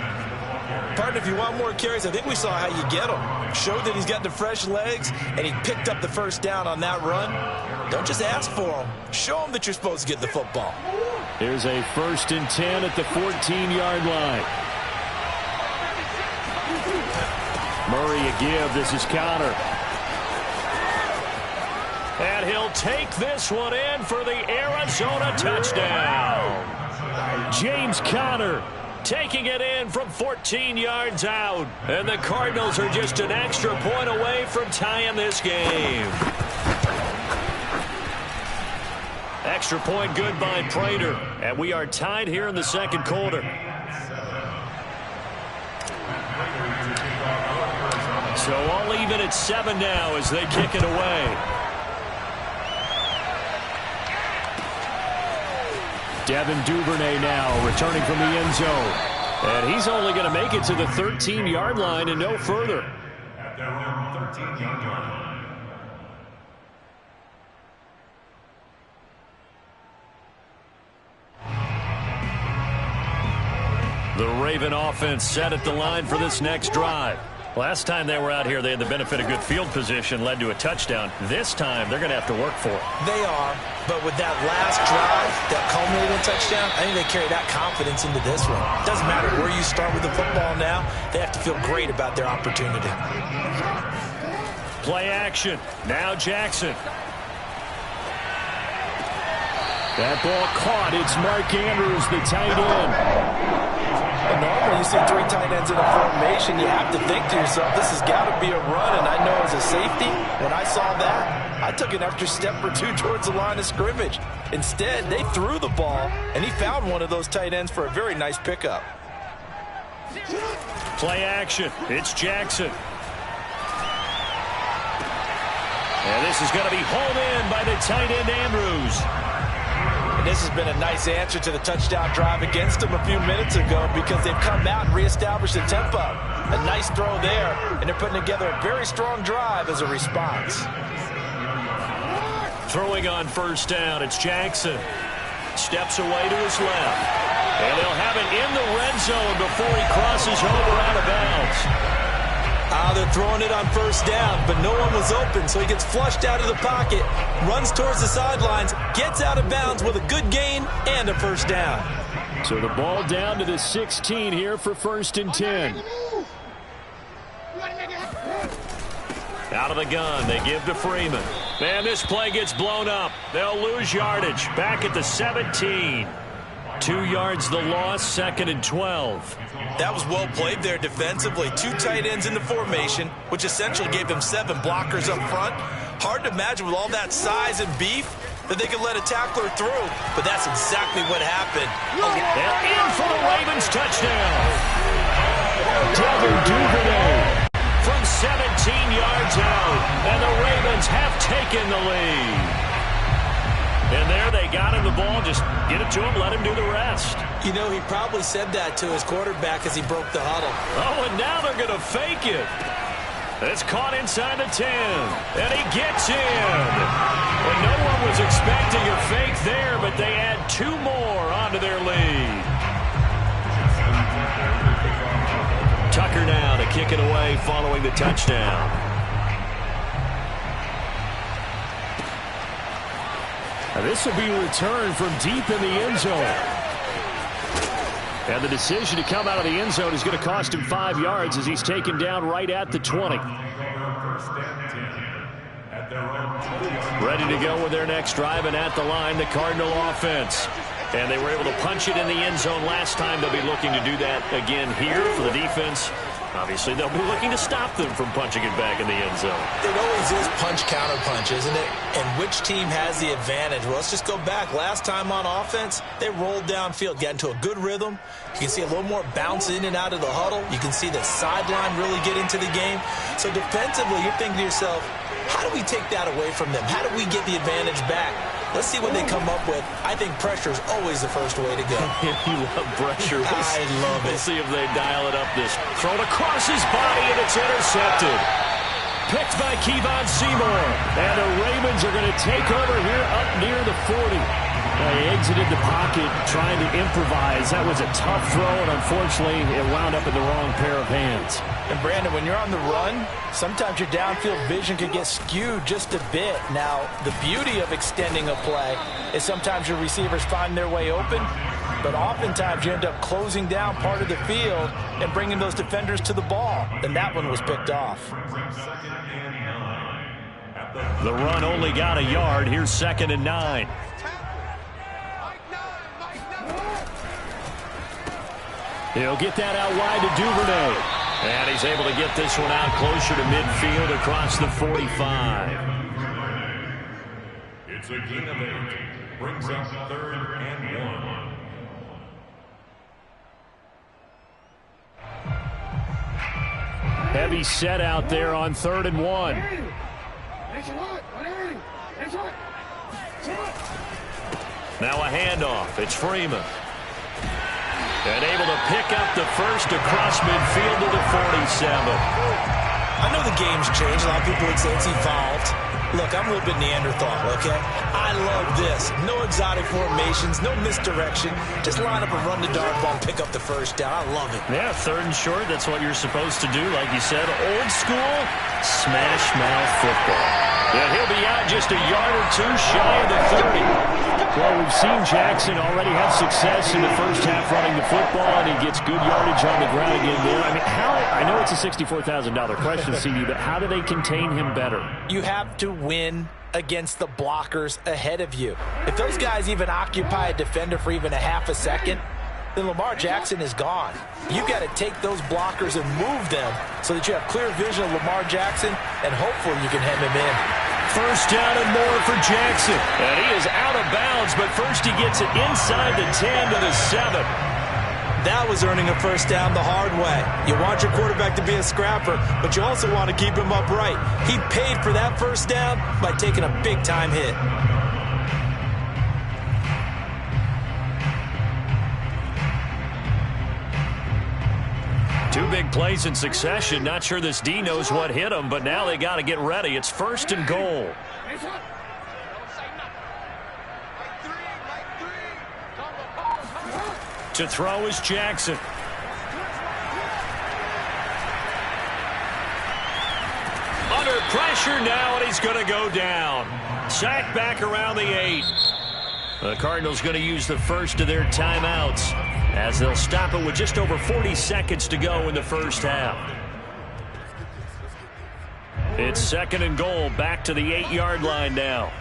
Partner, if you want more carries, I think we saw how you get them. Showed that he's got the fresh legs, and he picked up the 1st down on that run. Don't just ask for them. Show them that you're supposed to get the football. Here's a 1st and 10 at the 14-yard line. Murray a give. This is Conner. And he'll take this one in for the Arizona touchdown. James Conner taking it in from 14 yards out. And the Cardinals are just an extra point away from tying this game. Extra point good by Prater. And we are tied here in the 2nd quarter. So all even at 7 now as they kick it away. Devin Duvernay now returning from the end zone. And he's only going to make it to the 13-yard line and no further. At their own 13-yard line. The Raven offense set at the line for this next drive. Last time they were out here, they had the benefit of good field position, led to a touchdown. This time, they're going to have to work for it. They are, but with that last drive that culminated in a touchdown, I think they carry that confidence into this one. Doesn't matter where you start with the football now, they have to feel great about their opportunity. Play action. Now Jackson. That ball caught. It's Mark Andrews, the tight end. And normally you see 3 tight ends in a formation, you have to think to yourself, this has got to be a run. And I know as a safety, when I saw that, I took an extra step or 2 towards the line of scrimmage. Instead, they threw the ball, and he found one of those tight ends for a very nice pickup. Play action. It's Jackson. And this is going to be hauled in by the tight end Andrews. And this has been a nice answer to the touchdown drive against them a few minutes ago because they've come out and reestablished the tempo. A nice throw there, and they're putting together a very strong drive as a response. Throwing on 1st down, it's Jackson. Steps away to his left. And they'll have it in the red zone before he crosses over out of bounds. They're throwing it on first down, but no one was open, so he gets flushed out of the pocket, runs towards the sidelines, gets out of bounds with a good gain and a first down. So the ball down to the 16 here for 1st and 10. Out of the gun, they give to Freeman. Man, this play gets blown up. They'll lose yardage. Back at the 17. 2 yards the loss, 2nd and 12. That was well played there defensively. 2 tight ends in the formation, which essentially gave them 7 blockers up front. Hard to imagine with all that size and beef that they could let a tackler through, but that's exactly what happened. And in for the Ravens touchdown. Devin Duvernay from 17 yards out, and the Ravens have taken the lead. And there they got him the ball. Just get it to him, let him do the rest. You know, he probably said that to his quarterback as he broke the huddle. Oh, and now they're going to fake it. It's caught inside the 10, and he gets in. And no one was expecting a fake there, but they add 2 more onto their lead. Tucker now to kick it away following the touchdown. Now this will be returned from deep in the end zone. And the decision to come out of the end zone is going to cost him 5 yards as he's taken down right at the 20. Ready to go with their next drive, and at the line, the Cardinal offense. And they were able to punch it in the end zone last time. They'll be looking to do that again here for the defense. Obviously, they'll be looking to stop them from punching it back in the end zone. It always is punch-counter-punch, isn't it? And which team has the advantage? Well, let's just go back. Last time on offense, they rolled downfield, got into a good rhythm. You can see a little more bounce in and out of the huddle. You can see the sideline really get into the game. So defensively, you're thinking to yourself, how do we take that away from them? How do we get the advantage back? Let's see what they come up with. I think pressure is always the first way to go. You love pressure. I love it. We'll see if they dial it up. This thrown across his body, and it's intercepted. Picked by Kevon Seymour. And the Ravens are going to take over here up near the 40. He exited the pocket trying to improvise. That was a tough throw, and unfortunately, it wound up in the wrong pair of hands. And Brandon, when you're on the run, sometimes your downfield vision could get skewed just a bit. Now, the beauty of extending a play is sometimes your receivers find their way open, but oftentimes you end up closing down part of the field and bringing those defenders to the ball. And that one was picked off. The run only got a yard. Here's 2nd and 9. He'll get that out wide to Duvernay. And he's able to get this one out closer to midfield across the 45. It's a gain of 8. Brings up 3rd and 1. Heavy set out there on 3rd and 1. Now a handoff. It's Freeman. And able to pick up the first across midfield to the 47. I know the game's changed. A lot of people would say it's evolved. Look, I'm a little bit Neanderthal, okay? I love this. No exotic formations, no misdirection. Just line up and run the dart ball and pick up the first down. I love it. Yeah, 3rd and short. That's what you're supposed to do. Like you said, old school smash mouth football. And he'll be out just a yard or 2 shy of the 30. Well, we've seen Jackson already have success in the first half running the football, and he gets good yardage on the ground again there. I mean, I know it's a $64,000 question, CD, but how do they contain him better? You have to win against the blockers ahead of you. If those guys even occupy a defender for even a half a second, then Lamar Jackson is gone. You've got to take those blockers and move them so that you have clear vision of Lamar Jackson, and hopefully you can hem him in. First down and more for Jackson. And he is out of bounds, but first he gets it inside the 10 to the 7. That was earning a first down the hard way. You want your quarterback to be a scrapper, but you also want to keep him upright. He paid for that first down by taking a big-time hit. Two big plays in succession. Not sure this D knows what hit him, but now they got to get ready. It's 1st and goal. To throw is Jackson. pressure now, and he's going to go down. Sacked back around the 8. The Cardinals going to use the first of their timeouts as they'll stop it with just over 40 seconds to go in the first half. It's 2nd and goal, back to the 8-yard line now.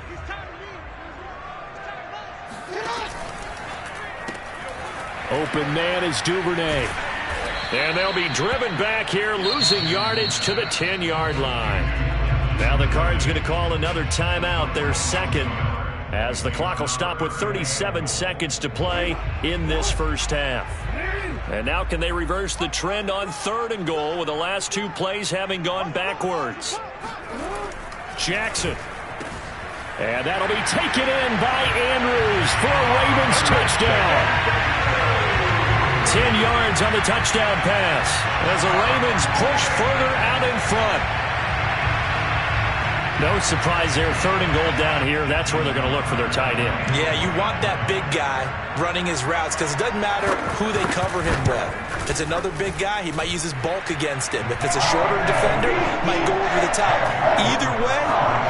Open man is Duvernay. And they'll be driven back here, losing yardage to the 10-yard line. Now the Cards going to call another timeout, their second, as the clock will stop with 37 seconds to play in this first half. And now can they reverse the trend on 3rd and goal with the last 2 plays having gone backwards? Jackson. And that'll be taken in by Andrews for a Ravens touchdown. 10 yards on the touchdown pass as the Ravens push further out in front. No surprise there, 3rd and goal down here. That's where they're going to look for their tight end. Yeah, you want that big guy running his routes because it doesn't matter who they cover him with. If it's another big guy, he might use his bulk against him. If it's a shorter defender, he might go over the top. Either way,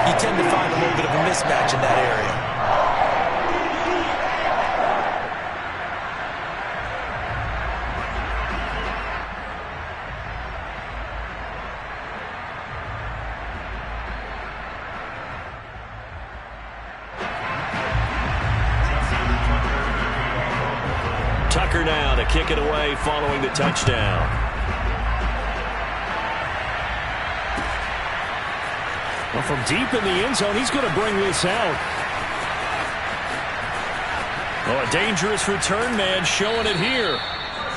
you tend to find a little bit of a mismatch in that area. Tucker now to kick it away following the touchdown. Well, from deep in the end zone, he's going to bring this out. Oh, a dangerous return man showing it here.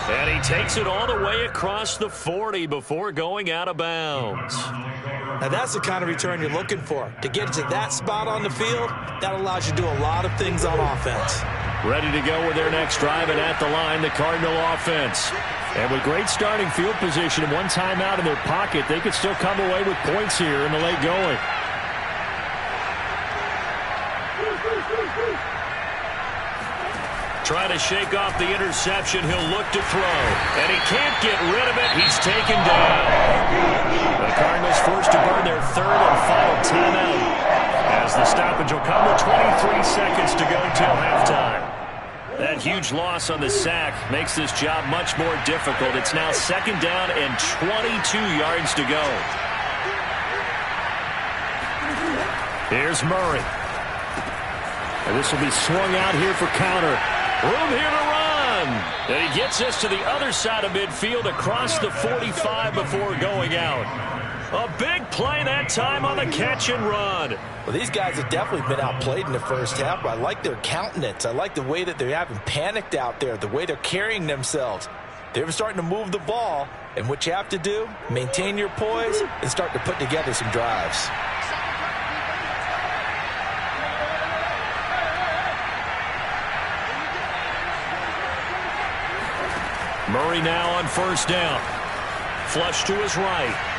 And he takes it all the way across the 40 before going out of bounds. Now that's the kind of return you're looking for. To get to that spot on the field, that allows you to do a lot of things on offense. Ready to go with their next drive, and at the line, the Cardinal offense. And with great starting field position and 1 timeout in their pocket, they could still come away with points here in the late going. Trying to shake off the interception. He'll look to throw. And he can't get rid of it. He's taken down. The Cardinals forced to burn their 3rd and final timeout, as the stoppage will come with 23 seconds to go till halftime. That huge loss on the sack makes this job much more difficult. It's now 2nd down and 22 yards to go. Here's Murray. And this will be swung out here for counter. Room here to run. And he gets us to the other side of midfield across the 45 before going out. A big play that time on the catch and run. Well, these guys have definitely been outplayed in the first half, but I like their countenance. I like the way that they haven't panicked out there, the way they're carrying themselves. They're starting to move the ball, and what you have to do, maintain your poise and start to put together some drives. Murray now on 1st down. Flush to his right.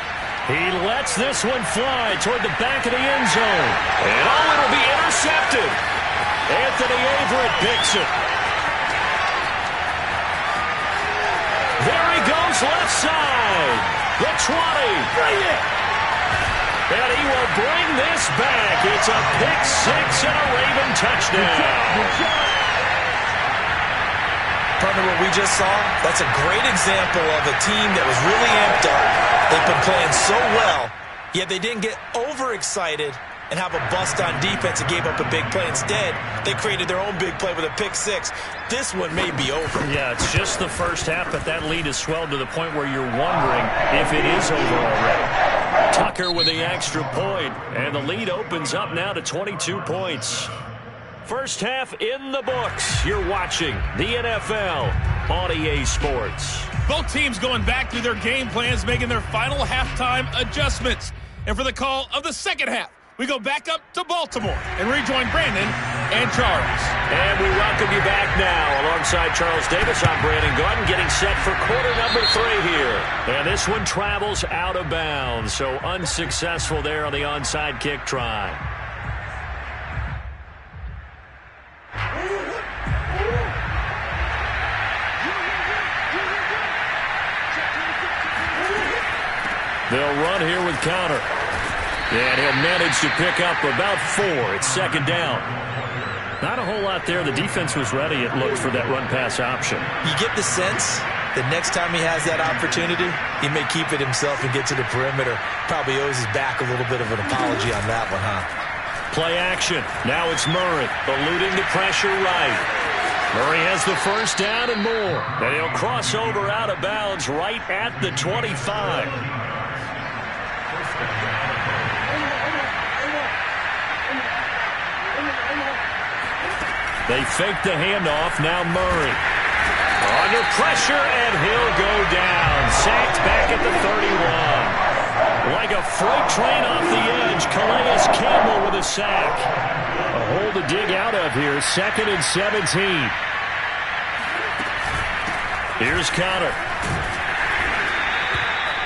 He lets this one fly toward the back of the end zone. And oh, it'll be intercepted. Anthony Averett picks it. There he goes left side. The 20. Bring it. And he will bring this back. It's a pick 6 and a Raven touchdown. Partner, what we just saw, that's a great example of a team that was really amped up. They've been playing so well, yet they didn't get overexcited and have a bust on defense and gave up a big play. Instead, they created their own big play with a pick 6. This one may be over. Yeah, it's just the first half, but that lead has swelled to the point where you're wondering if it is over already. Tucker with the extra point, and the lead opens up now to 22 points. First half in the books. You're watching the NFL on EA Sports. Both teams going back through their game plans, making their final halftime adjustments. And for the call of the second half, we go back up to Baltimore and rejoin Brandon and Charles. And we welcome you back now. Alongside Charles Davis, I'm Brandon Gordon, getting set for quarter number 3 here. And this one travels out of bounds, so unsuccessful there on the onside kick try. They'll run here with counter. And he'll manage to pick up about 4. It's second down. Not a whole lot there. The defense was ready, it looked, for that run-pass option. You get the sense that next time he has that opportunity, he may keep it himself and get to the perimeter. Probably owes his back a little bit of an apology on that one, huh? Play action. Now it's Murray, eluding the pressure right. Murray has the first down and more. And he'll cross over out of bounds right at the 25. They fake the handoff. Now Murray. Under pressure, and he'll go down. Sacked back at the 31. Like a freight train off the edge, Calais Campbell with a sack. A hole to dig out of here. 2nd and 17. Here's Connor.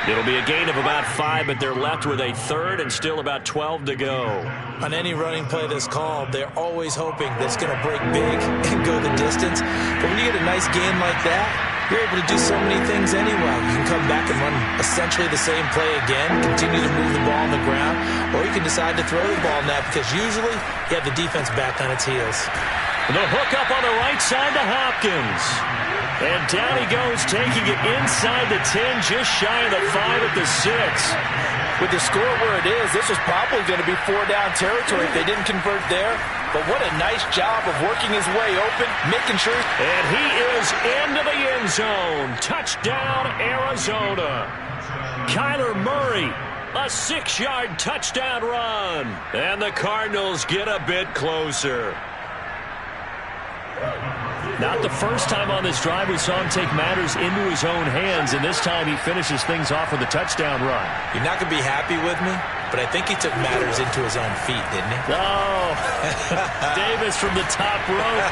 It'll be a gain of about 5, but they're left with a 3rd and still about 12 to go. On any running play that's called, they're always hoping that it's going to break big and go the distance. But when you get a nice gain like that, you're able to do so many things anyway. You can come back and run essentially the same play again, continue to move the ball on the ground, or you can decide to throw the ball now because usually you have the defense back on its heels. The hook up on the right side to Hopkins. And down he goes, taking it inside the 10, just shy of the 5 at the 6. With the score where it is, this was probably going to be 4-down territory if they didn't convert there. But what a nice job of working his way open, making sure. And he is into the end zone. Touchdown, Arizona. Kyler Murray, a 6-yard touchdown run. And the Cardinals get a bit closer. Not the first time on this drive we saw him take matters into his own hands, and this time he finishes things off with a touchdown run. You're not going to be happy with me, but I think he took matters into his own feet, didn't he? Oh, Davis from the top rope.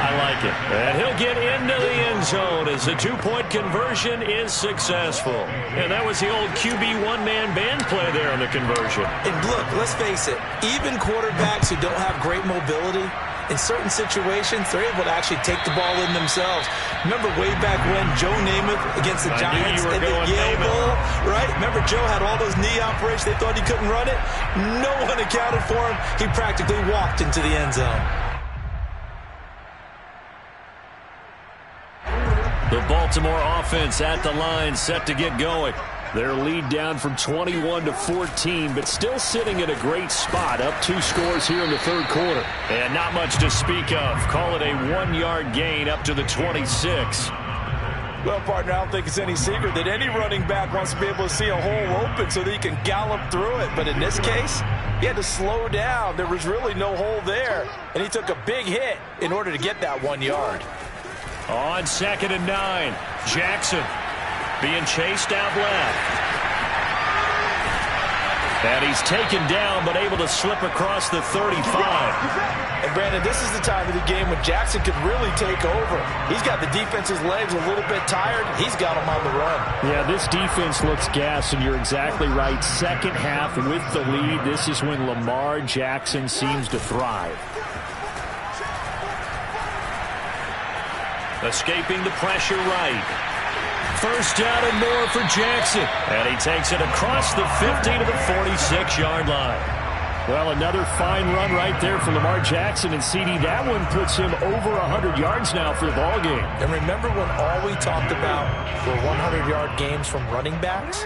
I like it. And he'll get into the end zone as the 2-point conversion is successful. And that was the old QB one-man band play there on the conversion. And look, let's face it, even quarterbacks who don't have great mobility, in certain situations, they're able to actually take the ball in themselves. Remember way back when Joe Namath against the Giants at the Yale Bowl, right? Remember Joe had all those knee operations. They thought he couldn't run it. No one accounted for him. He practically walked into the end zone. The Baltimore offense at the line, set to get going. Their lead down from 21 to 14, but still sitting at a great spot, up 2 scores here in the 3rd quarter. And not much to speak of. Call it a 1-yard gain up to the 26. Well, partner, I don't think it's any secret that any running back wants to be able to see a hole open so that he can gallop through it. But in this case, he had to slow down. There was really no hole there, and he took a big hit in order to get that 1 yard. On 2nd and 9, Jackson being chased out left. And he's taken down, but able to slip across the 35. And, Brandon, this is the time of the game when Jackson could really take over. He's got the defense's legs a little bit tired. He's got them on the run. Yeah, this defense looks gassed, and you're exactly right. Second half with the lead, this is when Lamar Jackson seems to thrive. Escaping the pressure right. First down and more for Jackson. And he takes it across the 50 to the 46-yard line. Well, another fine run right there for Lamar Jackson. And, CD, that one puts him over 100 yards now for the ballgame. And remember when all we talked about were 100-yard games from running backs?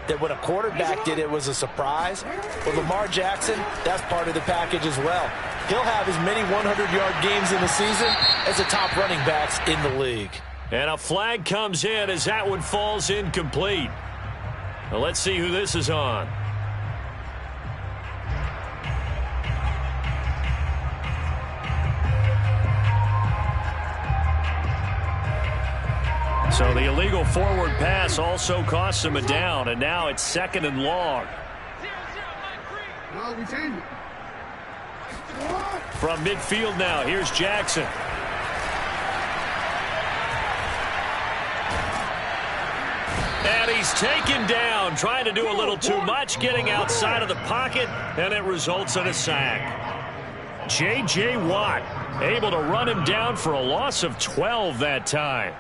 That when a quarterback did it was a surprise? Well, Lamar Jackson, that's part of the package as well. He'll have as many 100-yard games in the season as the top running backs in the league. And a flag comes in as that one falls incomplete. Now let's see who this is on. So the illegal forward pass also costs him a down, and now it's 2nd and long. From midfield now, here's Jackson. And he's taken down, trying to do a little too much, getting outside of the pocket, and it results in a sack. J.J. Watt able to run him down for a loss of 12 that time.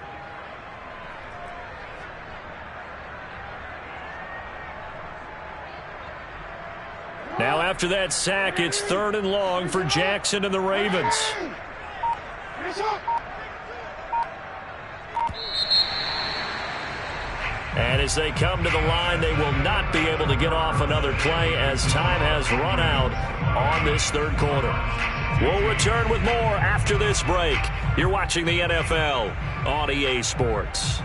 Now after that sack, it's 3rd and long for Jackson and the Ravens. And as they come to the line, they will not be able to get off another play as time has run out on this 3rd quarter. We'll return with more after this break. You're watching the NFL on EA Sports.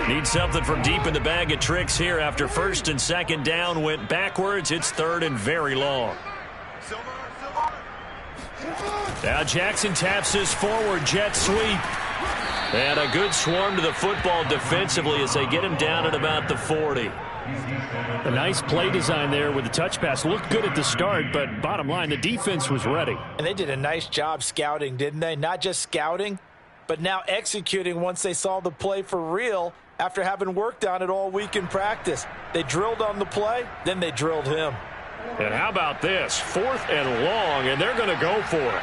Need something from deep in the bag of tricks here after 1st and 2nd down went backwards. It's 3rd and very long. Now Jackson taps his forward jet sweep. And a good swarm to the football defensively as they get him down at about the 40. A nice play design there with the touch pass. Looked good at the start, but bottom line, the defense was ready. And they did a nice job scouting, didn't they? Not just scouting, but now executing once they saw the play for real after having worked on it all week in practice. They drilled on the play, then they drilled him. And how about this? 4th and long, and they're going to go for it.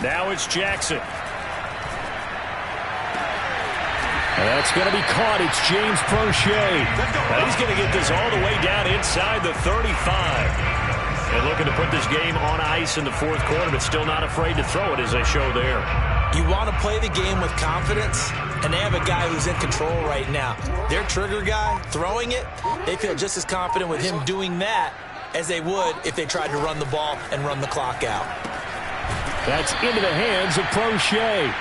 Now it's Jackson. And that's going to be caught. It's James Prochet. Now he's going to get this all the way down inside the 35. And looking to put this game on ice in the 4th quarter, but still not afraid to throw it as they show there. You want to play the game with confidence, and they have a guy who's in control right now. Their trigger guy, throwing it, they feel just as confident with him doing that as they would if they tried to run the ball and run the clock out. That's into the hands of Prochet.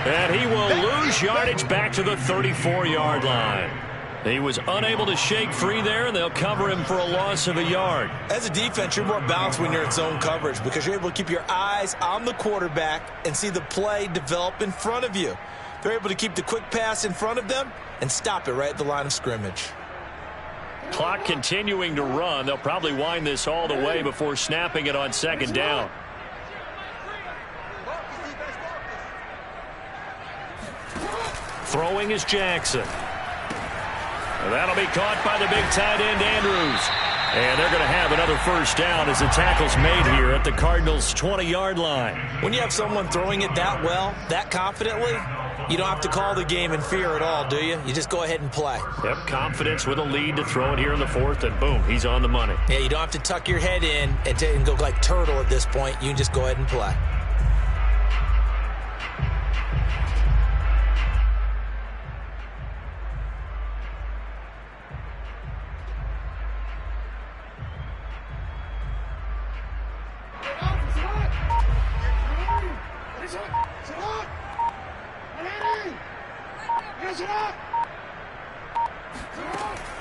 And he will lose yardage back to the 34-yard line. He was unable to shake free there, and they'll cover him for a loss of a yard. As a defense, you're more balanced when you're in zone coverage because you're able to keep your eyes on the quarterback and see the play develop in front of you. They're able to keep the quick pass in front of them and stop it right at the line of scrimmage. Clock continuing to run. They'll probably wind this all the way before snapping it on 2nd down. Throwing is Jackson. That'll be caught by the big tight end, Andrews. And they're going to have another 1st down as the tackle's made here at the Cardinals' 20-yard line. When you have someone throwing it that well, that confidently, you don't have to call the game in fear at all, do you? You just go ahead and play. Yep, confidence with a lead to throw it here in the 4th, and boom, he's on the money. Yeah, you don't have to tuck your head in and go like turtle at this point. You can just go ahead and play.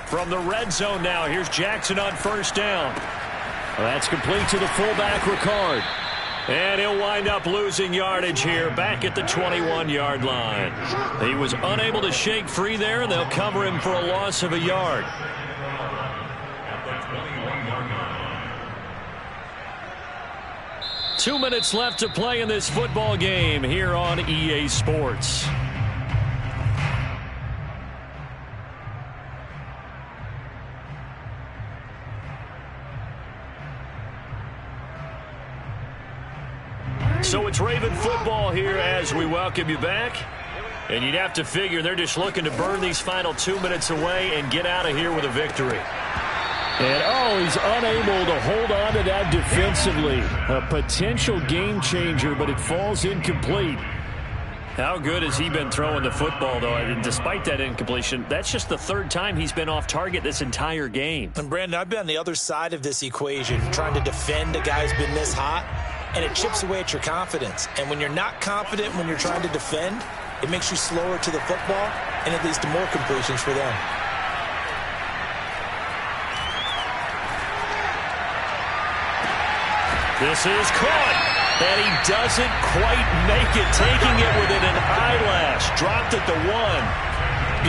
From the red zone now, here's Jackson on 1st down. Well, that's complete to the fullback, Ricard. And he'll wind up losing yardage here back at the 21-yard line. He was unable to shake free there, and they'll cover him for a loss of a yard. At the 21-yard line. 2 minutes left to play in this football game here on EA Sports. So it's Raven football here as we welcome you back. And you'd have to figure they're just looking to burn these final 2 minutes away and get out of here with a victory. And, he's unable to hold on to that defensively. A potential game changer, but it falls incomplete. How good has he been throwing the football, though? And despite that incompletion, that's just the 3rd time he's been off target this entire game. And, Brandon, I've been on the other side of this equation, trying to defend a guy who's been this hot, and it chips away at your confidence. And when you're not confident when you're trying to defend, it makes you slower to the football, and it leads to more completions for them. This is caught, and he doesn't quite make it, taking it within an eyelash. Dropped at the 1.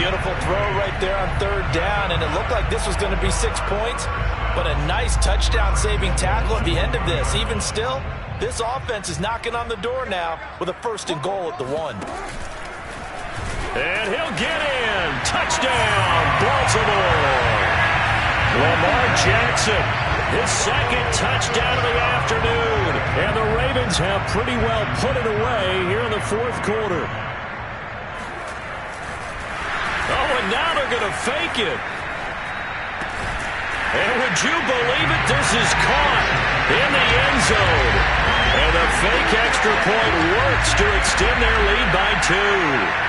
Beautiful throw right there on 3rd down, and it looked like this was going to be 6 points, but a nice touchdown-saving tackle at the end of this. Even still, this offense is knocking on the door now with a 1st and goal at the 1. And he'll get in. Touchdown, Baltimore. Lamar Jackson, his second touchdown of the afternoon. And the Ravens have pretty well put it away here in the fourth quarter. Oh, and now they're going to fake it. And would you believe it? This is caught in the end zone. And the fake extra point works to extend their lead by 2.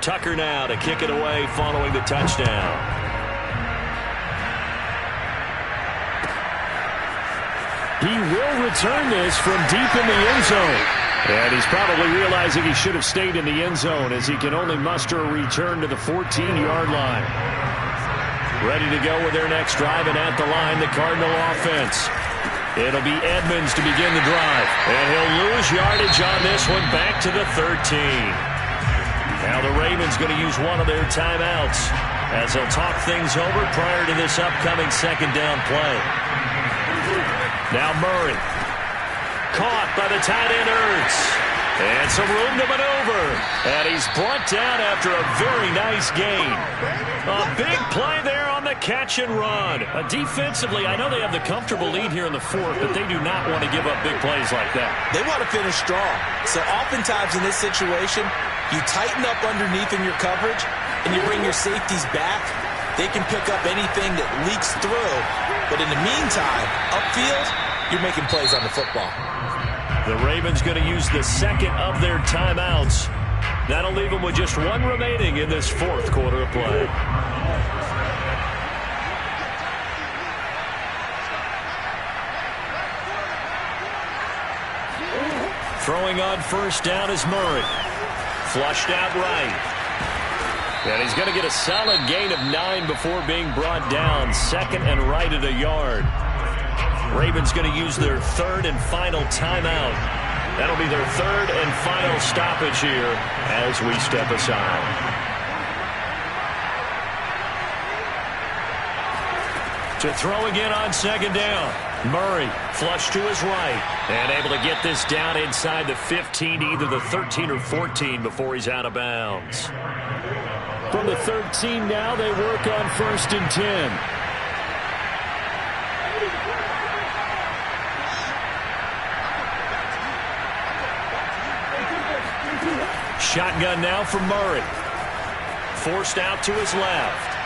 Tucker now to kick it away following the touchdown. He will return this from deep in the end zone. And he's probably realizing he should have stayed in the end zone as he can only muster a return to the 14-yard line. Ready to go with their next drive, and at the line, the Cardinal offense. It'll be Edmonds to begin the drive. And he'll lose yardage on this one, back to the 13. Now the Ravens going to use one of their timeouts as they'll talk things over prior to this upcoming second down play. Now Murray. Caught by the tight end Ertz. And some room to maneuver. And he's brought down after a very nice gain. A big play there on the catch and run. Defensively, I know they have the comfortable lead here in the fourth, but they do not want to give up big plays like that. They want to finish strong. So oftentimes in this situation, you tighten up underneath in your coverage, and you bring your safeties back. They can pick up anything that leaks through. But in the meantime, upfield, you're making plays on the football. The Ravens going to use the second of their timeouts. That'll leave them with just one remaining in this fourth quarter of play. Throwing on first down is Murray. Flushed out right. And he's going to get a solid gain of 9 before being brought down. Second and right at a yard. Ravens going to use their third and final timeout. That'll be their third and final stoppage here as we step aside. To throw again on second down. Murray flush to his right and able to get this down inside the 15, either the 13 or 14 before he's out of bounds. From the 13 now, they work on first and 10. Shotgun now from Murray. Forced out to his left.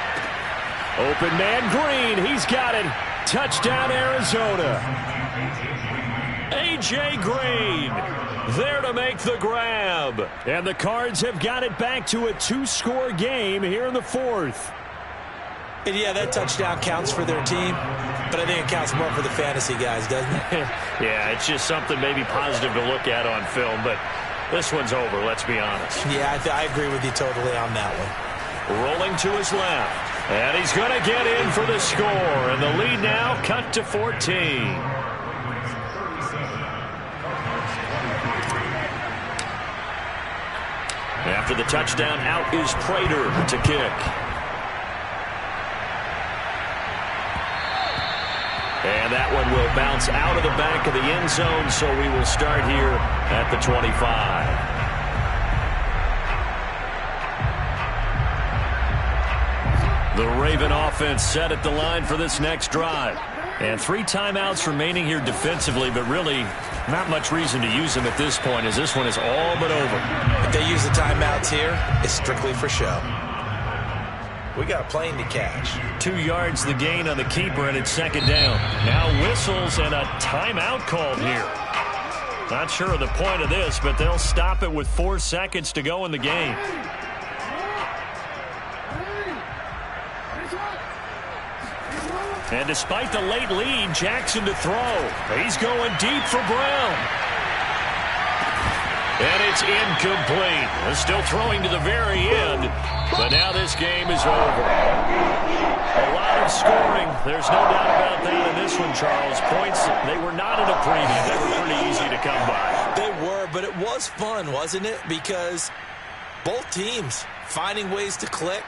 Open man Green. He's got it. Touchdown, Arizona. A.J. Green there to make the grab. And the Cards have got it back to a 2-score game here in the fourth. And yeah, that touchdown counts for their team, but I think it counts more for the fantasy guys, doesn't it? Yeah, it's just something maybe positive to look at on film, but this one's over, let's be honest. Yeah, I agree with you totally on that one. Rolling to his left. And he's going to get in for the score. And the lead now cut to 14. After the touchdown, out is Prater to kick. And that one will bounce out of the back of the end zone, so we will start here at the 25. The Raven offense set at the line for this next drive. And 3 timeouts remaining here defensively, but really not much reason to use them at this point, as this one is all but over. If they use the timeouts here, it's strictly for show. We got a plane to catch. 2 yards the gain on the keeper, and it's second down. Now whistles and a timeout called here. Not sure of the point of this, but they'll stop it with 4 seconds to go in the game. And despite the late lead, Jackson to throw. He's going deep for Brown. And it's incomplete. They're still throwing to the very end, but now this game is over. A lot of scoring There's no doubt about that in this one, Charles. Points, they were not in a premium. They were pretty easy to come by. They were, but it was fun, wasn't it? Because both teams finding ways to click.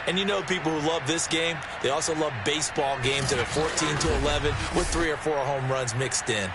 And you know people who love this game, they also love baseball games that are 14-11 with 3 or 4 home runs mixed in.